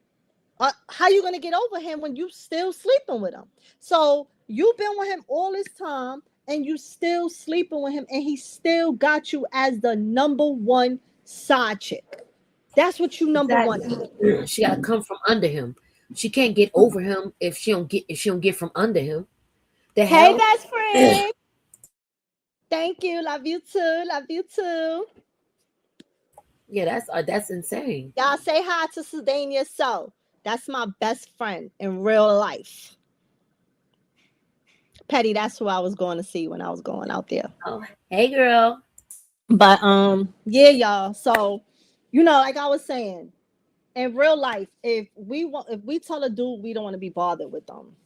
How you going to get over him when you still sleeping with him? So You've been with him all this time and you still sleeping with him and he still got you as the number one side chick. That's what you number one. Exactly. She gotta come from under him. She can't get over him if she don't get from under him. The Hey, hell? best friend. Thank you. Love you too. Love you too. Yeah, that's insane. Y'all say hi to Sedania. So that's my best friend in real life. Petty, that's who I was going to see when I was going out there. Oh, hey girl. But yeah, y'all. So, like I was saying, in real life, if we tell a dude we don't want to be bothered with them,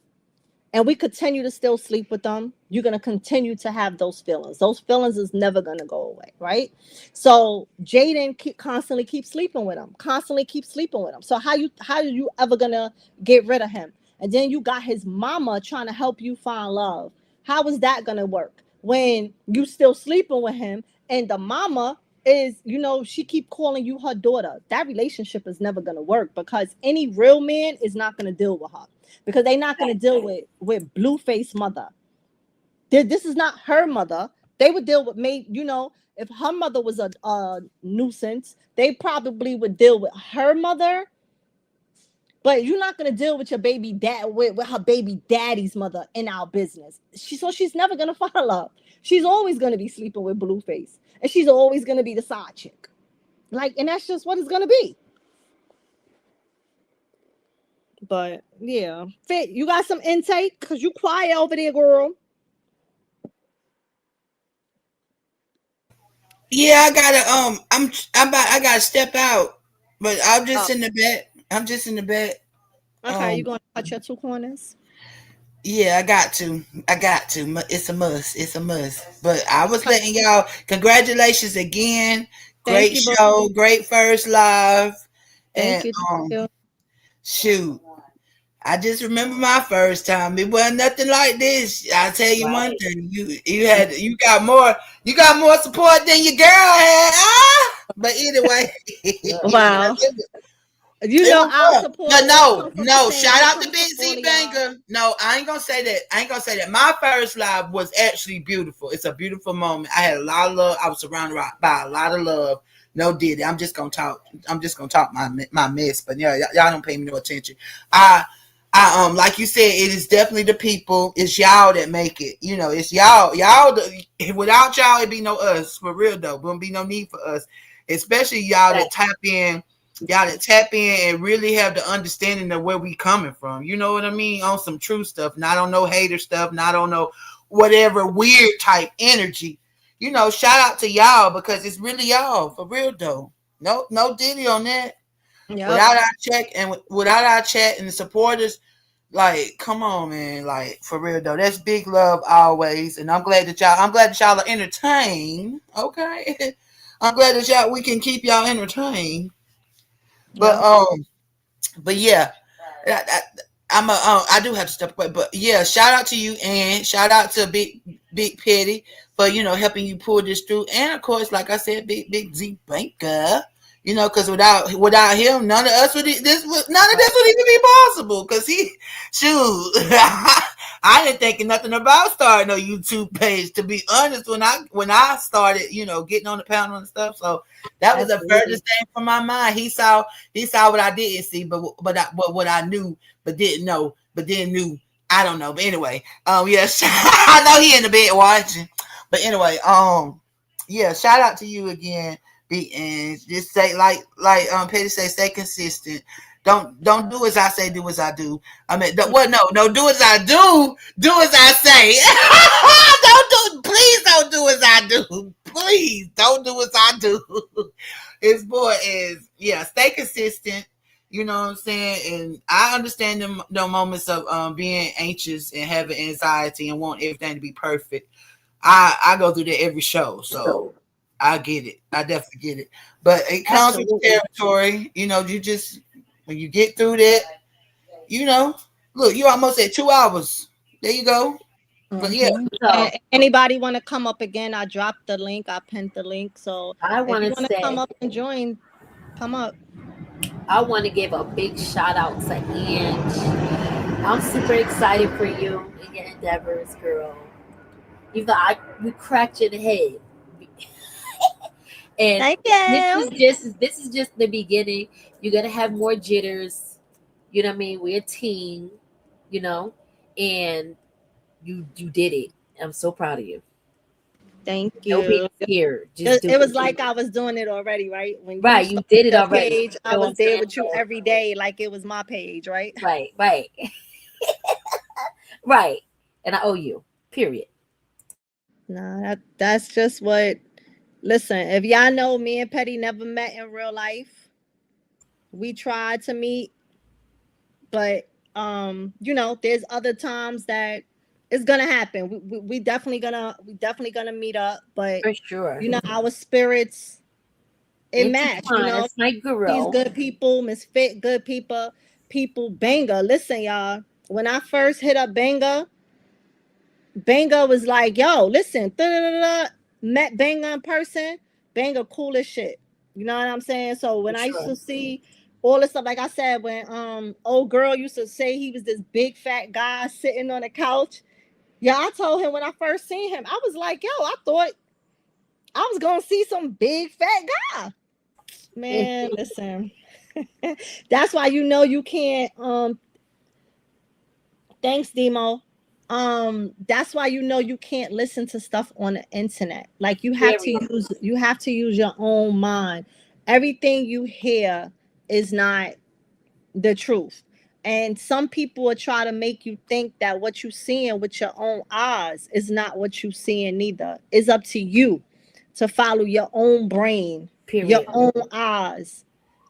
and we continue to still sleep with them, you're going to continue to have those feelings. Those feelings is never going to go away, right? So Jaden constantly keep sleeping with him, So how are you ever going to get rid of him? And then you got his mama trying to help you find love. How is that going to work when you still sleeping with him and the mama is, she keep calling you her daughter? That relationship is never going to work because any real man is not going to deal with her. Because they're not going to deal with Blueface mother. This is not her mother. They would deal with if her mother was a nuisance, they probably would deal with her mother. But you're not going to deal with your baby dad with her baby daddy's mother in our business. She's never going to find love. She's always going to be sleeping with Blueface, and she's always going to be the side chick. And that's just what it's going to be. But yeah, Fit, you got some intake because you quiet over there, girl. Yeah, I gotta I gotta step out, but I'm just in the bed. I'm just in the bed. Okay, you gonna cut your two corners? Yeah, I got to. It's a must. It's a must. But I was letting y'all. Congratulations again. Great show. Great first live. Thank And you. shoot. I just remember my first time. It wasn't nothing like this. I'll tell you one thing. You got more support than your girl had. But anyway. Wow. Our support. No. Shout out to Big Z Banger. No, I ain't gonna say that. My first live was actually beautiful. It's a beautiful moment. I had a lot of love. I was surrounded by a lot of love. No diddy. I'm just gonna talk my mess. But yeah, y'all don't pay me no attention. I like you said, it is definitely the people. It's y'all that make it. It's y'all. Without y'all, it'd be no us. For real though, wouldn't be no need for us. Especially y'all that tap in. Y'all that tap in and really have the understanding of where we coming from. You know what I mean? On some true stuff, not on no hater stuff, not on no whatever weird type energy. Shout out to y'all because it's really y'all for real though. No diddy on that. Yep. Without our chat and the supporters, like, come on, man, like for real though. That's big love always, and I'm glad that y'all are entertained. Okay, I'm glad that we can keep y'all entertained. But yeah, I do have to step away. But yeah, shout out to you and shout out to Big Petty for helping you pull this through, and of course, like I said, Big Z Banker. Because without him, none of this would even be possible. Because I didn't think nothing about starting a YouTube page. To be honest, when I started, getting on the panel and stuff, so that was the furthest thing from my mind. He saw what I didn't see, but what I knew, but didn't know, but then knew. I don't know, but anyway, yes, I know he in the bed watching, but anyway, yeah, shout out to you again. And just say like Petty say, stay consistent. Don't do as I say, do as I do. I mean, no, do as I do as I say. Please don't do as I do. Please don't do as I do. His boy is, stay consistent. You know what I'm saying? And I understand the moments of being anxious and having anxiety and want everything to be perfect. I go through that every show, so I get it. I definitely get it. But it comes with the territory. You just, when you get through that, look, you almost at 2 hours. There you go. But yeah. Anybody want to come up again? I dropped the link. I pinned the link. So I want to come up and join, come up. I want to give a big shout out to Ange. I'm super excited for you and your endeavors, girl. Even though we cracked you in the head, and Thank this you. is just the beginning. You're gonna have more jitters. You know what I mean? We're a team. You know, and you did it. I'm so proud of you. Thank No being you. scared. Just It, do it was it. like I was doing it already, right? When you Right, you started did it your already. page, I You know what was I'm there saying? with you So, every day, like it was my page, right? right, right, right. And I owe you. Period. Nah, that's just what. Listen, if y'all know, me and Petty never met in real life. We tried to meet, but there's other times that it's gonna happen. We definitely gonna meet up, but For sure. our spirits it match. Intertwine. That's my He's girl. good people, Miss Fit, good people, Banger. Listen, y'all. When I first hit up Banger was like, yo, listen, da-da-da-da. Met Banger in person. Banger cool as shit. You know what I'm saying? So when For I used sure. to see all this stuff, like I said, when old girl used to say he was this big fat guy sitting on the couch. Yeah, I told him when I first seen him, I was like, yo, I thought I was gonna see some big fat guy. Man, listen. That's why you can't thanks, Demo. That's why you can't listen to stuff on the internet. Like Period. you have to use your own mind. Everything you hear is not the truth. And some people will try to make you think that what you're seeing with your own eyes is not what you're seeing neither. It's up to you to follow your own brain, your Period. own eyes,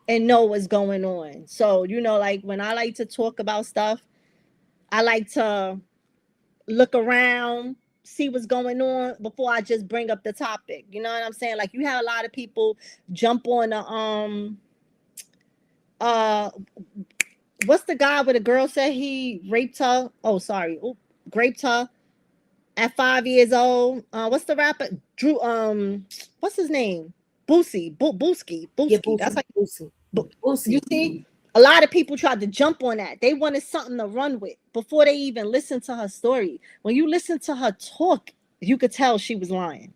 and know what's going on. So, like when I like to talk about stuff, I like to look around, see what's going on before I just bring up the topic. You know what I'm saying? Like you have a lot of people jump on the uh what's the guy where the girl said he raped her? Oh, sorry. Oop, raped her at 5 years old. What's the rapper? Drew what's his name? Booski. Yeah, Booski. That's Boosie. like Boosie. you Boosie. see? A lot of people tried to jump on that. They wanted something to run with before they even listened to her story. When you listen to her talk, you could tell she was lying.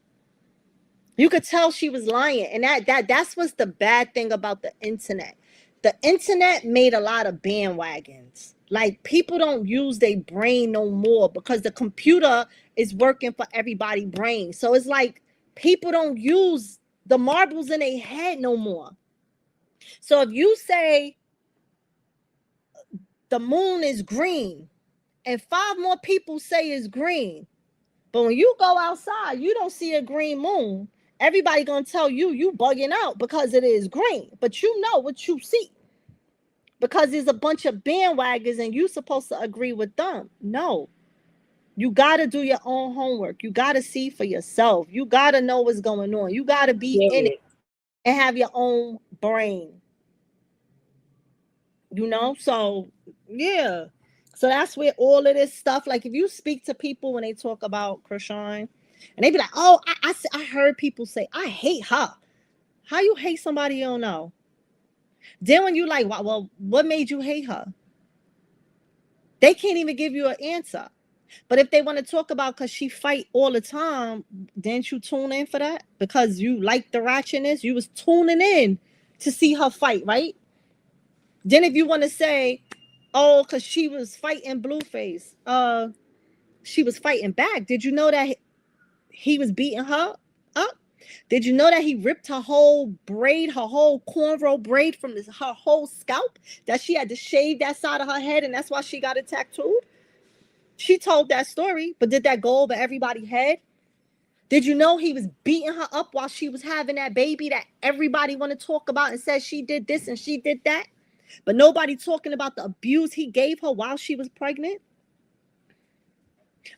You could tell she was lying. And that's what's the bad thing about the internet. The internet made a lot of bandwagons. Like people don't use their brain no more because the computer is working for everybody's brain. So it's like people don't use the marbles in their head no more. So if you say the moon is green and five more people say it's green, but when you go outside, you don't see a green moon. Everybody gonna tell you bugging out because it is green, but you know what you see because there's a bunch of bandwagons and you supposed to agree with them. No, you gotta do your own homework. You gotta see for yourself. You gotta know what's going on. You gotta be in it Period. and have your own brain. So yeah. So that's where all of this stuff, like if you speak to people when they talk about Krishan, and they be like, oh, I heard people say I hate her. How you hate somebody you don't know? Then when you like, well, what made you hate her? They can't even give you an answer. But if they want to talk about because she fight all the time, didn't you tune in for that? Because you like the ratchetness, you was tuning in to see her fight, right? Then if you want to say, oh, because she was fighting Blueface, she was fighting back. Did you know that he was beating her up? Did you know that he ripped her whole braid, her whole cornrow braid from her whole scalp? That she had to shave that side of her head, and that's why she got it tattooed? She told that story, but did that go over everybody's head? Did you know he was beating her up while she was having that baby that everybody want to talk about and says she did this and she did that? But nobody talking about the abuse he gave her while she was pregnant?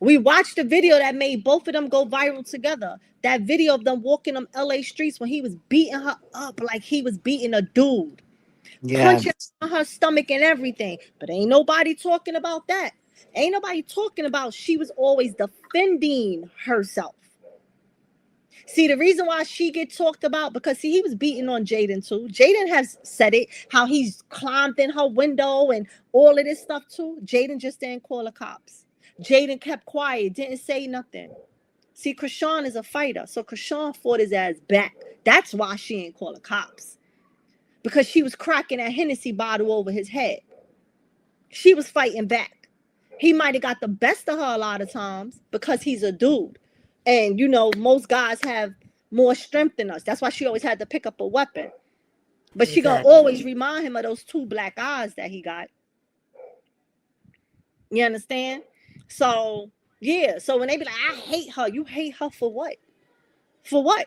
We watched the video that made both of them go viral together. That video of them walking them LA streets when he was beating her up like he was beating a dude, Yeah. punching on her stomach and everything. But ain't nobody talking about that. Ain't nobody talking about she was always defending herself. See, the reason why she get talked about, because see, he was beating on Jaden too. Jaden has said it, how he's climbed in her window and all of this stuff too. Jaden just didn't call the cops. Jaden kept quiet, didn't say nothing. See, Krishan is a fighter, so Krishan fought his ass back. That's why she ain't call the cops, because she was cracking that Hennessy bottle over his head. She was fighting back. He might have got the best of her a lot of times because he's a dude. And you know, most guys have more strength than us. That's why she always had to pick up a weapon. But she gonna Exactly. always remind him of those two black eyes that he got. You understand? So yeah. So when they be like, I hate her, you hate her for what? For what?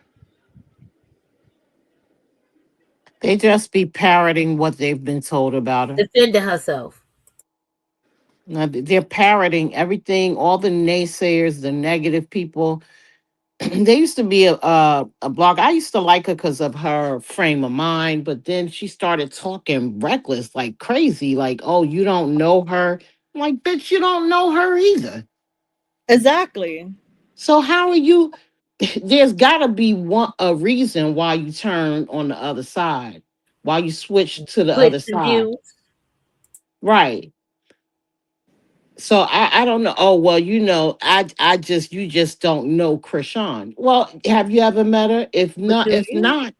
They just be parroting what they've been told about her. Defending herself. Now, they're parroting everything, all the naysayers, the negative people. There used to be a blog. I used to like her because of her frame of mind, but then she started talking reckless, like crazy, like, oh, you don't know her. I'm like, bitch, you don't know her either. Exactly. So how are you? There's gotta be a reason why you turn on the other side, why you switch to the other Switch the side. views. Right. So I don't know. Oh well, I just you just don't know Krishan. Well, have you ever met her? But do If you? not,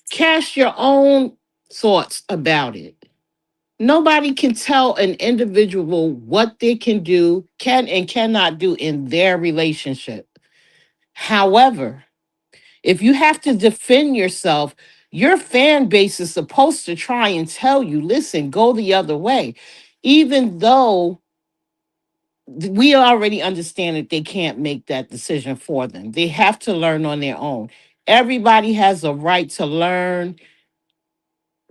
cast your own thoughts about it. Nobody can tell an individual what they can do, can and cannot do in their relationship. However, if you have to defend yourself, your fan base is supposed to try and tell you, listen, go the other way. Even though we already understand that they can't make that decision for them. They have to learn on their own. Everybody has a right to learn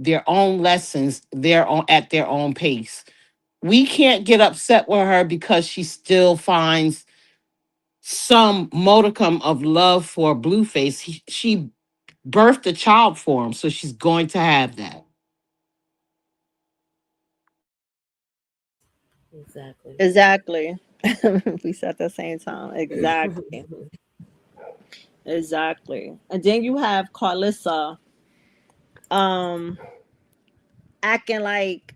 their own lessons at their own pace. We can't get upset with her because she still finds some modicum of love for Blueface. She birthed a child for him, so she's going to have that. Exactly. Exactly. We said at the same time. Exactly. Exactly. And then you have Carlissa um acting like,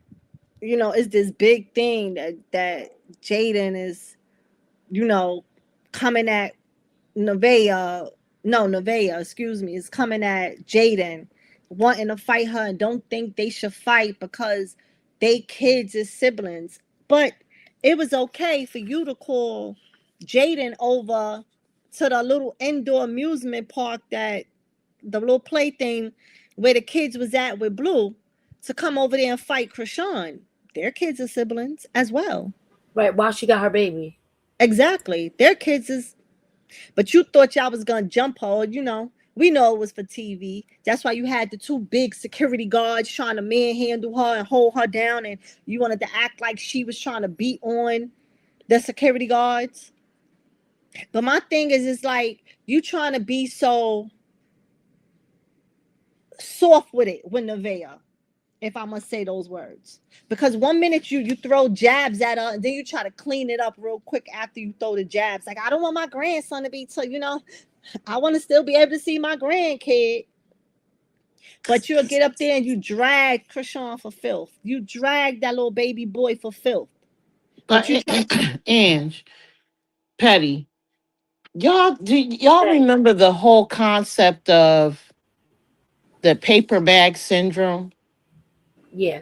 you know, it's this big thing that Jaden is, you know, coming at Nevaeh. No, Nevaeh, excuse me, is coming at Jaden, wanting to fight her and don't think they should fight because they kids is siblings. But it was okay for you to call Jaden over to the little indoor amusement park, that the little plaything where the kids was at with Blue, to come over there and fight Krishan. Their kids are siblings as well. Right, while she got her baby. Exactly. Their kids is, but you thought y'all was gonna jump her, you know. We know it was for TV. That's why you had the two big security guards trying to manhandle her and hold her down, and you wanted to act like she was trying to beat on the security guards. But my thing is, it's like you trying to be so soft with it with Nevaeh, if I must say those words. Because one minute you throw jabs at her, and then you try to clean it up real quick after you throw the jabs. Like, I don't want my grandson to be, you know, I want to still be able to see my grandkid. But you'll get up there and you drag Krishan for filth. You drag that little baby boy for filth. But But you try. Ange, Petty, y'all Right. remember the whole concept of the paper bag syndrome? Yeah.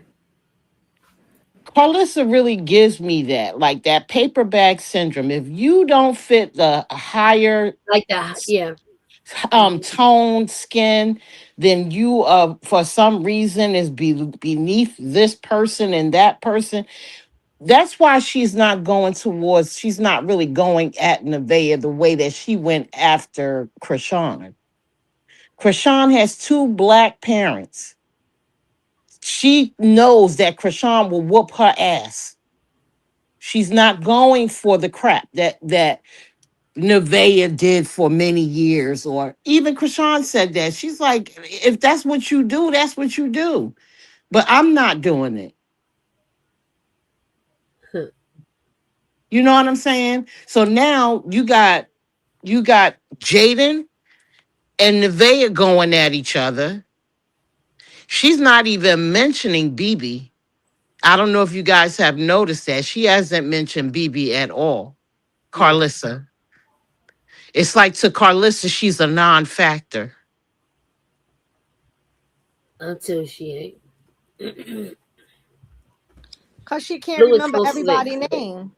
Carlissa really gives me that, like that paper bag syndrome. If you don't fit the higher Like that. Yeah. Hmm. toned skin, then you for some reason is beneath this person and that person. That's why she's not really going at Nevaeh the way that she went after Krishan. Krishan has two black parents. She knows that Krishan will whoop her ass. She's not going for the crap that Nevaeh did for many years, or even Krishan said that. She's like, if that's what you do, that's what you do. But I'm not doing it. You know what I'm saying? So now you got Jaden and Nevaeh going at each other. She's not even mentioning BB. I don't know if you guys have noticed that. She hasn't mentioned BB at all. Yeah. Carlissa. It's like to Carlissa, she's a non-factor. Until she ain't. Cause she can't Blue is remember so slick. everybody's name.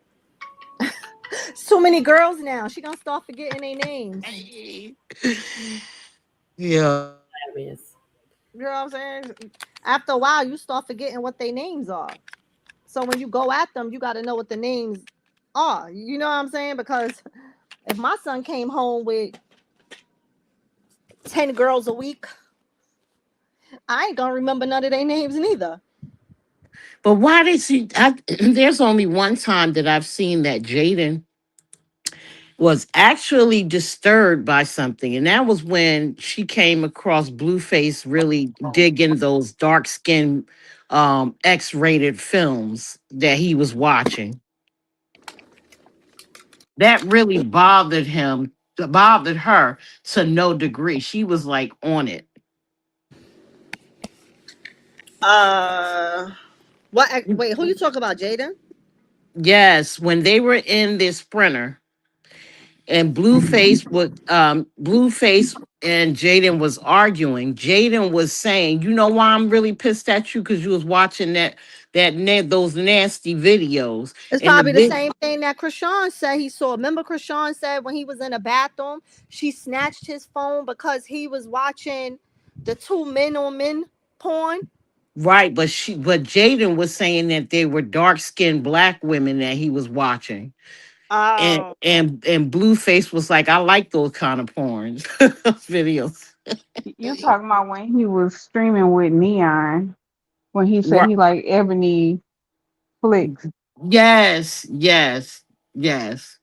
So many girls now. She gonna start forgetting their names. Yeah. Hilarious. You know what I'm saying? After a while, you start forgetting what their names are. So when you go at them, you got to know what the names are. You know what I'm saying? Because if my son came home with 10 girls a week, I ain't gonna remember none of their names neither. But why did she? There's only one time that I've seen that Jaden was actually disturbed by something, and that was when she came across Blueface really digging those dark skinned X-rated films that he was watching. That really bothered her to no degree. She was like on it. Uh, what? Wait, who you talking about, Jaden? Yes, when they were in this sprinter and Blueface and Jaden was arguing. Jaden was saying, "You know why I'm really pissed at you? Because you was watching those nasty videos." It's And the probably the big same thing that Krishan said he saw. Remember, Krishan said when he was in the bathroom, she snatched his phone because he was watching the two men on men porn. right, but Jaden was saying that they were dark skinned black women that he was watching. And Oh, and Blueface was like, "I like those kind of porns videos." You talking about when he was streaming with Neon, when he said Right. he like ebony flicks. Yes, yes, yes.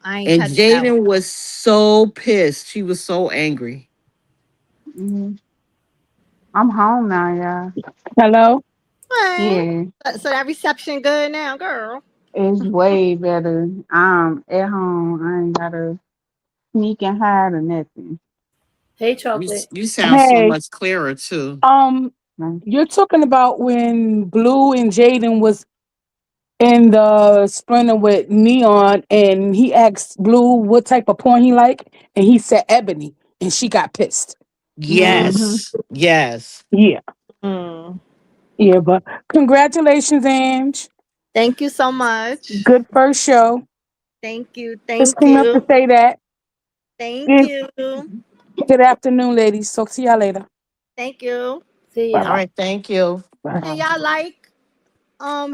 I ain't And catch that one. Jaden was so pissed. She was so angry. Hmm. I'm home now, y'all. Hello? Man, Yeah, so that reception good now, girl. it's way better. I'm at home. I ain't gotta sneak and hide or nothing. Hey, You, chocolate. you sound so Hey, much clearer too. um, Like, you're talking about when Blue and Jaden was in the sprinter with Neon, and he asked Blue what type of porn he like, and he said ebony, and she got pissed. mm-hmm. Yes, yes. Yeah, Mm. yeah, but congratulations, Ange. Thank you so much. Good first show. Thank you. Just Thank came up to you. say that. Thank Good, you. good afternoon, ladies. Talk to y'all later. Thank you. See Bye All ya. bye. right, thank you. Can y'all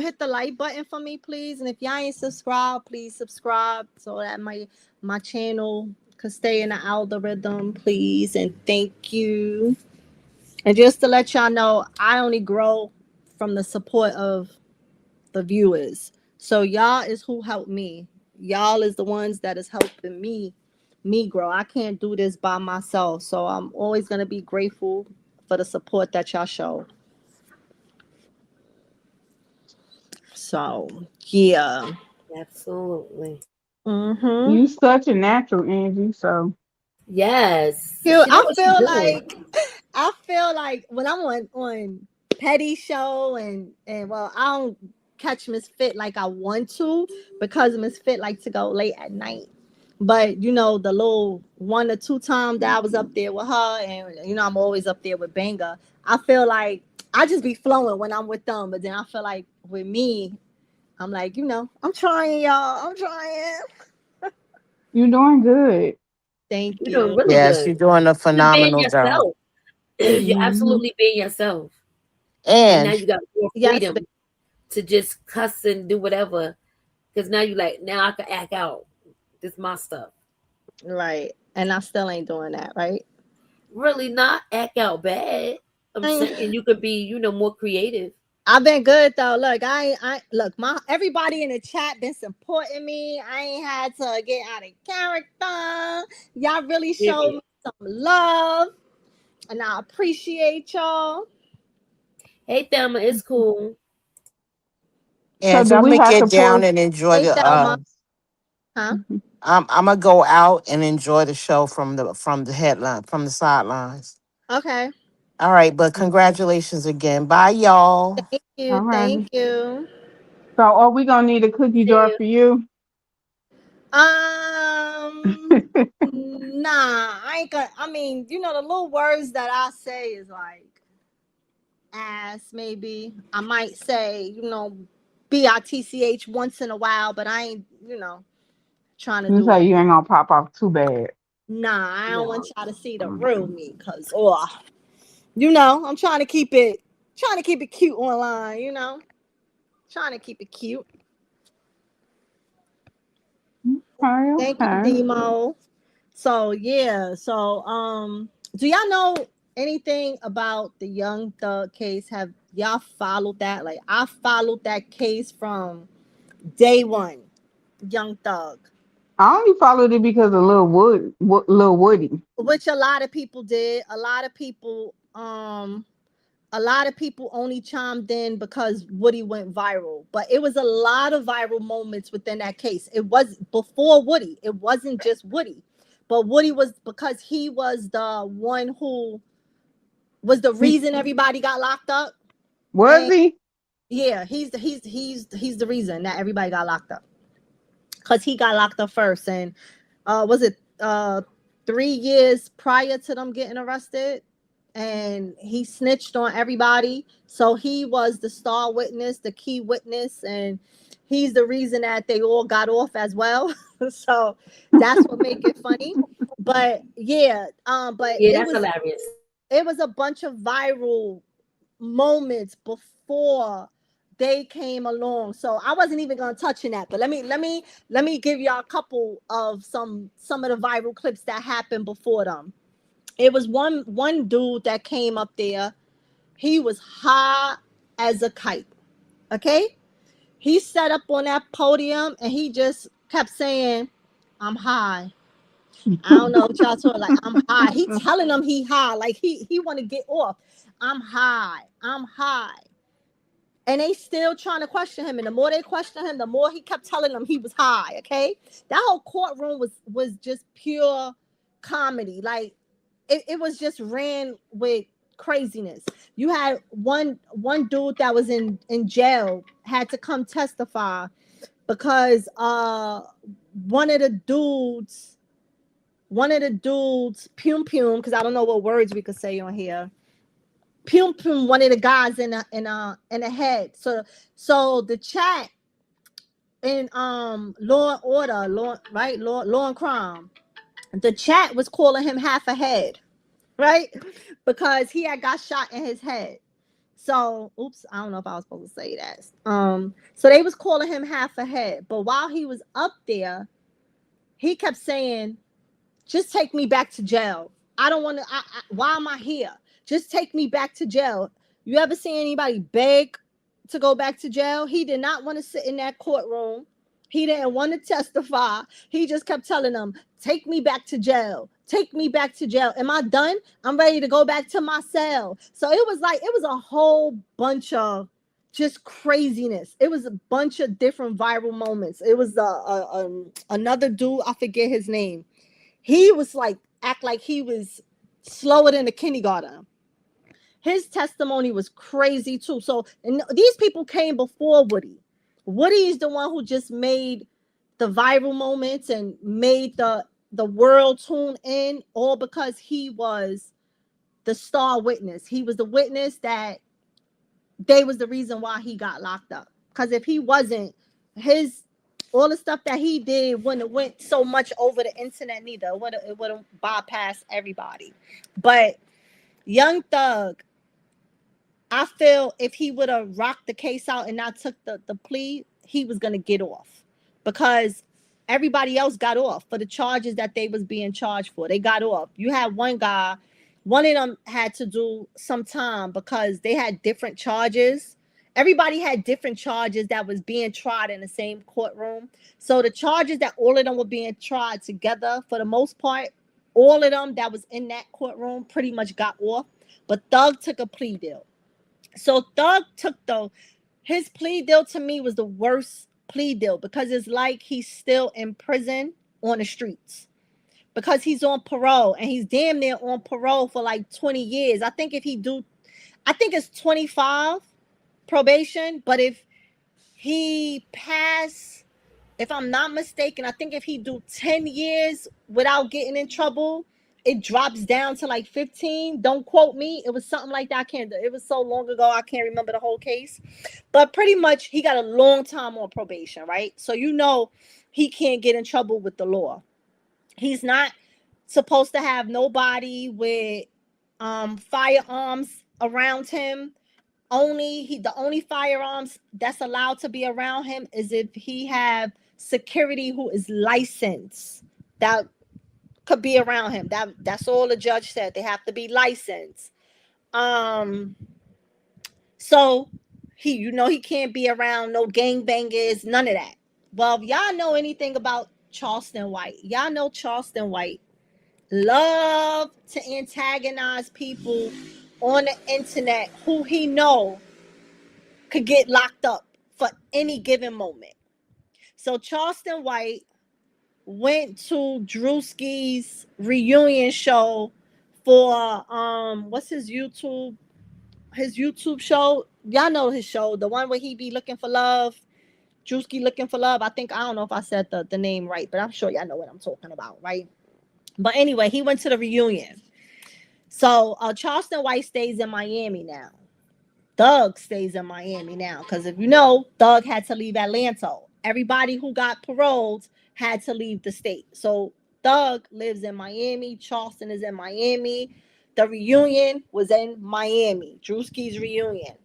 hit the like button for me, please? And if y'all ain't subscribed, please subscribe so that my channel could stay in the algorithm, please. And thank you. And just to let y'all know, I only grow from the support of the viewers. So y'all is who helped me. Y'all is the ones that is helping me grow. I can't do this by myself. So I'm always gonna be grateful for the support that y'all show. So yeah. Absolutely. Mm-hmm. You such a natural, Angie. So Yes. You She know I what she's feel doing. like when I'm on Petty show and well, I don't catch Miss Fit like I want to because Miss Fit like to go late at night. But the little one or two times that I was up there with her, and I'm always up there with Banger. I feel like I just be flowing when I'm with them, but then I feel like with me, I'm like, I'm trying, y'all. I'm trying. you're doing good. Thank You're doing you. really Yes, good. you're doing a You're being phenomenal job. yourself. You're Hmm. absolutely being yourself. And now And you got more Yes, freedom to just cuss and do whatever. Because now you like, now I can act out. This my stuff. right. And I still ain't doing that, right? Really not act out bad. I'm I saying you could be, more creative. I've been good though. Look, I look, my everybody in the chat been supporting me. I ain't had to get out of character. Y'all really showed Period. me some love, and I appreciate y'all. Hey Thelma, it's cool. So and do I'm we gonna have get to down pull? and enjoy Hey the Thelma, huh? I'm gonna go out and enjoy the show from the headline from the sidelines. Okay. All right, but congratulations again. Bye, y'all. Thank you. All Thank right. you. So are we gonna need a cookie See jar you. for you? Nah, I ain't gonna. I mean, the little words that I say is like ass, maybe. I might say, bitch once in a while, but I ain't, trying to You do say it. you ain't gonna pop off too bad. Nah, I don't want y'all to see the real Mhm. me, cause I'm trying to keep it cute online, trying to keep it cute. Okay, Thank you, okay. Demo. So yeah, do y'all know anything about the Young Thug case? Have y'all followed that? Like I followed that case from day one. Young Thug, I only followed it because of Lil Woody. which a lot of people did. A lot of people only chimed in because Woody went viral, but it was a lot of viral moments within that case. It was before Woody. It wasn't just Woody, but Woody was because he was the one who was the He reason everybody got locked up. was And he? yeah, he's the reason that everybody got locked up because he got locked up first. And was it 3 years prior to them getting arrested? And he snitched on everybody. So he was the star witness, the key witness, and he's the reason that they all got off as well. So that's what make it funny. But yeah, but Yeah, it that's was hilarious. it was a bunch of viral moments before they came along. So I wasn't even gonna touch on that. But let me give y'all a couple of some of the viral clips that happened before them. It was one dude that came up there. He was high as a kite. Okay? He sat up on that podium and he just kept saying, I'm high. I don't know what y'all talking like. I'm high. He telling them he high. Like he want to get off. I'm high. I'm high. And they still trying to question him. And the more they question him, the more he kept telling them he was high. Okay. That whole courtroom was just pure comedy. Like it was just ran with craziness. You had one dude that was in jail had to come testify because one of the dudes pum pum, because I don't know what words we could say on here. Pum pum, one of the guys in the head. So the chat in Law and Order, Law and Crime, the chat was calling him half a head, right? Because he had got shot in his head. So, oops, I don't know if I was supposed to say that. So they was calling him half a head, but while he was up there, he kept saying, just take me back to jail. I don't want to. Why am I here? Just take me back to jail. You ever see anybody beg to go back to jail? He did not want to sit in that courtroom. He didn't want to testify. He just kept telling them, take me back to jail. Take me back to jail. Am I done? I'm ready to go back to my cell. So it was a whole bunch of just craziness. It was a bunch of different viral moments. It was another dude, I forget his name. He was like act like he was slower than a kindergarten. His testimony was crazy too. So and these people came before Woody. Woody is the one who just made the viral moments and made the world tune in, all because he was the star witness. He was the witness that they was the reason why he got locked up. Because if he wasn't, his all the stuff that he did wouldn't have went so much over the internet neither. It would have bypassed everybody. But Young Thug, I feel if he would have rocked the case out and not took the plea, he was gonna get off. Because everybody else got off for the charges that they was being charged for. They got off. You had one guy, one of them had to do some time because they had different charges. Everybody had different charges that was being tried in the same courtroom. So the charges that all of them were being tried together, for the most part, all of them that was in that courtroom pretty much got off. But Thug took a plea deal. So Thug took his plea deal, to me, was the worst plea deal because it's like he's still in prison on the streets because he's on parole, and he's damn near on parole for like 20 years. I think it's 25 probation, but if he pass, if I'm not mistaken, I think if he do 10 years without getting in trouble, it drops down to like 15. Don't quote me. It was something like that. It was so long ago, I can't remember the whole case. But pretty much he got a long time on probation, right? So he can't get in trouble with the law. He's not supposed to have nobody with firearms around him. The only firearms that's allowed to be around him is if he have security who is licensed. That could be around him. That's all the judge said. They have to be licensed. So he can't be around no gangbangers, none of that. Well, if y'all know anything about Charleston White, y'all know Charleston White love to antagonize people on the internet who he know could get locked up for any given moment. So Charleston White went to Drewski's reunion show for what's his YouTube show? Y'all know his show, the one where he be looking for love. Drewski looking for love. I don't know if I said the name right, but I'm sure y'all know what I'm talking about, right? But anyway, he went to the reunion. So Charleston White stays in Miami now. Thug stays in Miami now, because if you know, Thug had to leave Atlanta. Everybody who got paroled had to leave the state. So Thug lives in Miami. Charleston is in Miami. The reunion was in Miami. Drewski's reunion.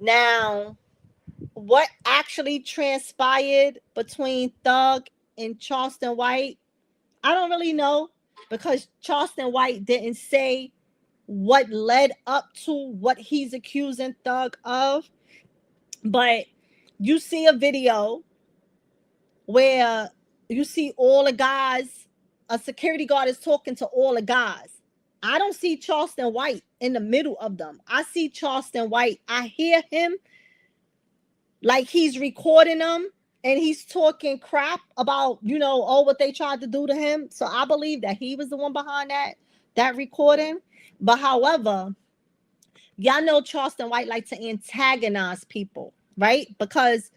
Now, what actually transpired between Thug and Charleston White, I don't really know, because Charleston White didn't say what led up to what he's accusing Thug of. But you see a video where you see all the guys, a security guard is talking to all the guys. I don't see Charleston White in the middle of them. I see Charleston White. I hear him like he's recording them, and he's talking crap about, what they tried to do to him. So I believe that he was the one behind that recording. But however, y'all know Charleston White like to antagonize people, right? Because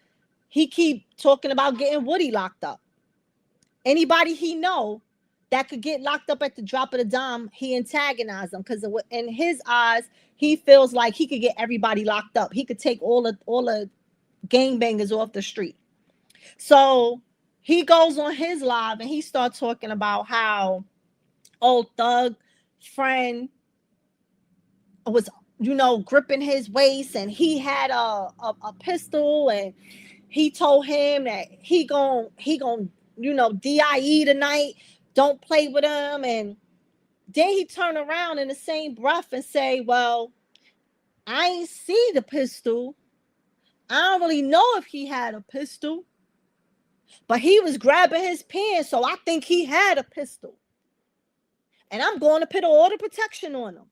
he keep talking about getting Woody locked up. Anybody he know that could get locked up at the drop of the dime, he antagonized them, because in his eyes, he feels like he could get everybody locked up. He could take all the gangbangers off the street. So he goes on his live and he starts talking about how old Thug friend was, gripping his waist, and he had a pistol, and he told him that he gon' DIE tonight. Don't play with him. And then he turned around in the same breath and say, well, I ain't see the pistol. I don't really know if he had a pistol, but he was grabbing his pants, so I think he had a pistol. And I'm going to put an order of protection on him.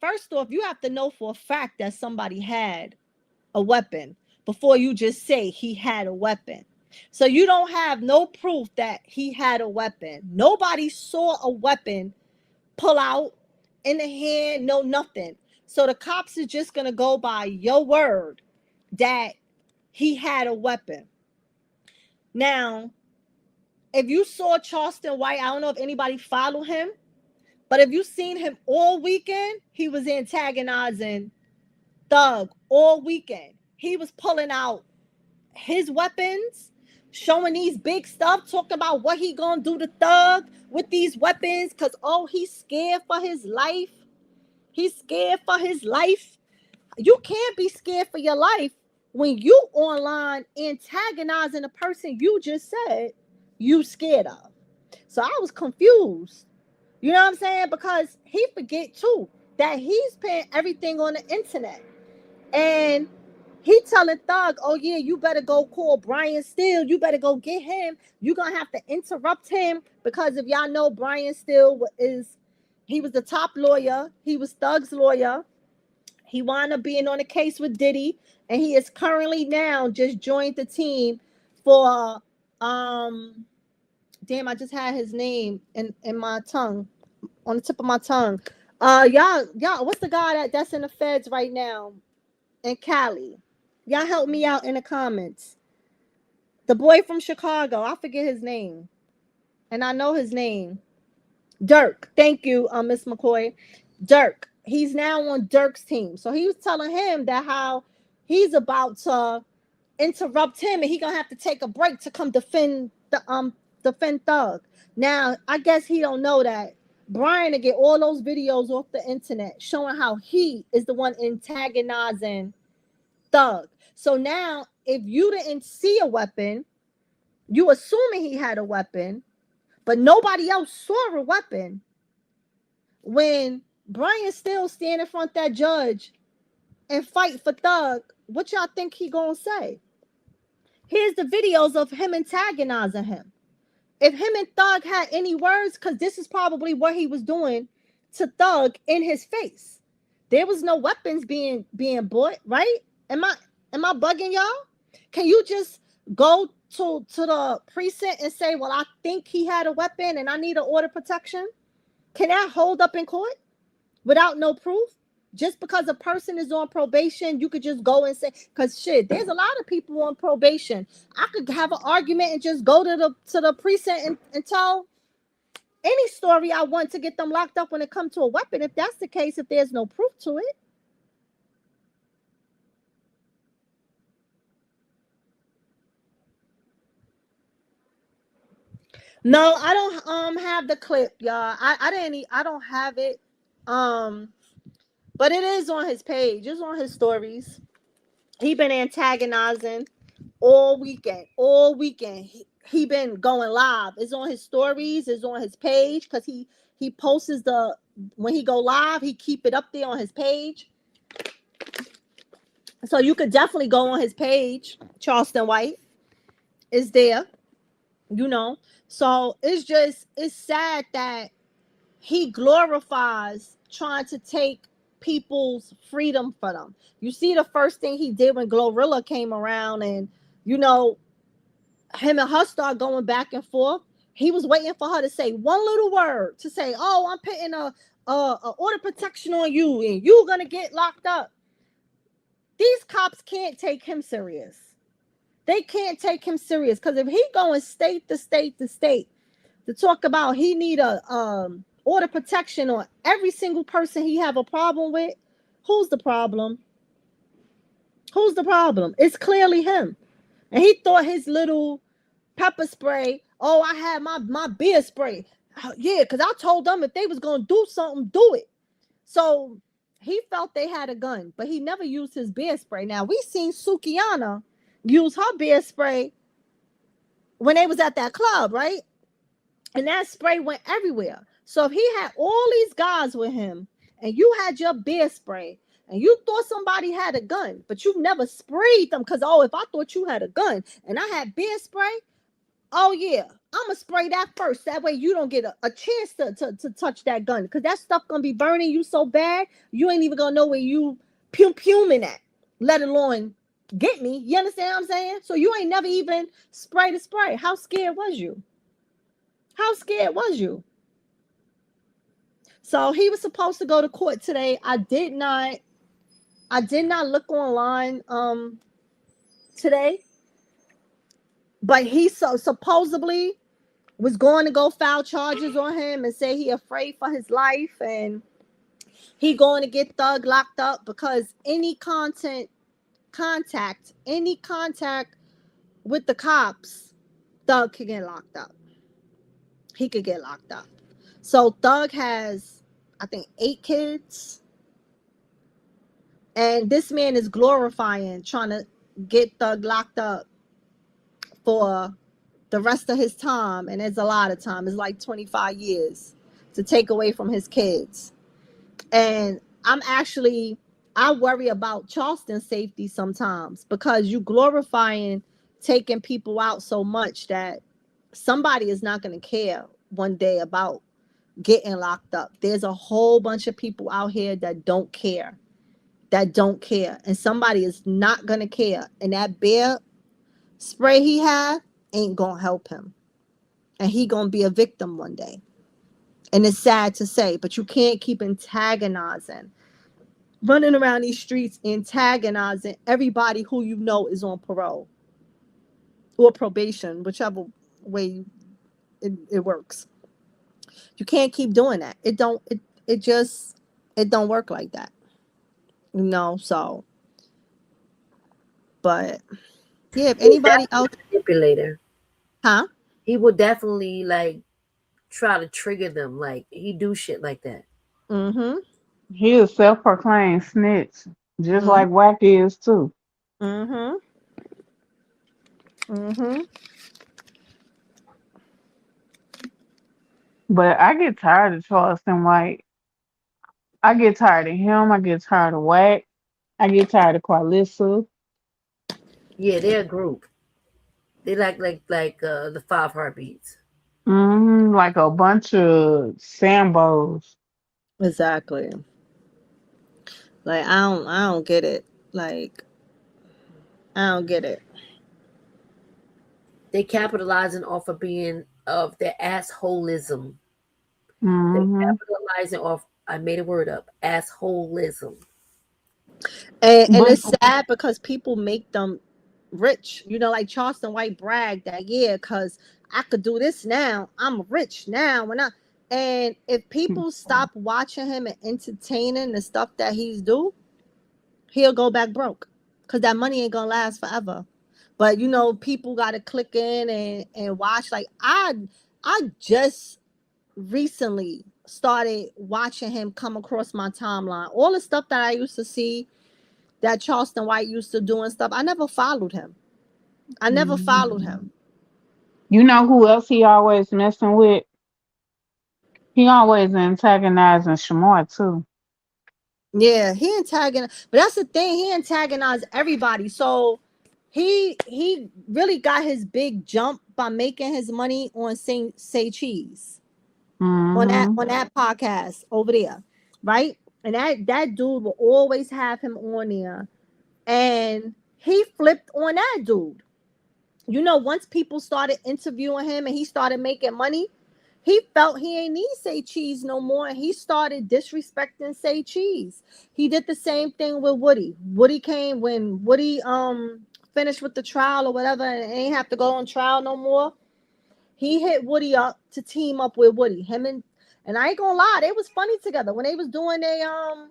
First off, you have to know for a fact that somebody had a weapon before you just say he had a weapon. So you don't have no proof that he had a weapon. Nobody saw a weapon pull out in the hand, no nothing. So the cops is just going to go by your word that he had a weapon. Now, if you saw Charleston White, I don't know if anybody followed him, but if you seen him all weekend, he was antagonizing Thug all weekend. He was pulling out his weapons, showing these big stuff, talking about what he gonna do to Thug with these weapons, because he's scared for his life. He's scared for his life. You can't be scared for your life when you online antagonizing a person you just said you scared of. So I was confused. You know what I'm saying? Because he forget too that he's paying everything on the internet. And he telling Thug, oh yeah, you better go call Brian Steele. You better go get him. You're going to have to interrupt him, because if y'all know, Brian Steele he was the top lawyer. He was Thug's lawyer. He wound up being on a case with Diddy, and he is currently now just joined the team for Damn, I just had his name in my tongue, on the tip of my tongue. Y'all, what's the guy that's in the feds right now in Cali? Y'all help me out in the comments. The boy from Chicago, I forget his name, and I know his name. Dirk. Thank you, Miss McCoy. Dirk. He's now on Dirk's team. So he was telling him that how he's about to interrupt him and he gonna have to take a break to come defend Thug. Now, I guess he don't know that Brian to get all those videos off the internet showing how he is the one antagonizing Thug. So now if you didn't see a weapon, you assuming he had a weapon, but nobody else saw a weapon. When Brian still stand in front of that judge and fight for Thug, what y'all think he gonna say? Here's the videos of him antagonizing him. If him and Thug had any words, because this is probably what he was doing to Thug in his face. There was no weapons being bought, right? Am I bugging y'all? Can you just go to the precinct and say, well, I think he had a weapon and I need an order of protection? Can that hold up in court without no proof? Just because a person is on probation, you could just go and say, because shit, there's a lot of people on probation. I could have an argument and just go to the precinct and tell any story I want to get them locked up when it comes to a weapon. If that's the case, if there's no proof to it. No, I don't have the clip, y'all. I don't have it. But it is on his page. It's on his stories. He been antagonizing all weekend. All weekend. He been going live. It's on his stories. It's on his page because he posts when he go live, he keep it up there on his page. So you could definitely go on his page. Charleston White is there. You know. So it's sad that he glorifies trying to take people's freedom for them. You see the first thing he did when Glorilla came around and, you know, him and her start going back and forth. He was waiting for her to say one little word to say, oh, I'm putting a order protection on you and you're going to get locked up. These cops can't take him serious. They can't take him serious because if he going state to state to state to talk about he need a order protection on every single person he have a problem with, who's the problem? Who's the problem? It's clearly him. And he thought his little pepper spray, oh, I had my beer spray. Yeah, because I told them if they was going to do something, do it. So he felt they had a gun, but he never used his beer spray. Now, we seen Sukiana use her beer spray when they was at that club, right? And that spray went everywhere. So if he had all these guys with him and you had your beer spray and you thought somebody had a gun, but you never sprayed them because, oh, if I thought you had a gun and I had beer spray, oh, yeah, I'm going to spray that first. That way you don't get a chance to touch that gun because that stuff going to be burning you so bad, you ain't even going to know where you pum-puming at, let alone get me. You understand what I'm saying? So you ain't never even sprayed a spray. How scared was you? How scared was you? So he was supposed to go to court today. I did not look online today. But he supposedly was going to go file charges on him and say he afraid for his life and he going to get Thug locked up because any contact with the cops, Thug could get locked up. He could get locked up. So Thug has, I think, 8 kids. And this man is glorifying trying to get Thug locked up for the rest of his time. And it's a lot of time. It's like 25 years to take away from his kids. And I worry about Charleston's safety sometimes because you glorifying taking people out so much that somebody is not going to care one day about getting locked up. There's a whole bunch of people out here that don't care. And somebody is not going to care. And that beer spray he had ain't going to help him. and he gonna be a victim one day. And it's sad to say, but you can't keep antagonizing, running around these streets antagonizing everybody who you know is on parole or probation, whichever way it works. You can't keep doing that. It just it don't work like that. So but yeah, if He's anybody definitely else, a manipulator. huh? He would definitely like try to trigger them. Like he do shit like that. Mm-hmm. He a self-proclaimed snitch, just Mm-hmm. like Wack is too. Mm-hmm. Mm-hmm. But I get tired of Charleston White. I get tired of him. I get tired of Wack. I get tired of Qualissa. Yeah, they're a group. They like the five heartbeats. Like a bunch of Sambos. Exactly. Like I don't get it. Like I don't get it. They capitalizing off of being of their assholism. They hmm capitalizing off. I made a word up. Assholism. And But it's sad because people make them rich. Like Charleston White bragged that, yeah, because I could do this now. I'm rich now. And if people stop watching him and entertaining the stuff that he's do, he'll go back broke. Cause that money ain't gonna last forever. But people gotta click in and watch. Like I just recently started watching him come across my timeline. All the stuff that I used to see that Charleston White used to do and stuff. I never followed him. I never Mhm. followed him. You know who else he always messing with? He always antagonizing Shamar too. Yeah, he antagonized, but that's the thing. He antagonized everybody. So he really got his big jump by making his money on Say Cheese on that hmm on that podcast over there, right? And that dude will always have him on there, and he flipped on that dude. Once people started interviewing him and he started making money, he felt he ain't need Say Cheese no more, and he started disrespecting Say Cheese. He did the same thing with Woody. Woody came when Woody finished with the trial or whatever and ain't have to go on trial no more. He hit Woody up to team up with Woody. Him and I ain't gonna lie, they was funny together when they was doing a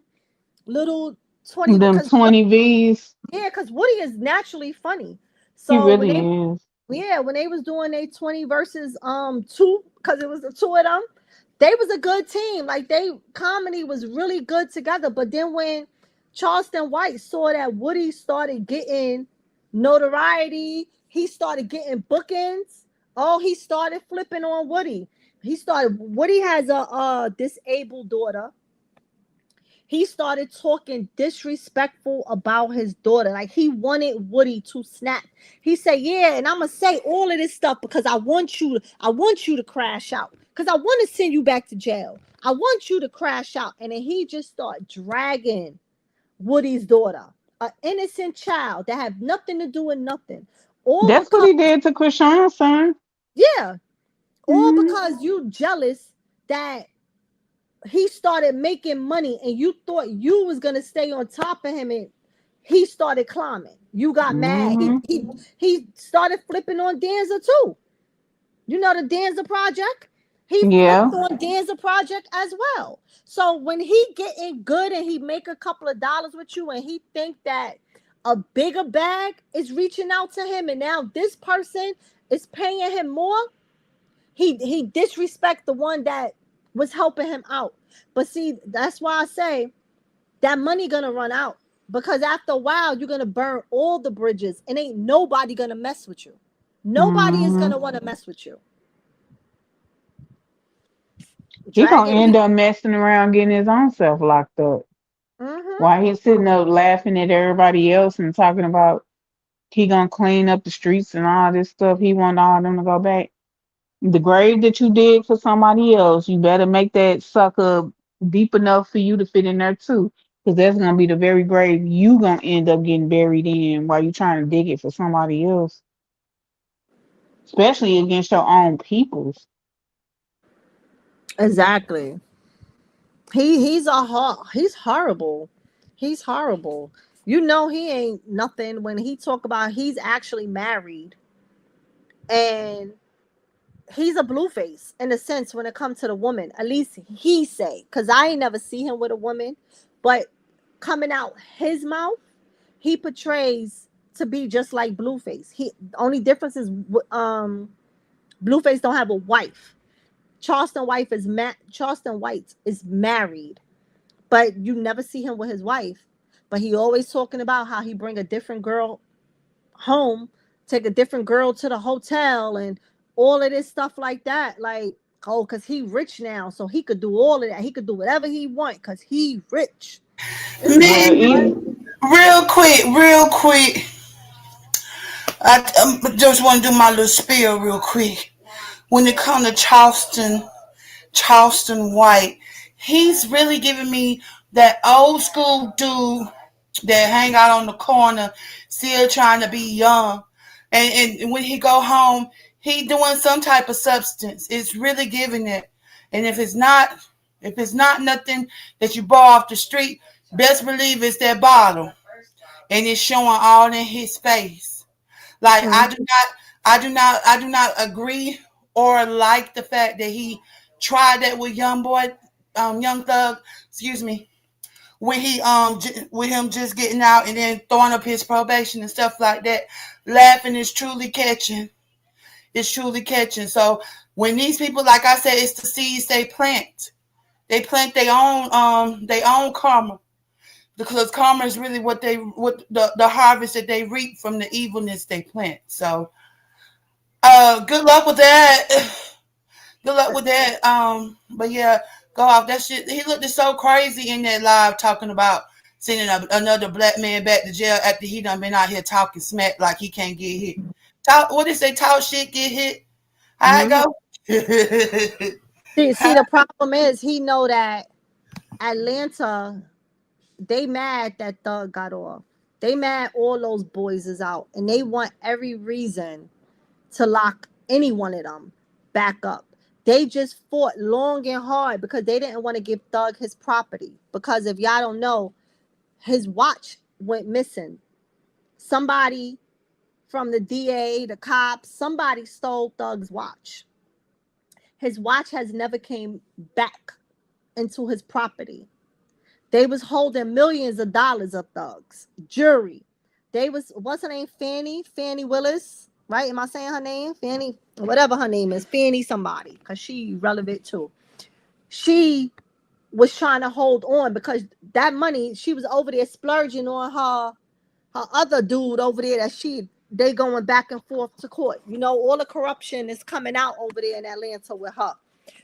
little 20 Them because 20 V's. yeah, because Woody is naturally funny. He So when really they is. yeah, when they was doing a 20 versus two, because it was the two of them, they was a good team. Like they comedy was really good together. But then when Charleston White saw that Woody started getting notoriety, he started getting bookings. Oh, he started flipping on Woody. Woody has a disabled daughter. He started talking disrespectful about his daughter. Like he wanted Woody to snap. He said, "Yeah, and I'm gonna say all of this stuff because I want you to crash out. Because I want to send you back to jail. I want you to crash out." And then he just started dragging Woody's daughter, an innocent child that had nothing to do with nothing. All That's what because, he did to Krishan's son. yeah, all hmm because you jealous that he started making money and you thought you was gonna stay on top of him, and he started climbing. You got mad. He hmm he he started flipping on Danza too. The Danza project. He Yeah. flipped on Danza project as well. So when he getting good and he make a couple of dollars with you and he think that a bigger bag is reaching out to him and now this person is paying him more, he disrespect the one that was helping him out. But see, that's why I say that money gonna run out because after a while you're gonna burn all the bridges and ain't nobody gonna mess with you. Nobody is hmm gonna want to mess with you. He gonna Dragging end people. up messing around getting his own self locked up. Mm-hmm. While he's sitting up laughing at everybody else and talking about he gonna clean up the streets and all this stuff. He want all them to go back. The grave that you dig for somebody else, you better make that sucker deep enough for you to fit in there too. Because that's gonna be the very grave you gonna end up getting buried in while you trying to dig it for somebody else. especially against your own peoples. Exactly. He's horrible. He's horrible. You know he ain't nothing when he talk about he's actually married, and he's a blue face in a sense when it comes to the woman. At least he say, cause I ain't never see him with a woman, but coming out his mouth, he portrays to be just like Blueface. He only difference is Blueface don't have a wife. Charleston White is married, but you never see him with his wife. But he always talking about how he bring a different girl home, take a different girl to the hotel, and all of this stuff like that. Like, oh, because he rich now, so he could do all of that. He could do whatever he want because he rich. It's Well, Me, like, even real quick. I just want to do my little spiel real quick. When it comes to Charleston White, he's really giving me that old school dude that hang out on the corner, still trying to be young. And when he go home, he doing some type of substance. It's really giving it. And if it's not nothing that you bought off the street, best believe it's that bottle. And it's showing all in his face. Like mm, I do not agree or like the fact that he tried that with Young Thug, excuse me, when with him just getting out and then throwing up his probation and stuff like that. Laughing is truly catching. It's truly catching. So when these people, like I said, it's the seeds they plant. They plant their own karma, because karma is really what the harvest that they reap from the evilness they plant. So good luck with that. Good luck with that. But yeah, go off. That shit. He looked so crazy in that live talking about sending another black man back to jail after he done been out here talking smack like he can't get hit. Talk. What they say? Talk shit, get hit. How it mm. go? See, the problem is he know that Atlanta, they mad that Thug got off. They mad all those boys is out, and they want every reason to lock any one of them back up. They just fought long and hard because they didn't want to give Thug his property. Because if y'all don't know, his watch went missing. Somebody from the DA, the cops, somebody stole Thug's watch. His watch has never came back into his property. They was holding millions of dollars of Thugs. Jury. They was, what's her name? Fannie Willis, right? Am I saying her name? Fannie, whatever her name is, Fannie somebody, because she relevant too. She was trying to hold on because that money, she was over there splurging on her other dude over there that they going back and forth to court. You know, all the corruption is coming out over there in Atlanta with her.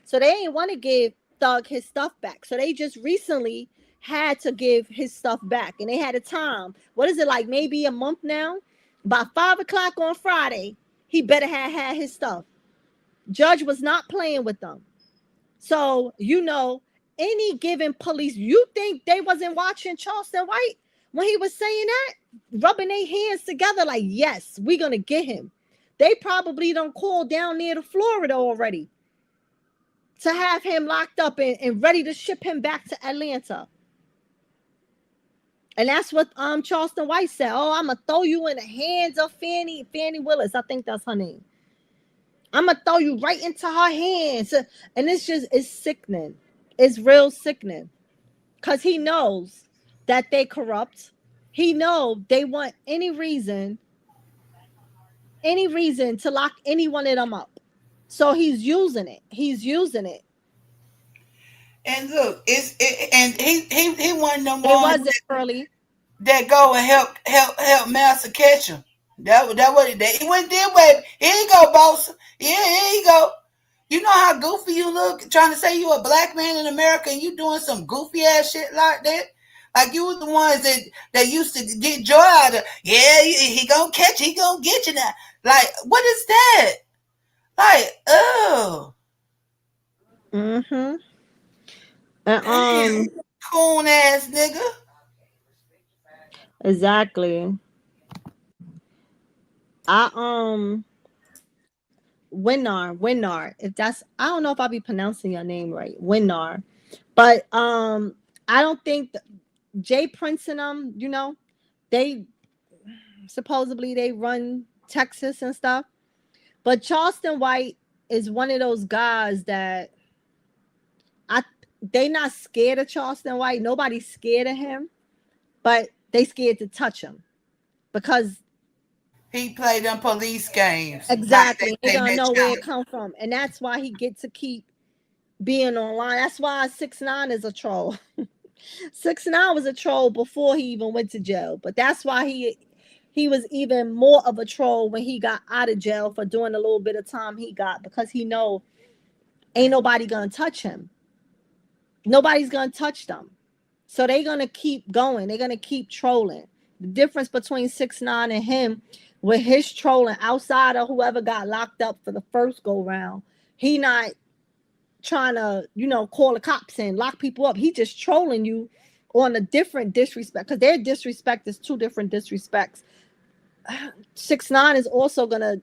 So they ain't want to give Thug his stuff back. So they just recently had to give his stuff back. And they had a time. What is it, like maybe a month now? By 5 o'clock on Friday, he better have had his stuff. Judge was not playing with them. So, you know, any given police, you think they wasn't watching Charleston White when he was saying that? Rubbing their hands together like, yes, we're going to get him. They probably don't call down near to Florida already to have him locked up and ready to ship him back to Atlanta. And that's what Charleston White said. Oh, I'm going to throw you in the hands of Fannie Willis. I think that's her name. I'm going to throw you right into her hands. And it's sickening. It's real sickening. Because he knows that they corrupt. He know they want any reason to lock any one of them up. So he's using it. And look, and he wasn't no It one wasn't early. that go and help Master catch him. That what he went there, baby. Here you go, boss. Yeah, here you go. You know how goofy you look trying to say you a black man in America and you doing some goofy ass shit like that. Like you was the ones that used to get joy out of. Yeah, he gonna catch. He gonna get you now. Like what is that? Like oh, Mm-hmm. And damn, coon ass nigga. exactly. I Winnar. If that's, I don't know if I'll be pronouncing your name right, Winnar. But I don't think Jay Prince and they supposedly they run Texas and stuff. But Charleston White is one of those guys that I they not scared of Charleston White. Nobody's scared of him, but they scared to touch him because He played them police games. Like exactly they they gonna met know where it Challenge. come from, and that's why he get to keep being online. That's why 6ix9ine is a troll. 6ix9ine was a troll before he even went to jail, but that's why he was even more of a troll when he got out of jail for doing a little bit of time he got, because he know ain't nobody gonna touch him. Nobody's gonna touch them. So they're gonna keep going. They're gonna keep trolling. The difference between 6ix9ine and him, with his trolling outside of whoever got locked up for the first go round, he not trying to, call the cops and lock people up. He just trolling you on a different disrespect, because their disrespect is two different disrespects. 6ix9ine is also gonna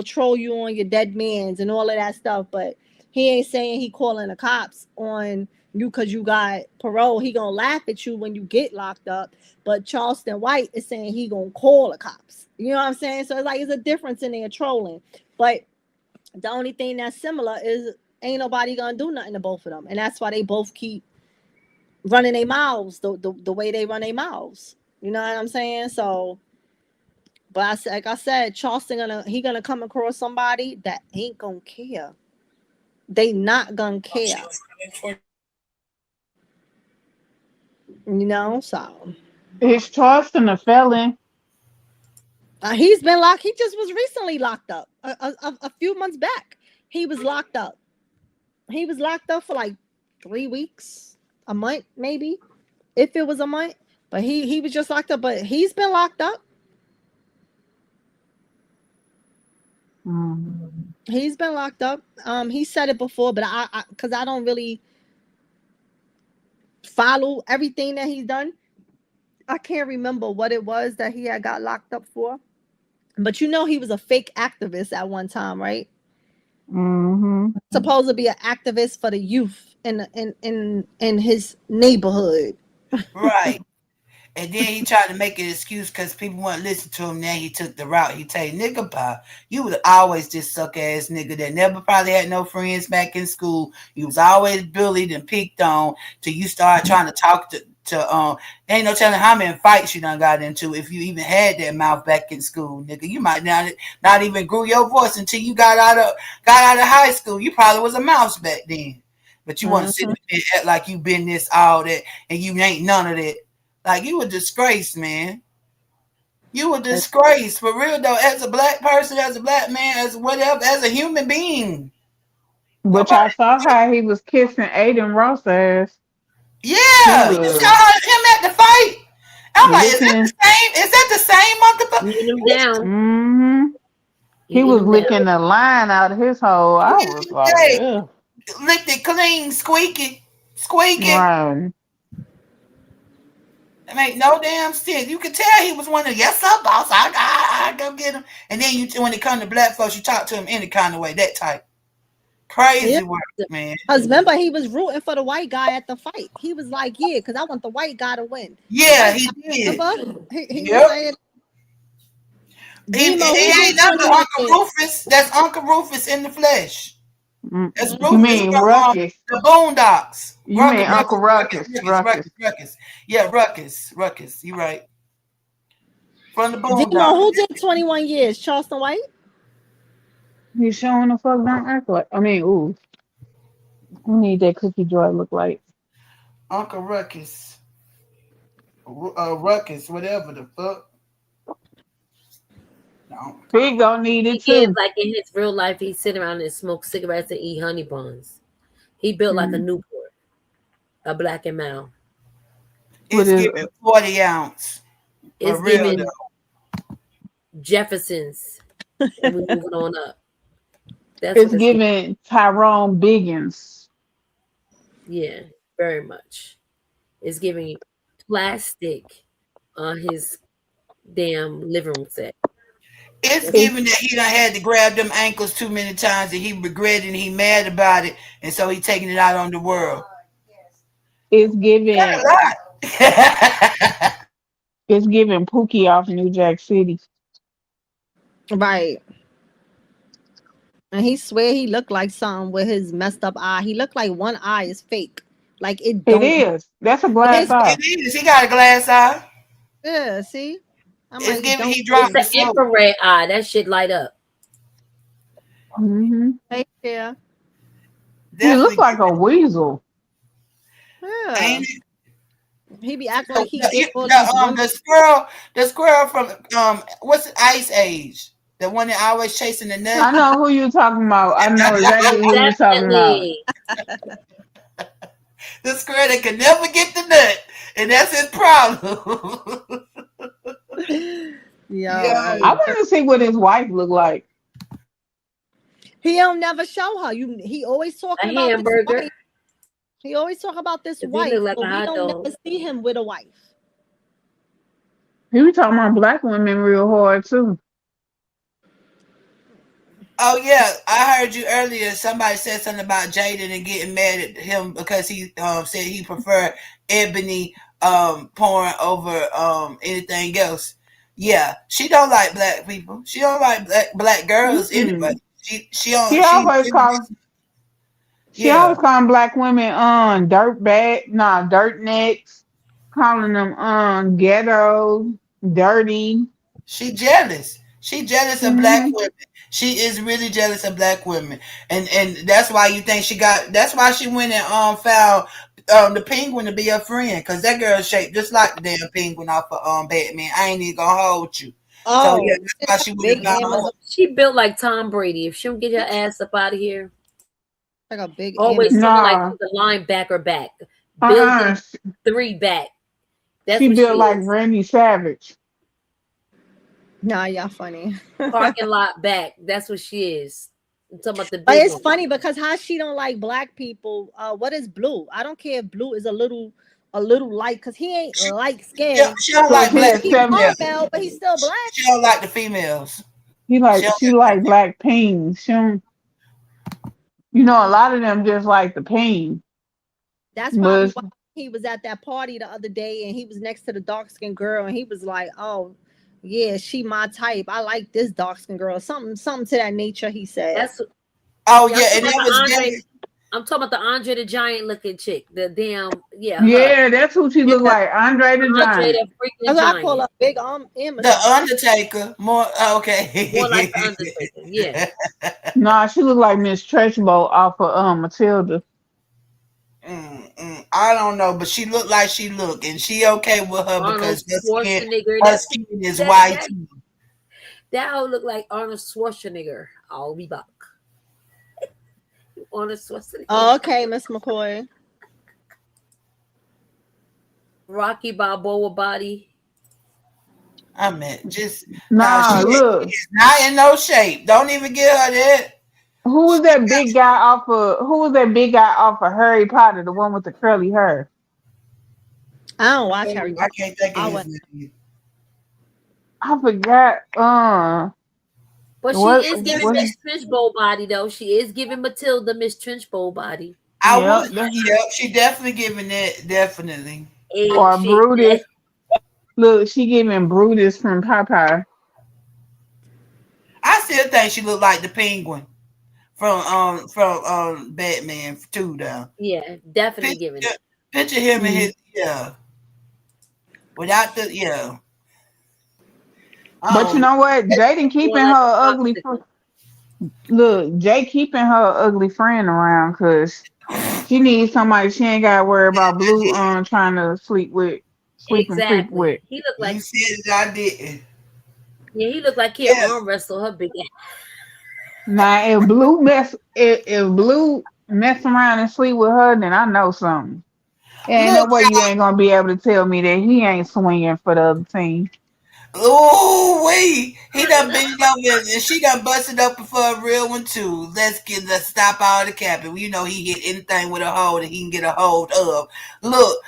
troll you on your dead mans and all of that stuff, but he ain't saying he calling the cops on you because you got parole. He gonna laugh at you when you get locked up. But Charleston White is saying he gonna call the cops. You know what I'm saying? So it's like it's a difference in their trolling. But the only thing that's similar is ain't nobody gonna do nothing to both of them, and that's why they both keep running their mouths the way they run their mouths. You know what I'm saying? So, but like I said, Charleston gonna come across somebody that ain't gonna care. They not gonna care. So Is Charleston a felon? he's been locked. He just was recently locked up a few months back. He was locked up. He was locked up for like 3 weeks, a month maybe, if it was a month. But he was just locked up. But he's been locked up. He's been locked up. He said it before, but I because I don't really follow everything that he's done. I can't remember what it was that he had got locked up for. But he was a fake activist at one time, right? Supposed to be an activist for the youth in his neighborhood. Right. And then he tried to make an excuse because people wouldn't listen to him. Now he took the route. He tell you, nigga, pie, you was always this suck ass nigga that never probably had no friends back in school. You was always bullied and picked on till you started trying to talk to ain't no telling how many fights you done got into if you even had that mouth back in school, nigga. You might not even grew your voice until you got out of high school. You probably was a mouse back then. But you want to sit and act like you been this all that and you ain't none of that. Like, you a disgrace, man. You a disgrace. For real, though, as a black person, as a black man, as whatever, as a human being. But Nobody. y'all saw how he was kissing Aiden Ross ass. He Yeah, you was saw him at the fight. I'm like, is that the licking. same? Is that the same Eating them motherfucker? down. hmm He Eating was them down. licking the line out of his hole. I was like, Hey, ugh. licked it clean, squeaky, squeaky. Right. It make no damn sense. You could tell he was one of, yes sir, boss. I go get him. And then when it come to black folks, you talk to him any kind of way. That type Yeah. crazy work, man. Because remember, he was rooting for the white guy at the fight. He was like, yeah, because I want the white guy to win. The Yeah, white he guy, did. remember? He was Yep. saying, He Demo, who ain't did nothing but 21 Uncle years? Rufus. That's Uncle Rufus in the flesh. That's You Rufus mean from Ruckus? the Boondocks. You mean Uncle Ruckus. Ruckus? Yeah, Ruckus. You right. From the Demo, Boondocks. who did 21 years? Charleston White? He's showing the fuck don't act like. I mean, ooh, who need that cookie jar look like? Uncle Ruckus. Ruckus, whatever the fuck. No. He gonna need He it is too. like in his real life. He sit around and smoke cigarettes and eat honey buns. He built like a Mm. Newport, a Black and Mild. With It's his, giving 40 ounce. For It's real giving though. Jeffersons, and we're moving on up. That's what it's it's giving. giving Tyrone Biggins. Yeah, very much. It's giving plastic on his damn living room set. It's It's given that he done had to grab them ankles too many times and he regretted and he mad about it, and so he taking it out on the world. it's Got giving a lot. it's giving Pookie off New Jack City. Right. And he swear he looked like something with his messed up eye. He looked like one eye is fake. Like it It don't is. That's a glass his eye. It is. He got a glass eye. yeah, see? I'm It's like, it giving don't he It's dropping an smoke. infrared eye. That shit light up. Hmm. fake there. He looked Definitely like a giving. weasel. Yeah. Ain't it? He be acting So like he did all these the women. the squirrel from what's it, Ice Age, the one that always chasing the nut. I know who you talking about. I know exactly Oh, who you talking about. definitely. The squirrel that can never get the nut, and that's his problem. Yo. I Yo, want to see what his wife looked like. He don't never show her. He always A talking about this hamburger. wife. He always talk about this Cause he look wife, like a but we hot don't never dog. see him with a wife. He was talking about black women real hard too. oh yeah, I heard you earlier. Somebody said something about Jaden and getting mad at him because he said he preferred ebony porn over anything else. Yeah, she don't like black people. She don't like black girls anyway. Mm-mm. She don't She she always call she yeah. always calling black women dirt bag, nah, dirt necks, calling them ghetto, dirty. She jealous. She jealous of black Hmm. women. She is really jealous of black women, and that's why you think she got. That's why she went and found the penguin to be her friend, because that girl shaped just like the damn penguin off of Batman. I ain't even gonna hold you. So yeah, Oh, that's why she went and big found Amazon, her. She built like Tom Brady. If she don't get her ass up out of here, like a big always Amazon. talking like Nah, she's a linebacker back, uh-uh. building three back. That's She what she built like is. Randy Savage. Nah, y'all funny. Parking lot back. That's what she is. I'm talking about the But big it's one. funny because how she don't like black people. What is Blue? I don't care if Blue is a little light because he ain't She, light skinned. she don't Cause like he black a He seven. females. caramel, but he's still black. She don't like the females. He She like don't she like black pain. She don't, you know, a lot of them just like the pain. That's probably But why he was at that party the other day and he was next to the dark skinned girl and he was like, "Oh, yeah, she my type. I like this dark skinned girl." Something to that nature. He said. That's Oh yeah. I'm yeah, talking and about it the was Andre. gay. I'm talking about the Andre the Giant looking chick. The damn her. yeah, that's who she look Yeah, like. Andre the Andre Giant. the freaking That's what I call giant. a big the Amazon. Undertaker. More More like okay. the Undertaker. Yeah. Nah, she look like Miss Trunchbull off of Matilda. I don't know, but she looked like she looked, and she okay with her Arnold because Schwarzenegger. her That skin is that white that too. that would look like Arnold Schwarzenegger. I'll be back. Arnold Schwarzenegger. Oh, okay, Miss McCoy. Rocky Balboa body. I mean, just now she Nah, look. is not in no shape. Don't even get her that. Who was She that big guy off of who was that big guy off of Harry Potter, the one with the curly hair? I don't watch Harry I Potter. can't think of I his went. name. I forgot But she what is giving what Miss Trenchbowl body though. She is giving Matilda Miss Trenchbowl body. I yeah, would. Yep, she definitely giving that. Definitely. Egg or shaped neck. Brutus. Look, she giving Brutus from Popeye. I still think she looked like the penguin from Batman too. Though. Yeah, definitely giving Picture, it. picture him and Mm. his without the I But you don't know what? Jaden keeping More her like a ugly popsicle. look, Jay keeping her ugly friend around because she needs somebody she ain't gotta worry about Blue trying to sleep and creep Exactly. with. He looked You like said it, I didn't. yeah, he looked like he'll Yeah. arm wrestle her big ass. Now if Blue mess around and sleep with her, then I know something. Ain't no Look, way you ain't gonna be able to tell me that he ain't swinging for the other team. ooh wee. He done been over and she done busted up for a real one too. Let's stop all the capping. You know he hit anything with a hold that he can get a hold of. Look,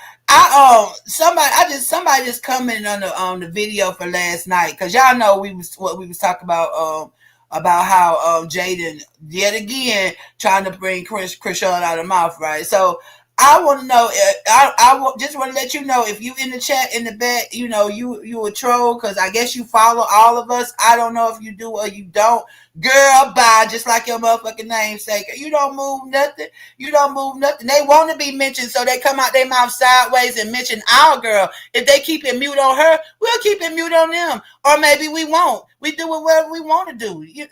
Somebody just commented on the video for last night, because y'all know we was talking about how Jaden yet again trying to bring Krishan out of the mouth, right? So I want to know. Just want to let you know, if you in the chat in the back, you a troll, because I guess you follow all of us. I don't know if you do or you don't. Girl, bye. Just like your motherfucking namesake. You don't move nothing. You don't move nothing. They want to be mentioned, so they come out their mouth sideways and mention our girl. If they keep it mute on her, we'll keep it mute on them. Or maybe we won't. We do it whatever we want to do. Y'all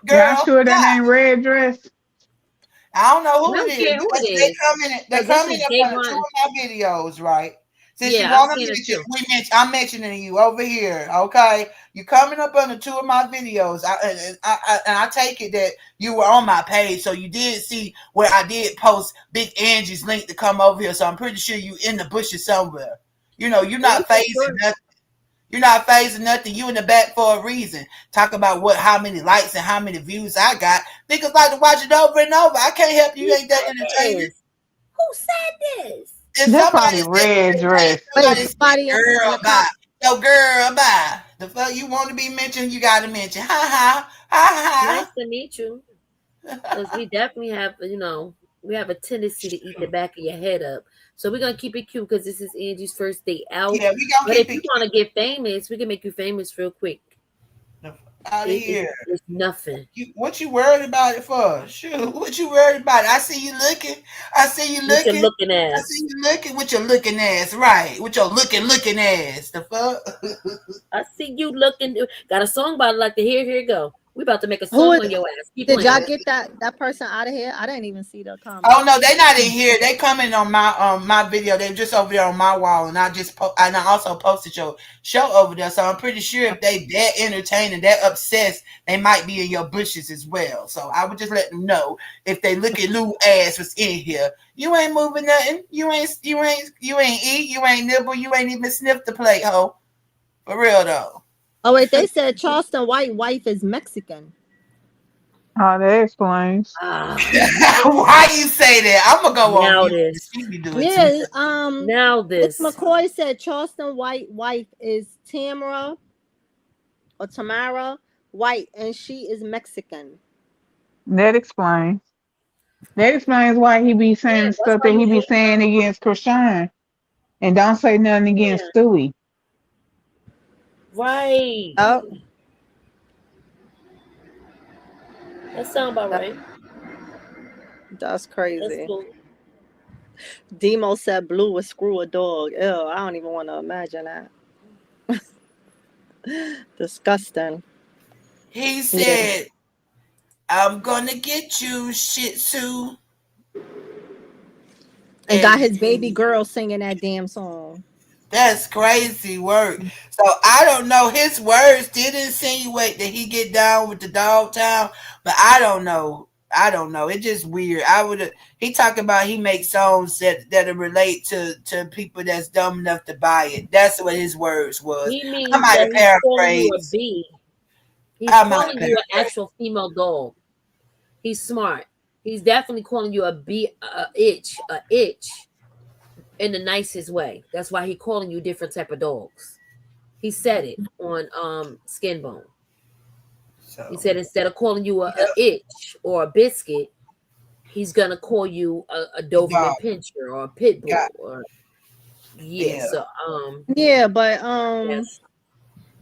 Girl, sure that bye. ain't red dress? I don't know We who it don't is. care who it They is. coming. They Because this coming is up on two Davon. of my videos, right? Since you Yeah, I've want to seen it mention, too. I'm mentioning you over here. Okay, you coming up on the two of my videos. I take it that you were on my page, so you did see where I did post Big Angie's link to come over here. So I'm pretty sure you in the bushes somewhere. You're Yeah, not for phasing sure. nothing. You're not phasing nothing. You in the back for a reason. Talk about how many likes and how many views I got. Niggas like to watch it over and over. I can't help you. Who You ain't that said entertaining. this? Who said this? If That's somebody probably said, red dress. Wait, somebody said, somebody in girl, the bye. com. So, girl, bye. The fuck you want to be mentioned, you got to mention. Ha ha. Nice Ha to meet you. Because ha. we definitely have, we have a tendency to eat the back of your head up. So we're going to keep it cute because this is Angie's first day out. Yeah, we going to But if keep it you want to get famous, we can make you famous real quick. out of here. It's nothing. What you worried about it for? Shoot, what you worried about? I see you looking. I see you With your looking. looking I see ass. you looking with your looking ass, right? With your looking ass. The fuck? I see you looking. Got a song about it like the here it go. We about to make a Who song is? on your ass. Keep Did y'all playing. get that person out of here? I didn't even see the comment. Oh no, they not in here. They coming on my video. They just over there on my wall, and and I also posted your show over there. So I'm pretty sure if they that entertaining, that obsessed, they might be in your bushes as well. So I would just let them know, if they look at Lou ass was in here. You ain't moving nothing. You ain't eat. You ain't nibble. You ain't even sniff the plate, ho. For real though. Oh wait, they said Charleston White wife is Mexican. Oh, that explains. Ah, Why you say that? I'm gonna go on now mute. this. She be doing too Yeah, much. Now Miss this. McCoy said Charleston White wife is Tamara or Tamara White, and she is Mexican. That explains. That explains why he be saying Yeah, the that's stuff why that he you be hate. saying against Krishan, and don't say nothing Yeah, against Stewie. right. Oh, That sound about that, right. that's That's crazy. cool. Demo said Blue would screw a dog. Ew, I don't even want to imagine that. Disgusting. He Yeah. said, I'm gonna get you, Shih Tzu. And got And his baby girl singing that damn song. that's crazy work. So I don't know. His words did insinuate that he get down with the dog town, but I don't know. I don't know. It's just weird. He talked about he makes songs that relate to people that's dumb enough to buy it. That's what his words was. He I means might that have he's calling you a paraphrased. bee. He's I might calling have you an paraphrased. actual female dog. He's smart. He's definitely calling you a bee, a itch in the nicest way. That's why he calling you different type of dogs. He said it on Skinbone. He So said instead of calling you a yeah, itch or a biscuit, he's gonna call you a the dog Doberman Pinscher or a pit got bull or yeah. yeah. So Yeah, but yes,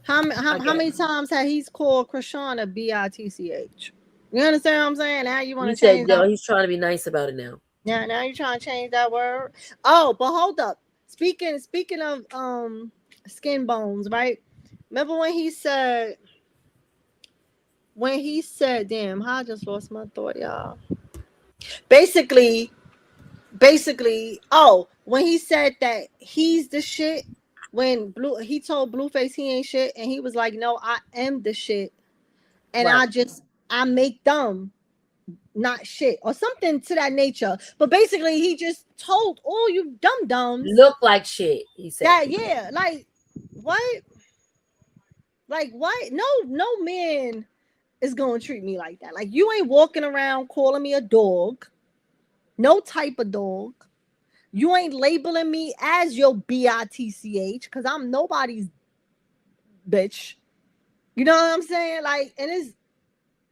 I how guess many times had he's called Krishana bitch? You understand what I'm saying? Now you he want to said change that. he's trying to be nice about it now. Now you're trying to change that word. Oh, but hold up. Speaking of skin bones, right? Remember when he said, damn, how I just lost my thought, y'all. Basically, when he said that he's the shit, when he told Blueface he ain't shit, and he was like, no, I am the shit, and Right. I make them not shit or something to that nature. But basically, he just told all you dum dums Look like shit, he said. that, yeah, like what, like what? No man is gonna treat me like that. Like, you ain't walking around calling me a dog, no type of dog. You ain't labeling me as your bitch because I'm nobody's bitch. You know what I'm saying? Like, and it's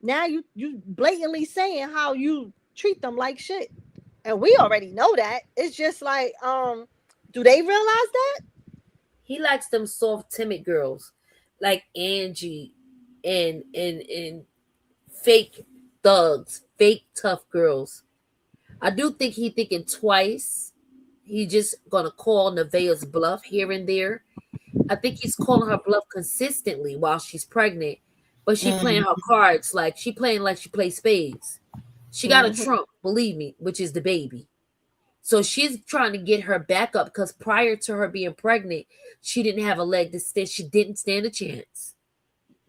now you blatantly saying how you treat them like shit. And we already know that. It's just like, do they realize that? He likes them soft, timid girls, like Angie, and fake thugs, fake tough girls. I do think he thinking twice. He just gonna call Nevaeh's bluff here and there. I think he's calling her bluff consistently while she's pregnant, but she playing her cards like she playing like she plays spades. She got a Mm-hmm. trump, believe me, which is the baby. So she's trying to get her back up because prior to her being pregnant, she didn't have a leg to stand. She didn't stand a chance.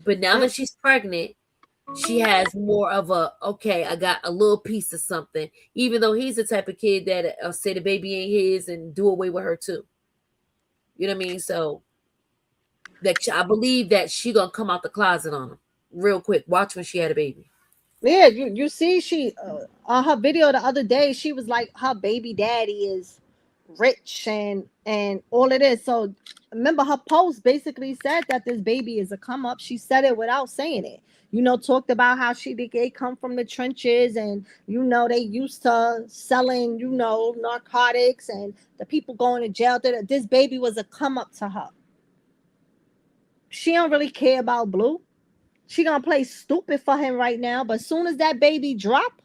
But now that she's pregnant, she has more of a okay. I got a little piece of something. Even though he's the type of kid that say the baby ain't his and do away with her too. You know what I mean? So that I believe that she gonna come out the closet on him real quick. Watch when she had a baby. Yeah, you see, she on her video the other day, she was like, her baby daddy is rich and all of this. So remember, her post basically said that this baby is a come up. She said it without saying it. You know, talked about how they come from the trenches, and you know they used to selling, you know, narcotics, and the people going to jail. That this baby was a come up to her. She don't really care about Blue. She gonna play stupid for him right now, but as soon as that baby drop,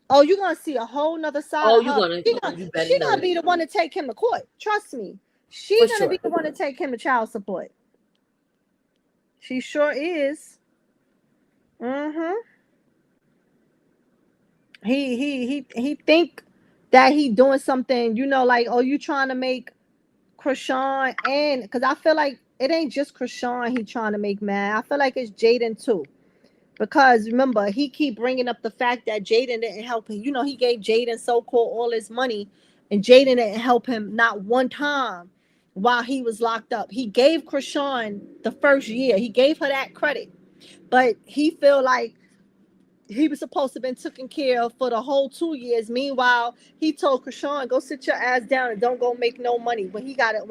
oh, you're gonna see a whole nother side Oh, of her. you better She know gonna it be the one to take him to court. Trust me. She for gonna be sure. the one to take him to child support. She sure is. Mm-hmm. He think that he doing something, you know, like, oh, you trying to make Krishan, and because I feel like it ain't just Krishan he trying to make mad. I feel like it's Jaden too. Because remember, he keep bringing up the fact that Jaden didn't help him. You know, he gave Jaden so-called all his money, and Jaden didn't help him not one time while he was locked up. He gave Krishan the first year. He gave her that credit. But he feel like he was supposed to have been taken care of for the whole 2 years. Meanwhile, he told Krishan, go sit your ass down and don't go make no money when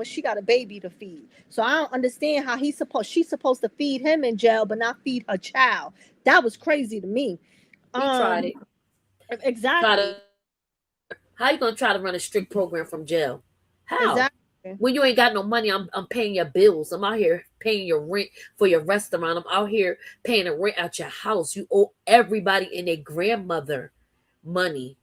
she got a baby to feed. So I don't understand how she's supposed to feed him in jail but not feed her child. That was crazy to me. He tried it. Try Exactly. to how you gonna try to run a strict program from jail? How? Exactly. When you ain't got no money, I'm paying your bills. I'm out here paying your rent for your restaurant. I'm out here paying the rent out your house. You owe everybody and their grandmother money.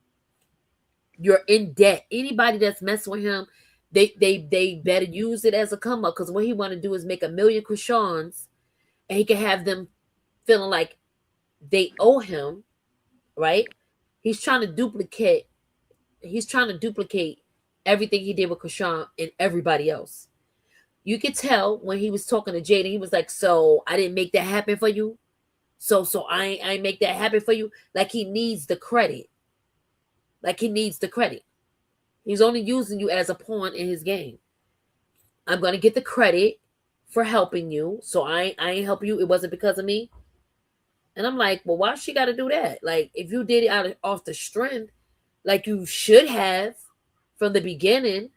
You're in debt. Anybody that's messing with him, they better use it as a come up because what he want to do is make a million Krishans and he can have them feeling like they owe him, right? He's trying to duplicate. He's trying to duplicate everything he did with Krishan and everybody else. You could tell when he was talking to Jaden, he was like, "So I didn't make that happen for you. So I ain't make that happen for you." Like he needs the credit. Like he needs the credit. He's only using you as a pawn in his game. I'm gonna get the credit for helping you. So I ain't helping you. It wasn't because of me. And I'm like, well, why she got to do that? Like, if you did it off the strength, like you should have from the beginning,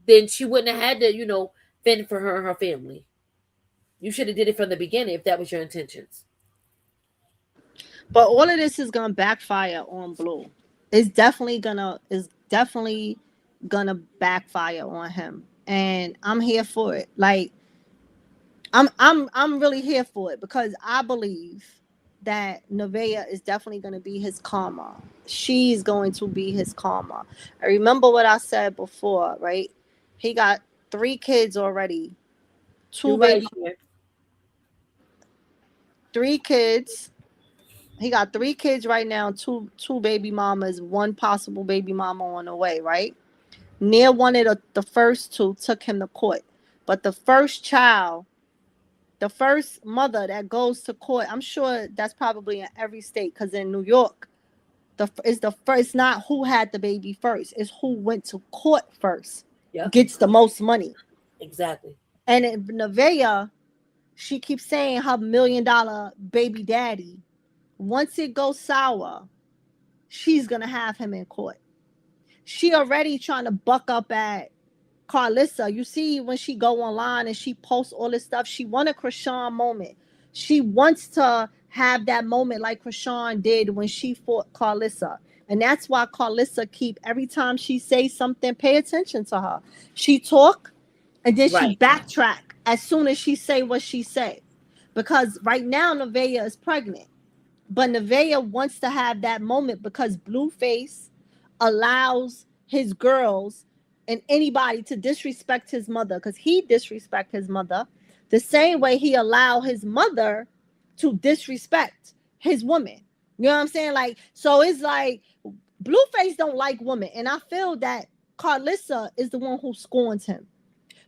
then she wouldn't have had to, fend for her and her family. You should have did it from the beginning if that was your intentions. But all of this is gonna backfire on Blue. It's definitely gonna backfire on him. And I'm here for it. Like, I'm really here for it because I believe that Nevaeh is definitely going to be his karma. She's going to be his karma. I remember what I said before, right? He got 3 kids already. Two You're right, baby, Cher. 3 kids. He got 3 kids right now. Two baby mamas, one possible baby mama on the way, right? Near one of the first two took him to court, but the first mother that goes to court, I'm sure that's probably in every state, because in New York, the first, not who had the baby first, it's who went to court first Yep, gets the most money. exactly. And in Nevaeh, she keeps saying her $1 million baby daddy. Once it goes sour, she's gonna have him in court. she already trying to buck up at Carlissa. You see when she go online and she posts all this stuff, she want a Krishan moment. She wants to have that moment like Krishan did when she fought Carlissa. And that's why Carlissa keep, every time she say something, pay attention to her. She talk and then she Right. backtrack as soon as she say what she say. Because right now Nevaeh is pregnant. But Nevaeh wants to have that moment because Blueface allows his girls and anybody to disrespect his mother, because he disrespect his mother the same way he allowed his mother to disrespect his woman. You know what I'm saying? Like, so it's like Blueface don't like women. And I feel that Carlissa is the one who scorns him.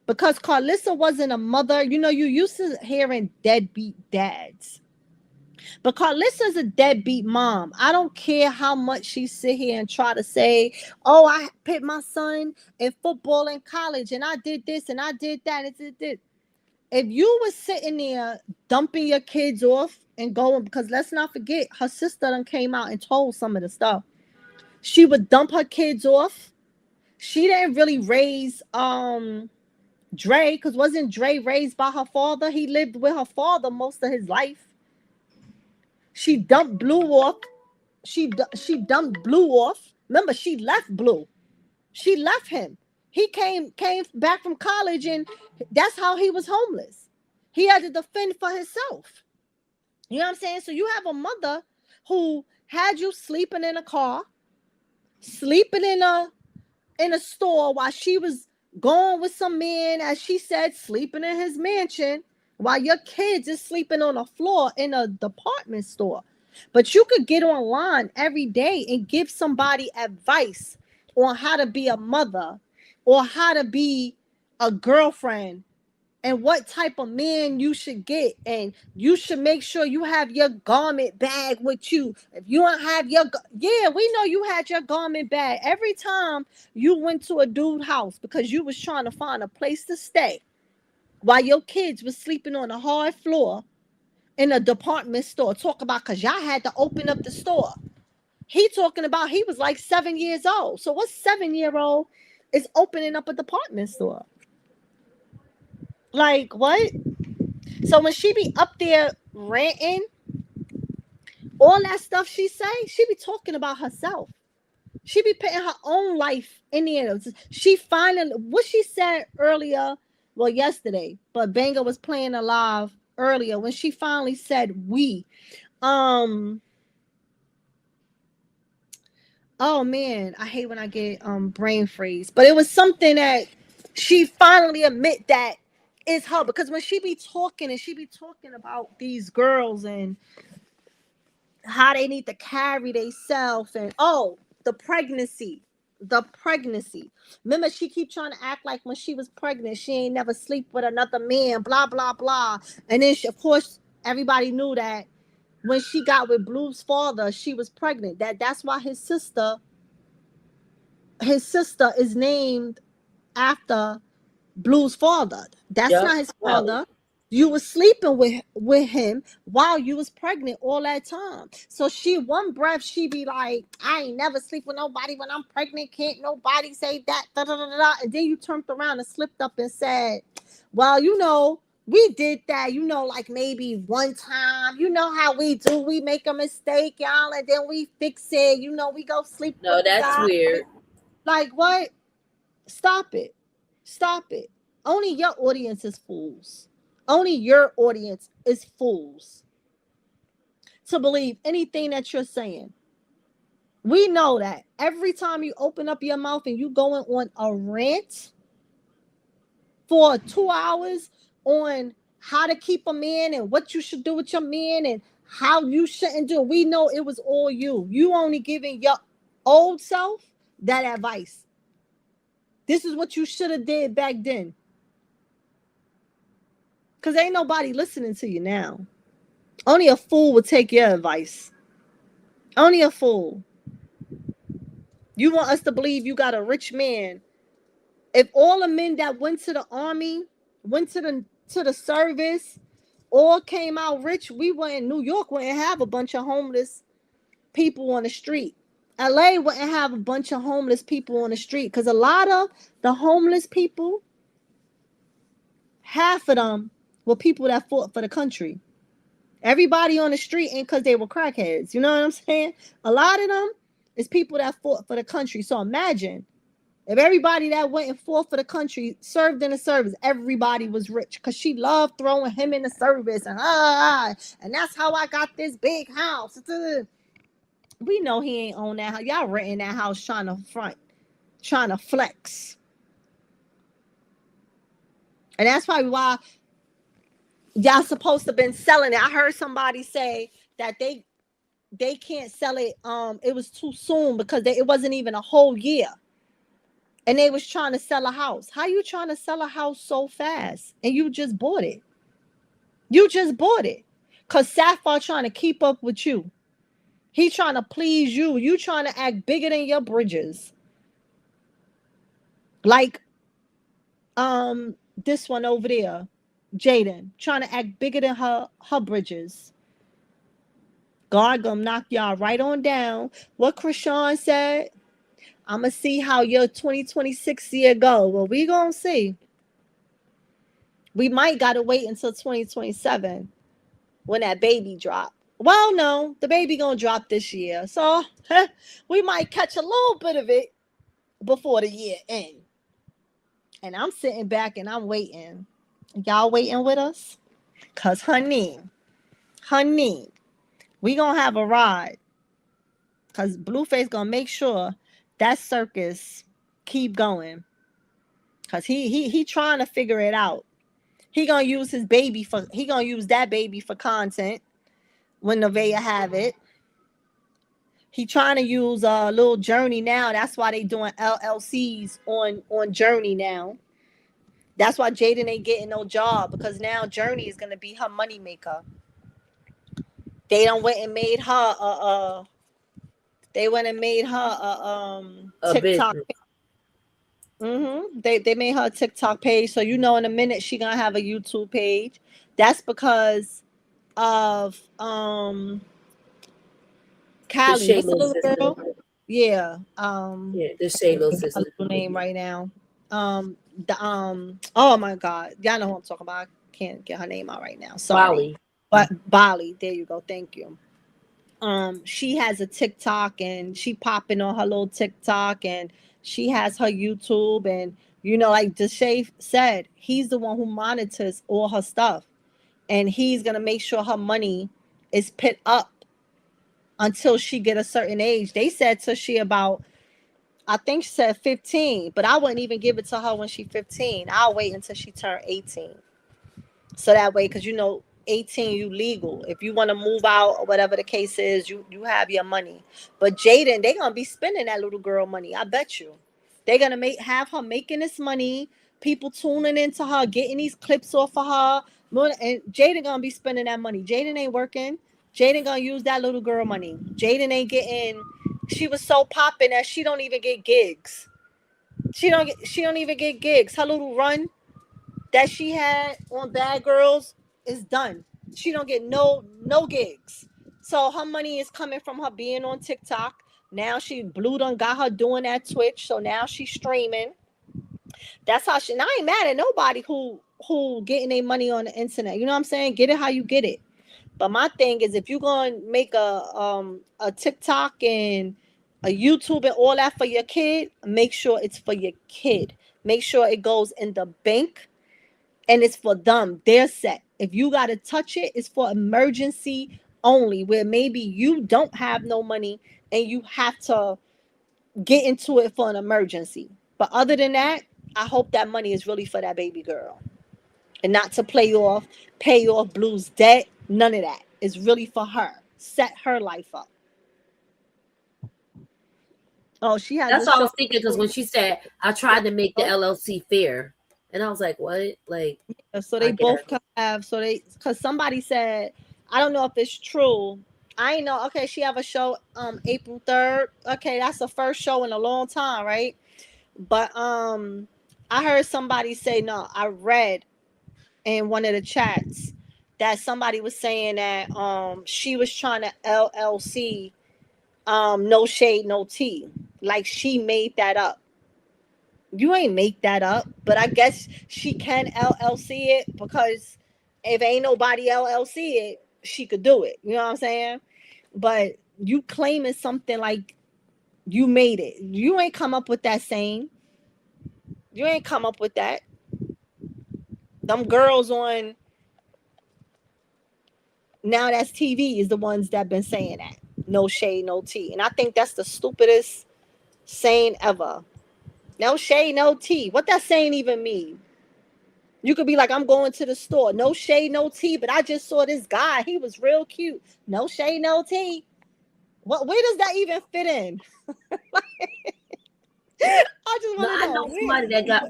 Because Carlissa wasn't a mother. You know, you used to hearing deadbeat dads. But Carlissa's a deadbeat mom. I don't care how much she sit here and try to say, oh, I put my son in football in college and I did this and I did that and did this. If you was sitting there dumping your kids off and going, because let's not forget, her sister done came out and told some of the stuff. She would dump her kids off. She didn't really raise Dre, because wasn't Dre raised by her father? He lived with her father most of his life. She dumped Blue off. She dumped Blue off. Remember, she left Blue. She left him. He came back from college, and that's how he was homeless. He had to defend for himself. You know what I'm saying? So you have a mother who had you sleeping in a car, sleeping in a store while she was going with some man, as she said, sleeping in his mansion, while your kids is sleeping on a floor in a department store. But you could get online every day and give somebody advice on how to be a mother or how to be a girlfriend and what type of man you should get. And you should make sure you have your garment bag with you. If you don't have we know you had your garment bag every time you went to a dude's house because you was trying to find a place to stay while your kids was sleeping on a hard floor in a department store. Talk about, because y'all had to open up the store. He talking about he was like 7 years old. So what 7-year-old is opening up a department store? Like, what? So when she be up there ranting, all that stuff she say, she be talking about herself. She be putting her own life in there. She finally, what she said earlier, well, yesterday, but Banger was playing alive earlier when she finally said we. Oh man, I hate when I get brain freeze. But it was something that she finally admit that is her, because when she be talking and she be talking about these girls and how they need to carry themselves and the pregnancy. Remember, she keep trying to act like when she was pregnant, she ain't never sleep with another man, blah, blah, blah. And then, of course, everybody knew that when she got with Blue's father, she was pregnant. That's why his sister is named after Blue's father. That's not his father. You was sleeping with him while you was pregnant all that time. So she, one breath, she be like, I ain't never sleep with nobody when I'm pregnant. Can't nobody say that. Da, da, da, da. And then you turned around and slipped up and said, well, we did that, like maybe one time. You know how we do. We make a mistake, y'all, and then we fix it. We go sleep with the that's guy. weird. Like, what? Stop it. Only your audience is fools. Only your audience is fools to believe anything that you're saying. We know that every time you open up your mouth and you going on a rant for 2 hours on how to keep a man and what you should do with your man and how you shouldn't do it, we know it was all you. You only giving your old self that advice. This is what you should have did back then. Because ain't nobody listening to you now. Only a fool would take your advice. Only a fool. You want us to believe you got a rich man. If all the men that went to the army, went to the service, all came out rich, New York wouldn't have a bunch of homeless people on the street. LA wouldn't have a bunch of homeless people on the street because a lot of the homeless people, half of them were people that fought for the country. Everybody on the street ain't because they were crackheads. You know what I'm saying? A lot of them is people that fought for the country. So imagine if everybody that went and fought for the country served in the service, everybody was rich because she loved throwing him in the service and that's how I got this big house. We know he ain't own that house. Y'all renting that house trying to front, trying to flex. And that's probably why y'all supposed to been selling it. I heard somebody say that they can't sell it. It was too soon because it wasn't even a whole year. And they was trying to sell a house. How you trying to sell a house so fast? And you just bought it. You just bought it. Because Sapphire trying to keep up with you. He trying to please you. You trying to act bigger than your bridges. Like this one over there, Jaden, trying to act bigger than her bridges. God gonna knock y'all right on down. What Krishan said, I'm gonna see how your 2026 year go. Well, we gonna see. We might gotta wait until 2027 when that baby drop. Well, no, the baby gonna drop this year, so we might catch a little bit of it before the year end. And I'm sitting back and I'm waiting. Y'all waiting with us? Cause honey, we gonna have a ride. Cause Blueface gonna make sure that circus keep going. Cause he trying to figure it out. He gonna use that baby for content when Nevaeh have it. He trying to use a little Journey now. That's why they doing LLCs on Journey now. That's why Jaden ain't getting no job because now Journey is gonna be her money maker. They done went and made her A TikTok. business. They made her a TikTok page, so in a minute she gonna have a YouTube page. That's because of The Callie. What's the Shayla little sister. girl? Yeah. Yeah, the Shayla Her sister. little name right now. Oh my God, y'all know who I'm talking about. I can't get her name out right now. Sorry. Bali. But Bali, there you go. Thank you. She has a TikTok and she popping on her little TikTok and she has her YouTube and like Deshae said, he's the one who monitors all her stuff and he's gonna make sure her money is put up until she get a certain age. They said till she about, I think she said 15, but I wouldn't even give it to her when she's 15. I'll wait until she turned 18. So that way, because 18, you legal. If you want to move out or whatever the case is, you have your money. But Jaden, they gonna be spending that little girl money. I bet you. They're gonna have her making this money, people tuning into her, getting these clips off of her. And Jaden gonna be spending that money. Jaden ain't working. Jaden gonna use that little girl money. Jaden ain't getting, she was so popping that she don't even get gigs. She don't even get gigs. Her little run that she had on Bad Girls is done. She don't get no gigs. So her money is coming from her being on TikTok. Now Blue done got her doing that Twitch. So now she's streaming. That's how she. And I ain't mad at nobody who getting their money on the internet. You know what I'm saying? Get it how you get it. But my thing is, if you're gonna make a TikTok and a YouTube and all that for your kid, make sure it's for your kid. Make sure it goes in the bank. And it's for them. They're set. If you got to touch it, it's for emergency only, where maybe you don't have no money and you have to get into it for an emergency. But other than that, I hope that money is really for that baby girl and not to pay off Blue's debt. None of that. It's really for her. Set her life up. Oh, she has That's a what I show. was thinking because when she said I tried to make the LLC fair, and I was like, what? Like, So I they get both her. have. Because somebody said, I don't know if it's true. I ain't know. Okay, she have a show April 3rd. Okay, that's the first show in a long time, right? But I heard somebody say no. I read in one of the chats that somebody was saying that she was trying to LLC No shade, no tea. Like she made that up. You ain't make that up, but I guess she can LLC it because if ain't nobody LLC it, she could do it. You know what I'm saying? But you claiming something like you made it. You ain't come up with that saying. You ain't come up with that. Them girls on Now That's TV is the ones that been saying that. No shade, no tea. And I think that's the stupidest saying ever. No shade, no tea. What that saying even mean? You could be like, I'm going to the store. No shade, no tea. But I just saw this guy. He was real cute. No shade, no tea. What? Where does that even fit in? I just No, want to I know. know somebody that got.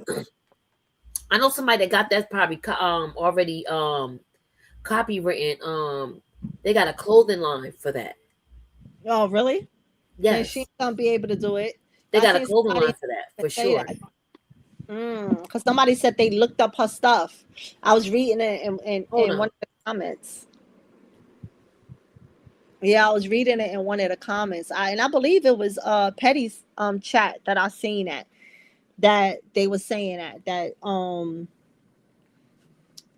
I know somebody that got that probably already copywritten. They got a clothing line for that. Oh, really? Then Yes, she gonna be able to do it. they I got a seen clothing somebody line for that for say sure. that. Because somebody said they looked up her stuff. I was reading it Hold in one on. of the comments. Yeah, I was reading it in one of the comments. I believe it was Petty's chat that I seen that they were saying that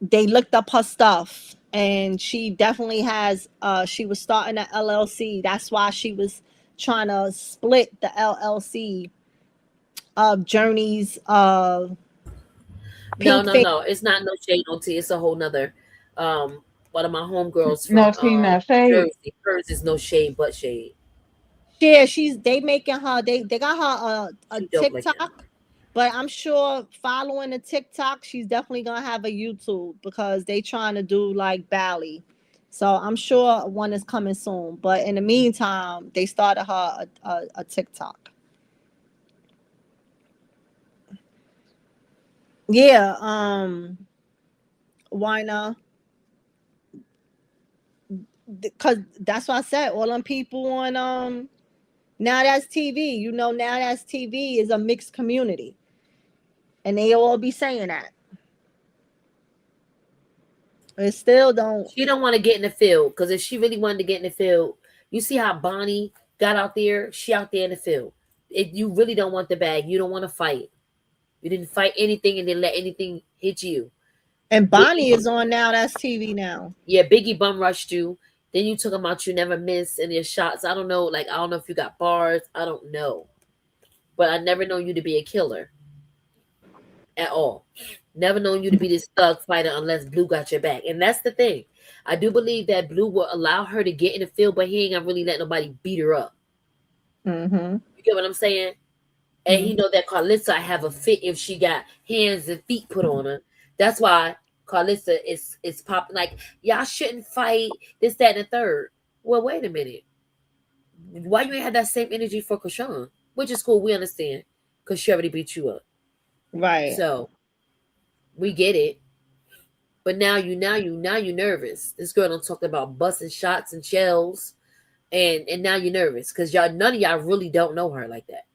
they looked up her stuff and she definitely has she was starting an LLC. That's why she was trying to split the LLC of Journey's No, Pink no, Face. no. It's not no shade, no tea. It's a whole nother. One of my homegirls from No tea, no shade. Jersey. Hers is no shade but shade. Yeah, they making her they got her a She dope like that. TikTok, but I'm sure following the TikTok, she's definitely gonna have a YouTube because they trying to do like Bali. So I'm sure one is coming soon. But in the meantime, they started her a TikTok. Yeah, why not? Because that's what I said. All them people on Now That's TV. You know, Now That's TV is a mixed community, and they all be saying that. It still don't. She don't want to get in the field because if she really wanted to get in the field, you see how Bonnie got out there. She out there in the field. If you really don't want the bag, you don't want to fight. You didn't fight anything and then let anything hit you. And Biggie, Bonnie is on Now That's TV now. yeah, Biggie bum rushed you. Then you took him out. You never missed any of your shots. I don't know. Like I don't know if you got bars. I don't know, but I never known you to be a killer at all. Never known you to be this thug fighter unless Blue got your back. And that's the thing. I do believe that Blue will allow her to get in the field, but he ain't gonna really let nobody beat her up. Mm-hmm. You get what I'm saying? And he know that Carlissa have a fit if she got hands and feet put on her. That's why Carlissa is popping like y'all shouldn't fight this, that, and the third. Well, wait a minute. Why you ain't have that same energy for Krishan? Which is cool, we understand. Because she already beat you up. Right. So we get it. But now you nervous. This girl don't talk about busting shots and shells, and now you're nervous because y'all none of y'all really don't know her like that.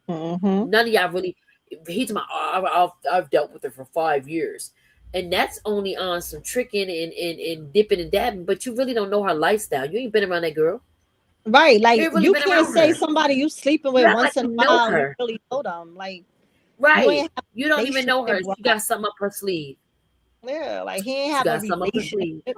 Mm-hmm. None of y'all really. He's my. I've dealt with her for 5 years, and that's only on some tricking and dipping and dabbing. But you really don't know her lifestyle. You ain't been around that girl. Right. You Like ain't really you been can't around say her. somebody you sleeping You with act like once in a you know while, you her, really know them. Like you right? ain't have You a don't even know her. relationship with She her. got something up her sleeve. Yeah, like he ain't She have a got something up her relationship. sleeve.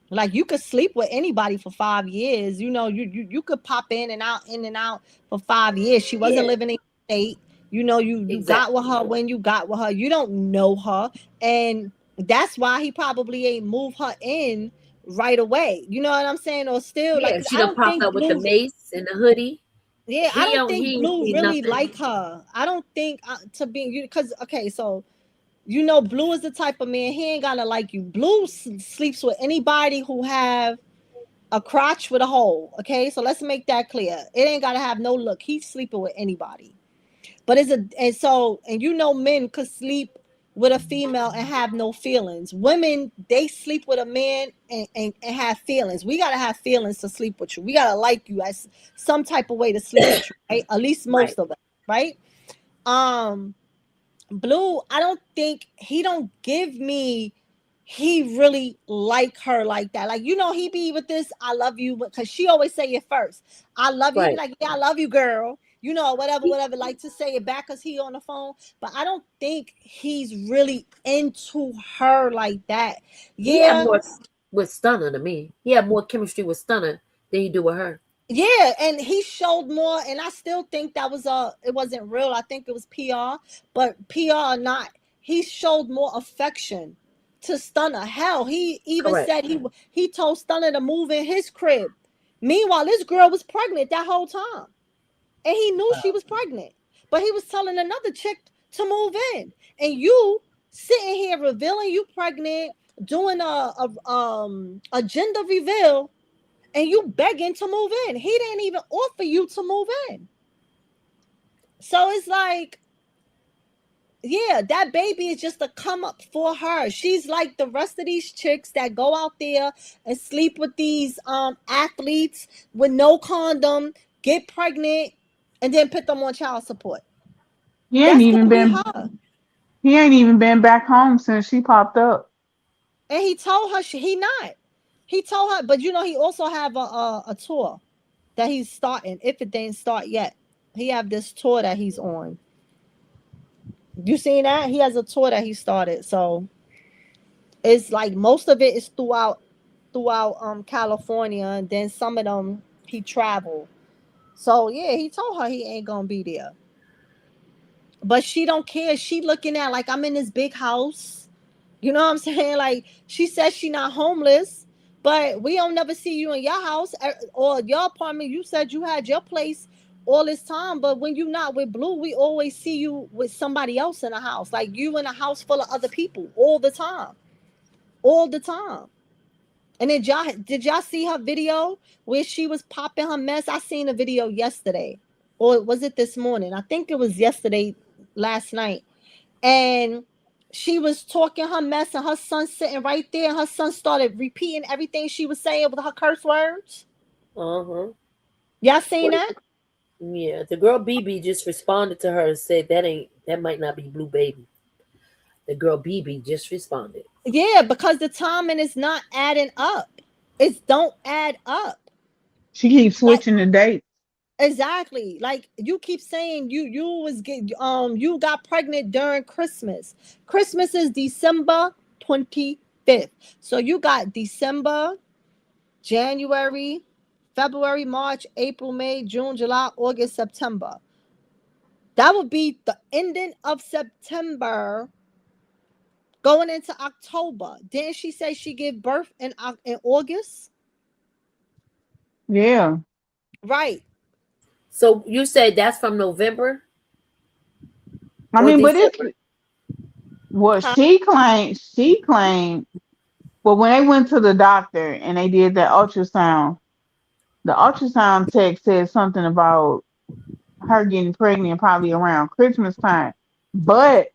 Like you could sleep with anybody for 5 years. You know, you could pop in and out for 5 years. She wasn't Yeah, living in the state. You know, you got with exactly. her when you got with her. You don't know her. And that's why he probably ain't moved her in right away. You know what I'm saying? Or still like Yeah, 'cause she I done don't popped think up with the Blue mace and the hoodie. yeah, I don't think He ain't Blue seen really nothing. like her. I don't think to be you because okay, so you know Blue is the type of man he ain't gotta like you. Blue sleeps with anybody who have a crotch with a hole. Okay, so let's make that clear. It ain't gotta have no look. He's sleeping with anybody. But and you know men could sleep with a female and have no feelings. Women, they sleep with a man and have feelings. We gotta have feelings to sleep with you. We gotta like you as some type of way to sleep with you, right? At least Right. most of us, right? Um, Blue, I don't think he don't give me he really like her like that. Like, he be with this "I love you," because she always say it first. "I love you." He be Right. like, "Yeah, I love you, girl." Whatever. Like to say it back because he on the phone. But I don't think he's really into her like that. He had Yeah, more with Stunner than me. He had more chemistry with Stunner than he do with her. yeah, and he showed more, and I still think that was it wasn't real. I think it was PR, but PR or not, he showed more affection to Stunner. Hell, he even Correct. said he told Stunner to move in his crib. Meanwhile, this girl was pregnant that whole time, and he knew she was pregnant, but he was telling another chick to move in, and you sitting here revealing you pregnant, doing a gender reveal, and you begging to move in. He didn't even offer you to move in. So it's like, yeah, that baby is just a come up for her. She's like the rest of these chicks that go out there and sleep with these athletes with no condom, get pregnant, and then put them on child support. He ain't That's even gonna be been her. he ain't even been back home since she popped up. And he told her he not. He told her, but he also have a tour that he's starting. If it didn't start yet, he have this tour that he's on. You seen that? He has a tour that he started. So it's like most of it is throughout California, and then some of them he traveled. So yeah, he told her he ain't gonna be there. But she don't care. She looking at like I'm in this big house. You know what I'm saying? Like she says she not homeless, but we don't never see you in your house or your apartment. You said you had your place all this time, but when you not with Blue, we always see you with somebody else in the house. Like you in a house full of other people all the time. All the time. And then did y'all see her video where she was popping her mess? I seen a video yesterday. Or was it this morning? I think it was yesterday, last night. And she was talking her mess, and her son sitting right there, and her son started repeating everything she was saying with her curse words. Uh-huh. Y'all seen that? Yeah. The girl BB just responded to her and said that might not be Blue Baby. The girl BB just responded. Yeah, because the timing is not adding up. It don't add up. She keeps Like, switching the date. exactly. Like you keep saying you got pregnant during Christmas. Christmas is December 25th. So you got December, January, February, March, April, May, June, July, August, September. That would be the ending of September going into October. Didn't she say she gave birth in August? Yeah. Right. So you said that's from November I or mean, but it's December? what Huh? she claimed, well, when they went to the doctor and they did that ultrasound, the ultrasound tech said something about her getting pregnant probably around Christmas time. But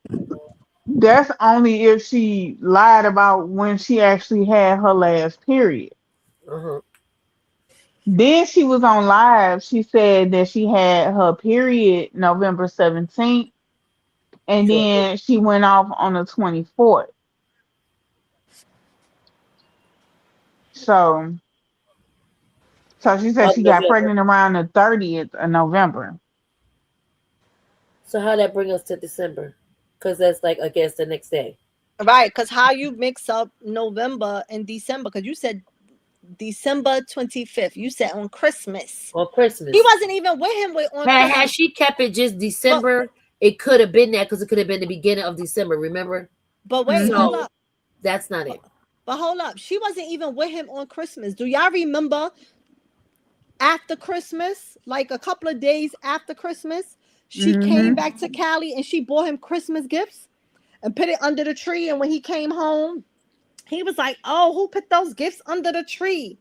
that's only if she lied about when she actually had her last period. Uh-huh. Then she was on live. She said that she had her period November 17th, and So, then she went off on the 24th. So, so she said of she got November. pregnant around the 30th of November. So how that bring us to December? Because that's like I guess the next day. Right. Because how you mix up November and December? Because you said December 25th. You said on Christmas. On He Christmas. wasn't even with him on Had Christmas. she kept it just But December, it could have been that because it could have been the beginning of December, remember? but wait, hold Hmm. So up. that's not But, it. but hold up. She wasn't even with him on Christmas. Do y'all remember after Christmas, like a couple of days after Christmas, she came Hmm. back to Cali and she bought him Christmas gifts and put it under the tree. And when he came home, he was like, "Oh, who put those gifts under the tree?"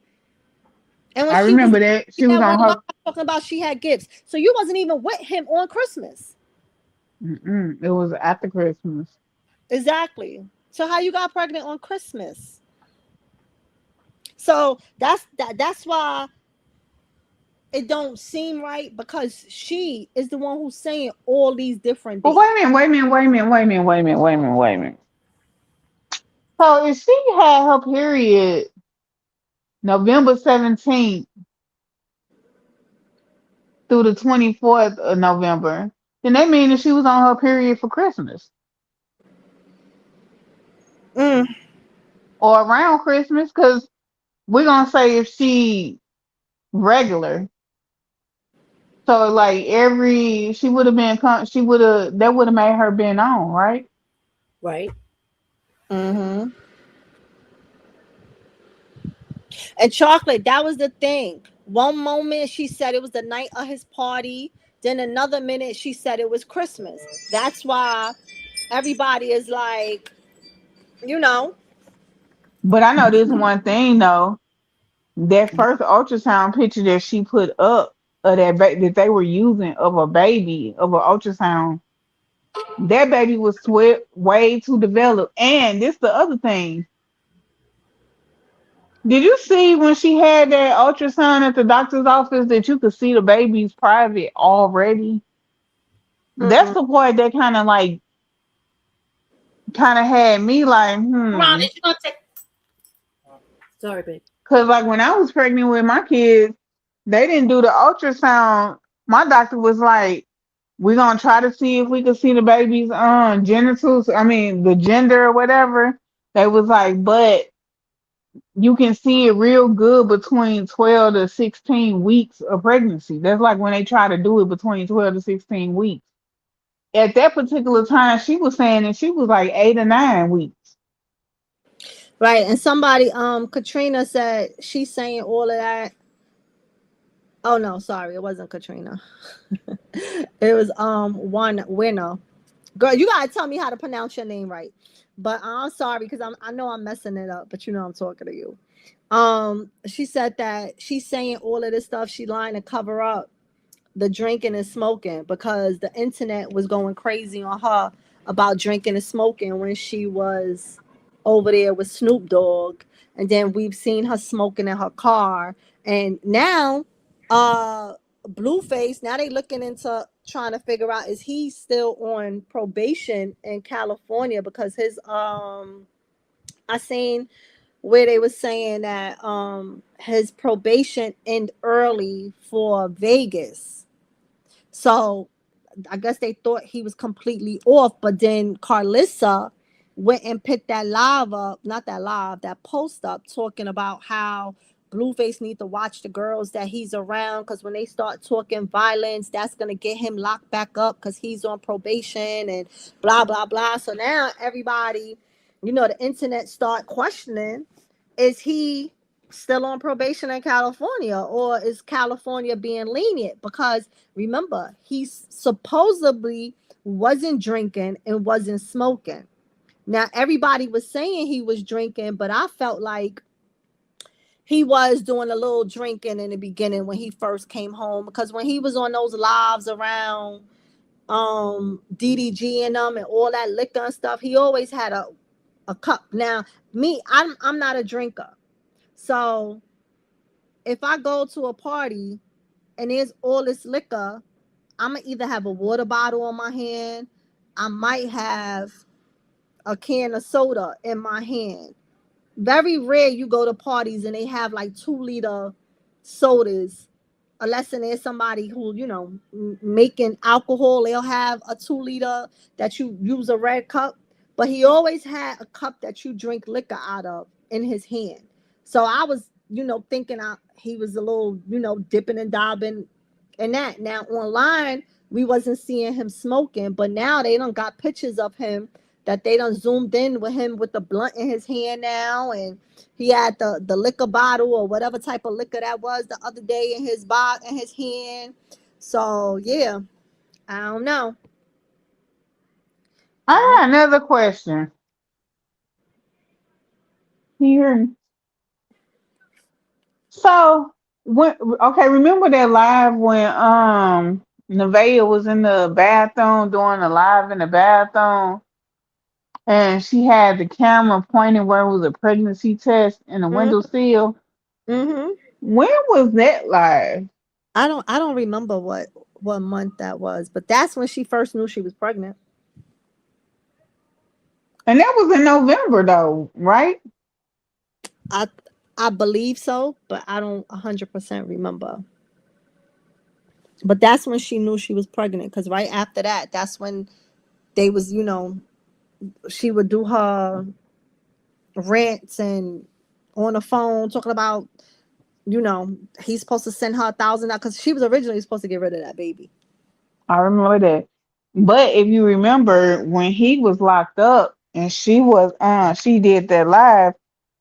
And when I she was remember that she was that on went live her. talking about she had gifts, so you wasn't even with him on Christmas. It was after Christmas. Exactly. So how you got pregnant on Christmas? So that's why it don't seem right, because she is the one who's saying all these different But wait dates. a minute, wait a minute, wait a minute, wait a minute, wait a minute, wait a minute, wait a minute. So if she had her period November 17th through the 24th of November, then that means that she was on her period for Christmas Mm, or around Christmas, because we're gonna say if she regular. So like she would have been she would have that would have made her been on, right? Right. mm-hmm. And chocolate, that was the thing. One moment she said it was the night of his party. Then another minute she said it was Christmas. That's why everybody is like, you know, But I know this one thing though. That first ultrasound picture that she put up of that they were using of a baby of an ultrasound, that baby was swept way too developed. And this the other thing. Did you see when she had that ultrasound at the doctor's office that you could see the baby's private already? That's mm-mm. the part that kind of had me like, Come on, is you gonna take? Sorry, babe. Cause like when I was pregnant with my kids, they didn't do the ultrasound. My doctor was like, we're gonna try to see if we could see the baby's genitals. I mean the gender or whatever. They was like, but you can see it real good between 12 to 16 weeks of pregnancy. That's like when they try to do it between 12 to 16 weeks. At that particular time, she was saying that she was like 8 or 9 weeks. Right. And somebody, Katrina said she's saying all of that. Oh no, sorry, it wasn't Katrina. It was one winner. Girl, you gotta tell me how to pronounce your name right. But I'm sorry because I know I'm messing it up, but you know I'm talking to you. She said that she's saying all of this stuff. She lying to cover up the drinking and smoking because the internet was going crazy on her about drinking and smoking when she was over there with Snoop Dogg. And then we've seen her smoking in her car. And now, Blueface, now they looking into trying to figure out is he still on probation in California because his I seen where they was saying that his probation end early for Vegas. So I guess they thought he was completely off, but then Carlissa went and picked that live up, not that live, that post up talking about how Blueface need to watch the girls that he's around because when they start talking violence, that's gonna get him locked back up because he's on probation and blah blah blah. So now everybody, the internet start questioning, is he still on probation in California or is California being lenient? Because remember, he supposedly wasn't drinking and wasn't smoking. Now, everybody was saying he was drinking, but I felt like he was doing a little drinking in the beginning when he first came home. Because when he was on those lives around DDG and them and all that liquor and stuff, he always had a cup. Now, me, I'm not a drinker. So if I go to a party and there's all this liquor, I'm gonna either have a water bottle on my hand, I might have a can of soda in my hand. Very rare you go to parties and they have like 2 liter sodas, unless there's somebody who making alcohol. They'll have a 2 liter that you use a red cup, but he always had a cup that you drink liquor out of in his hand. So I was thinking he was a little dipping and dabbing in that. Now online we wasn't seeing him smoking, but now they done got pictures of him that they done zoomed in with him with the blunt in his hand now, and he had the liquor bottle or whatever type of liquor that was the other day in his hand. So yeah, I don't know. I got another question. Can you hear me? So when okay, remember that live when Nevaeh was in the bathroom doing a live in the bathroom and she had the camera pointing where it was a pregnancy test in the windowsill. Mm-hmm. When was that live? I don't remember what month that was, but that's when she first knew she was pregnant. And that was in November though, right? I I believe so, but I don't 100% remember. But that's when she knew she was pregnant, because right after that, that's when they was, she would do her rants and on the phone talking about, he's supposed to send her $1,000 because she was originally supposed to get rid of that baby. I remember that. But if you remember when he was locked up and she did that live,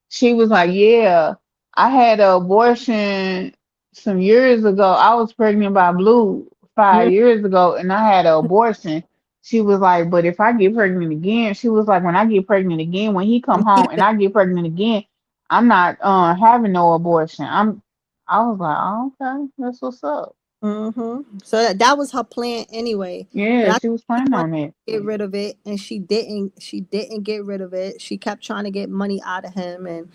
she was like, "Yeah, I had an abortion some years ago. I was pregnant by Blue Mhm. 5 years ago, and I had an abortion." She was like, "But if I get pregnant again," she was like, "When I get pregnant again, when he come home and I get pregnant again, I'm not having no abortion." I was like, "Oh, okay, that's what's up." So that was her plan anyway. But Yeah, I she think was she planning wanted on it. to get rid of it, and she didn't. She didn't get rid of it. She kept trying to get money out of him and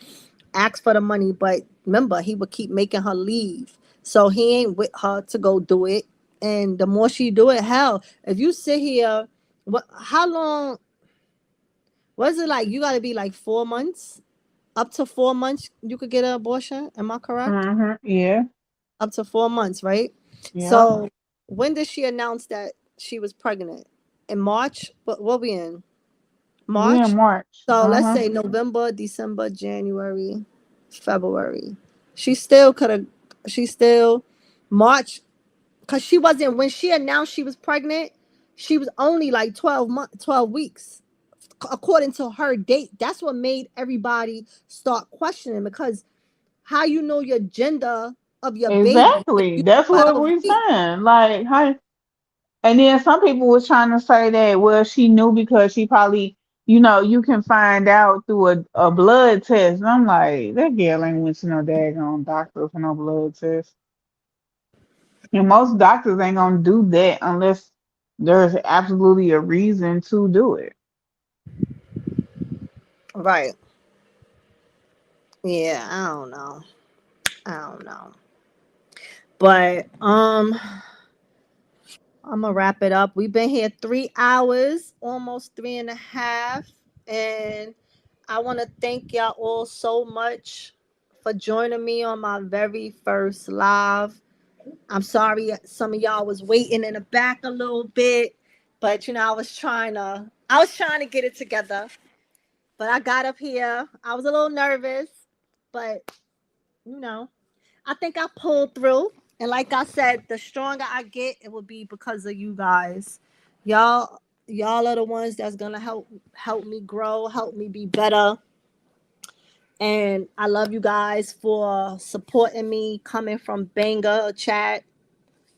asked for the money. But remember, he would keep making her leave, so he ain't with her to go do it. And the more she do it, hell, if you sit here, what? How long was it? Like you got to be like 4 months, up to 4 months. You could get an abortion. Am I correct? Yeah. Up to 4 months, right? Yep. So when did she announce that she was pregnant? In March? What we in? We in March? March. So let's Uh-huh. say November, December, January, February. She still could have, she still, March, because she wasn't, when she announced she was pregnant, she was only like 12 weeks, according to her date. That's what made everybody start questioning, because how you know your gender of your baby if Exactly. you That's what 12 we're weeks? saying. Like, how, and then some people was trying to say that, well, she knew because she probably, you can find out through a blood test. And I'm like, that girl ain't went to no daggone doctor for no blood test. And most doctors ain't gonna do that unless there's absolutely a reason to do it. Right. Yeah, I don't know. I don't know. But I'm gonna wrap it up. We've been here 3 hours, almost three and a half. And I wanna thank y'all all so much for joining me on my very first live. I'm sorry some of y'all was waiting in the back a little bit, but I was trying to get it together. But I got up here. I was a little nervous, but you know, I think I pulled through. And like I said, the stronger I get, it will be because of you guys. Y'all are the ones that's gonna help me grow, help me be better. And I love you guys for supporting me, coming from Banger Chat,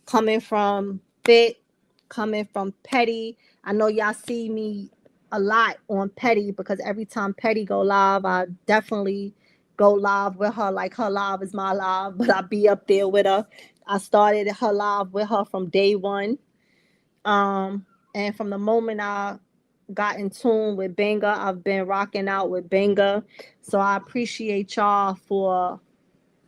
coming from Fit, coming from Petty. I know y'all see me a lot on Petty because every time Petty go live, I definitely go live with her. Like her live is my live, but I be up there with her. I started her live with her from day one. And from the moment I got in tune with Benga, I've been rocking out with Benga. So I appreciate y'all for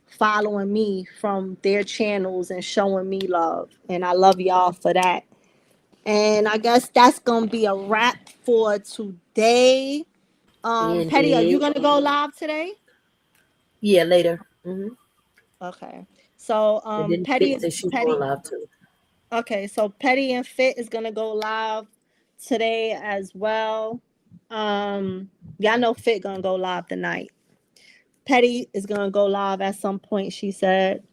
following me from their channels and showing me love. And I love y'all for that. And I guess that's gonna be a wrap for today. Petty, are you Indeed. gonna go live today? Yeah, later. Okay. So And then Petty Fit is says she's going Petty. live too. Okay, so Petty and Fit is gonna go live today as well. Y'all know Fit gonna go live tonight. Petty is gonna go live at some point, she said.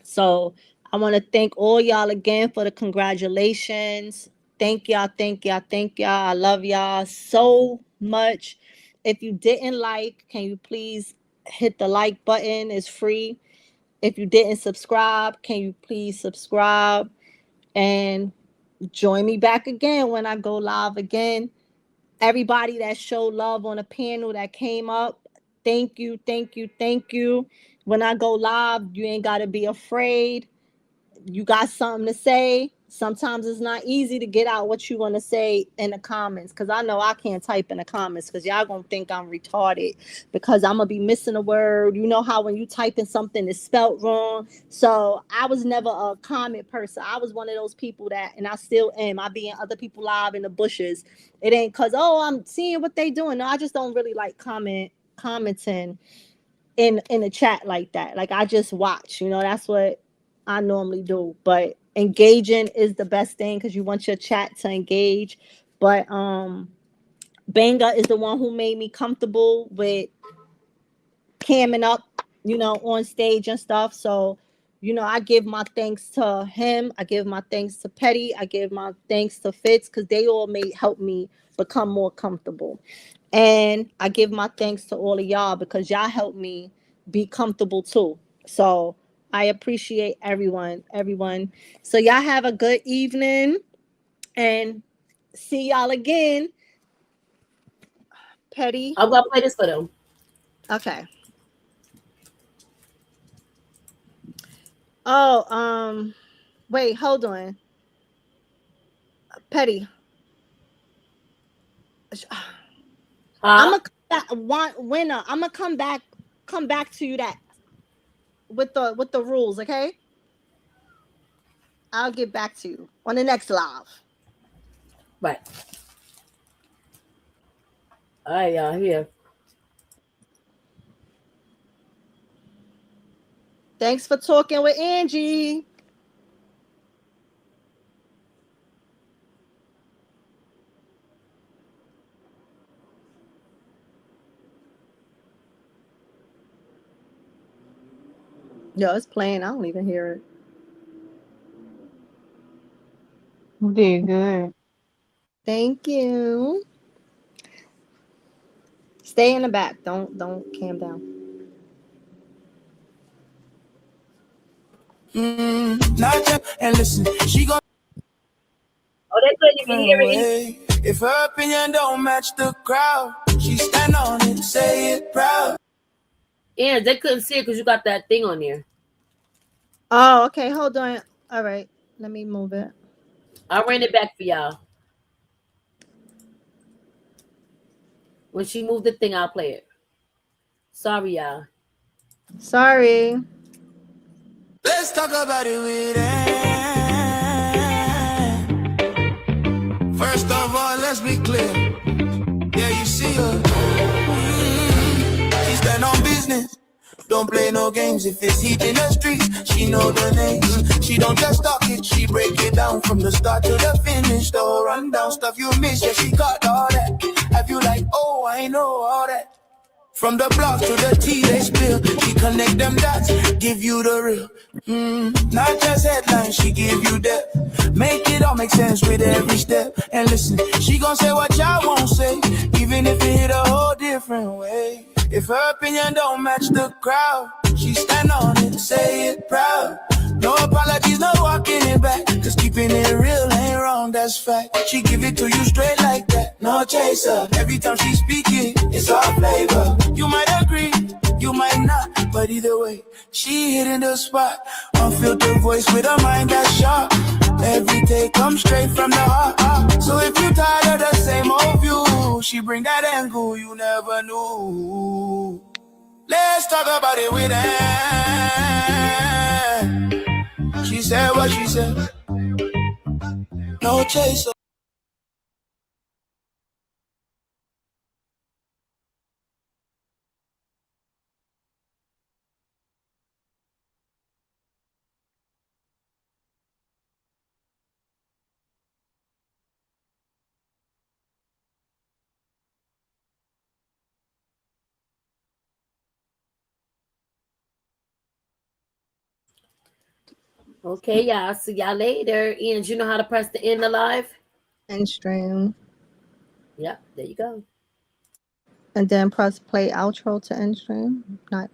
So I want to thank all y'all again for the congratulations. Thank y'all, thank y'all, thank y'all. I love y'all so much. If you didn't like, can you please hit the like button? It's free. If you didn't subscribe, can you please subscribe and join me back again when I go live again? Everybody that showed love on a panel that came up, thank you, thank you, thank you. When I go live, you ain't got to be afraid. You got something to say, Sometimes it's not easy to get out what you want to say in the comments, because I know I can't type in the comments because y'all gonna think I'm retarded because I'm gonna be missing a word. You know how when you type in something it's spelt wrong. So I was never a comment person. I was one of those people that, and I still am, I be in other people live in the bushes. It ain't because, oh, I'm seeing what they doing. No, I just don't really like commenting in a chat like that. Like, I just watch, that's what I normally do. But engaging is the best thing because you want your chat to engage. But Banga is the one who made me comfortable with camming up, on stage and stuff. So, I give my thanks to him. I give my thanks to Petty. I give my thanks to Fitz because they all help me become more comfortable. And I give my thanks to all of y'all because y'all helped me be comfortable too. So I appreciate everyone. So y'all have a good evening and see y'all again. Petty. I'm gonna play this for them. Okay. Oh, wait, hold on. Petty. I'm Huh? gonna one winner. I'm gonna come back to you that with the rules, okay? I'll get back to you on the next live. Right. All right, y'all. Here. Thanks for talking with Angie. Yo, it's playing. I don't even hear it. You did good. Thank you. Stay in the back. Don't cam down. And listen, she gon' Oh, they couldn't even hear it. way. If her opinion don't match the crowd, she stand on it, say it proud. Yeah, they couldn't see it because you got that thing on there. Oh, okay. Hold on. All right. Let me move it. I ran it back for y'all. When she moved the thing, I'll play it. Sorry, y'all. Sorry. Let's talk about it with Ann. First of all, let's be clear. Yeah, you see her. She stand on business. Don't play no games. If it's heat in the street, she know the names. She don't just talk it, she break it down from the start to the finish. The whole rundown stuff you miss, yeah, she got all that. Have you like, oh, I know all that. From the block to the tea they spill, she connect them dots, give you the real. Not just headlines, she give you depth. Make it all make sense with every step. And listen, she gon' say what y'all won't say, even if it hit a whole different way. If her opinion don't match the crowd, she stand on it, say it proud. No apologies, no walking it back, cause keeping it real ain't wrong, that's fact. She give it to you straight like that, no chaser. Every time she speak it, it's all flavor. You might agree, you might not, but either way, she hitting the spot. Unfiltered voice with a mind that's sharp. Every day comes straight from the heart. So if you tired of the same old view, she bring that angle you never knew. Let's talk about it with Ann. She said what she said. No chaser. Okay, y'all. See y'all later. And you know how to press the end of live? End stream. Yep, there you go. And then press play outro to end stream. Not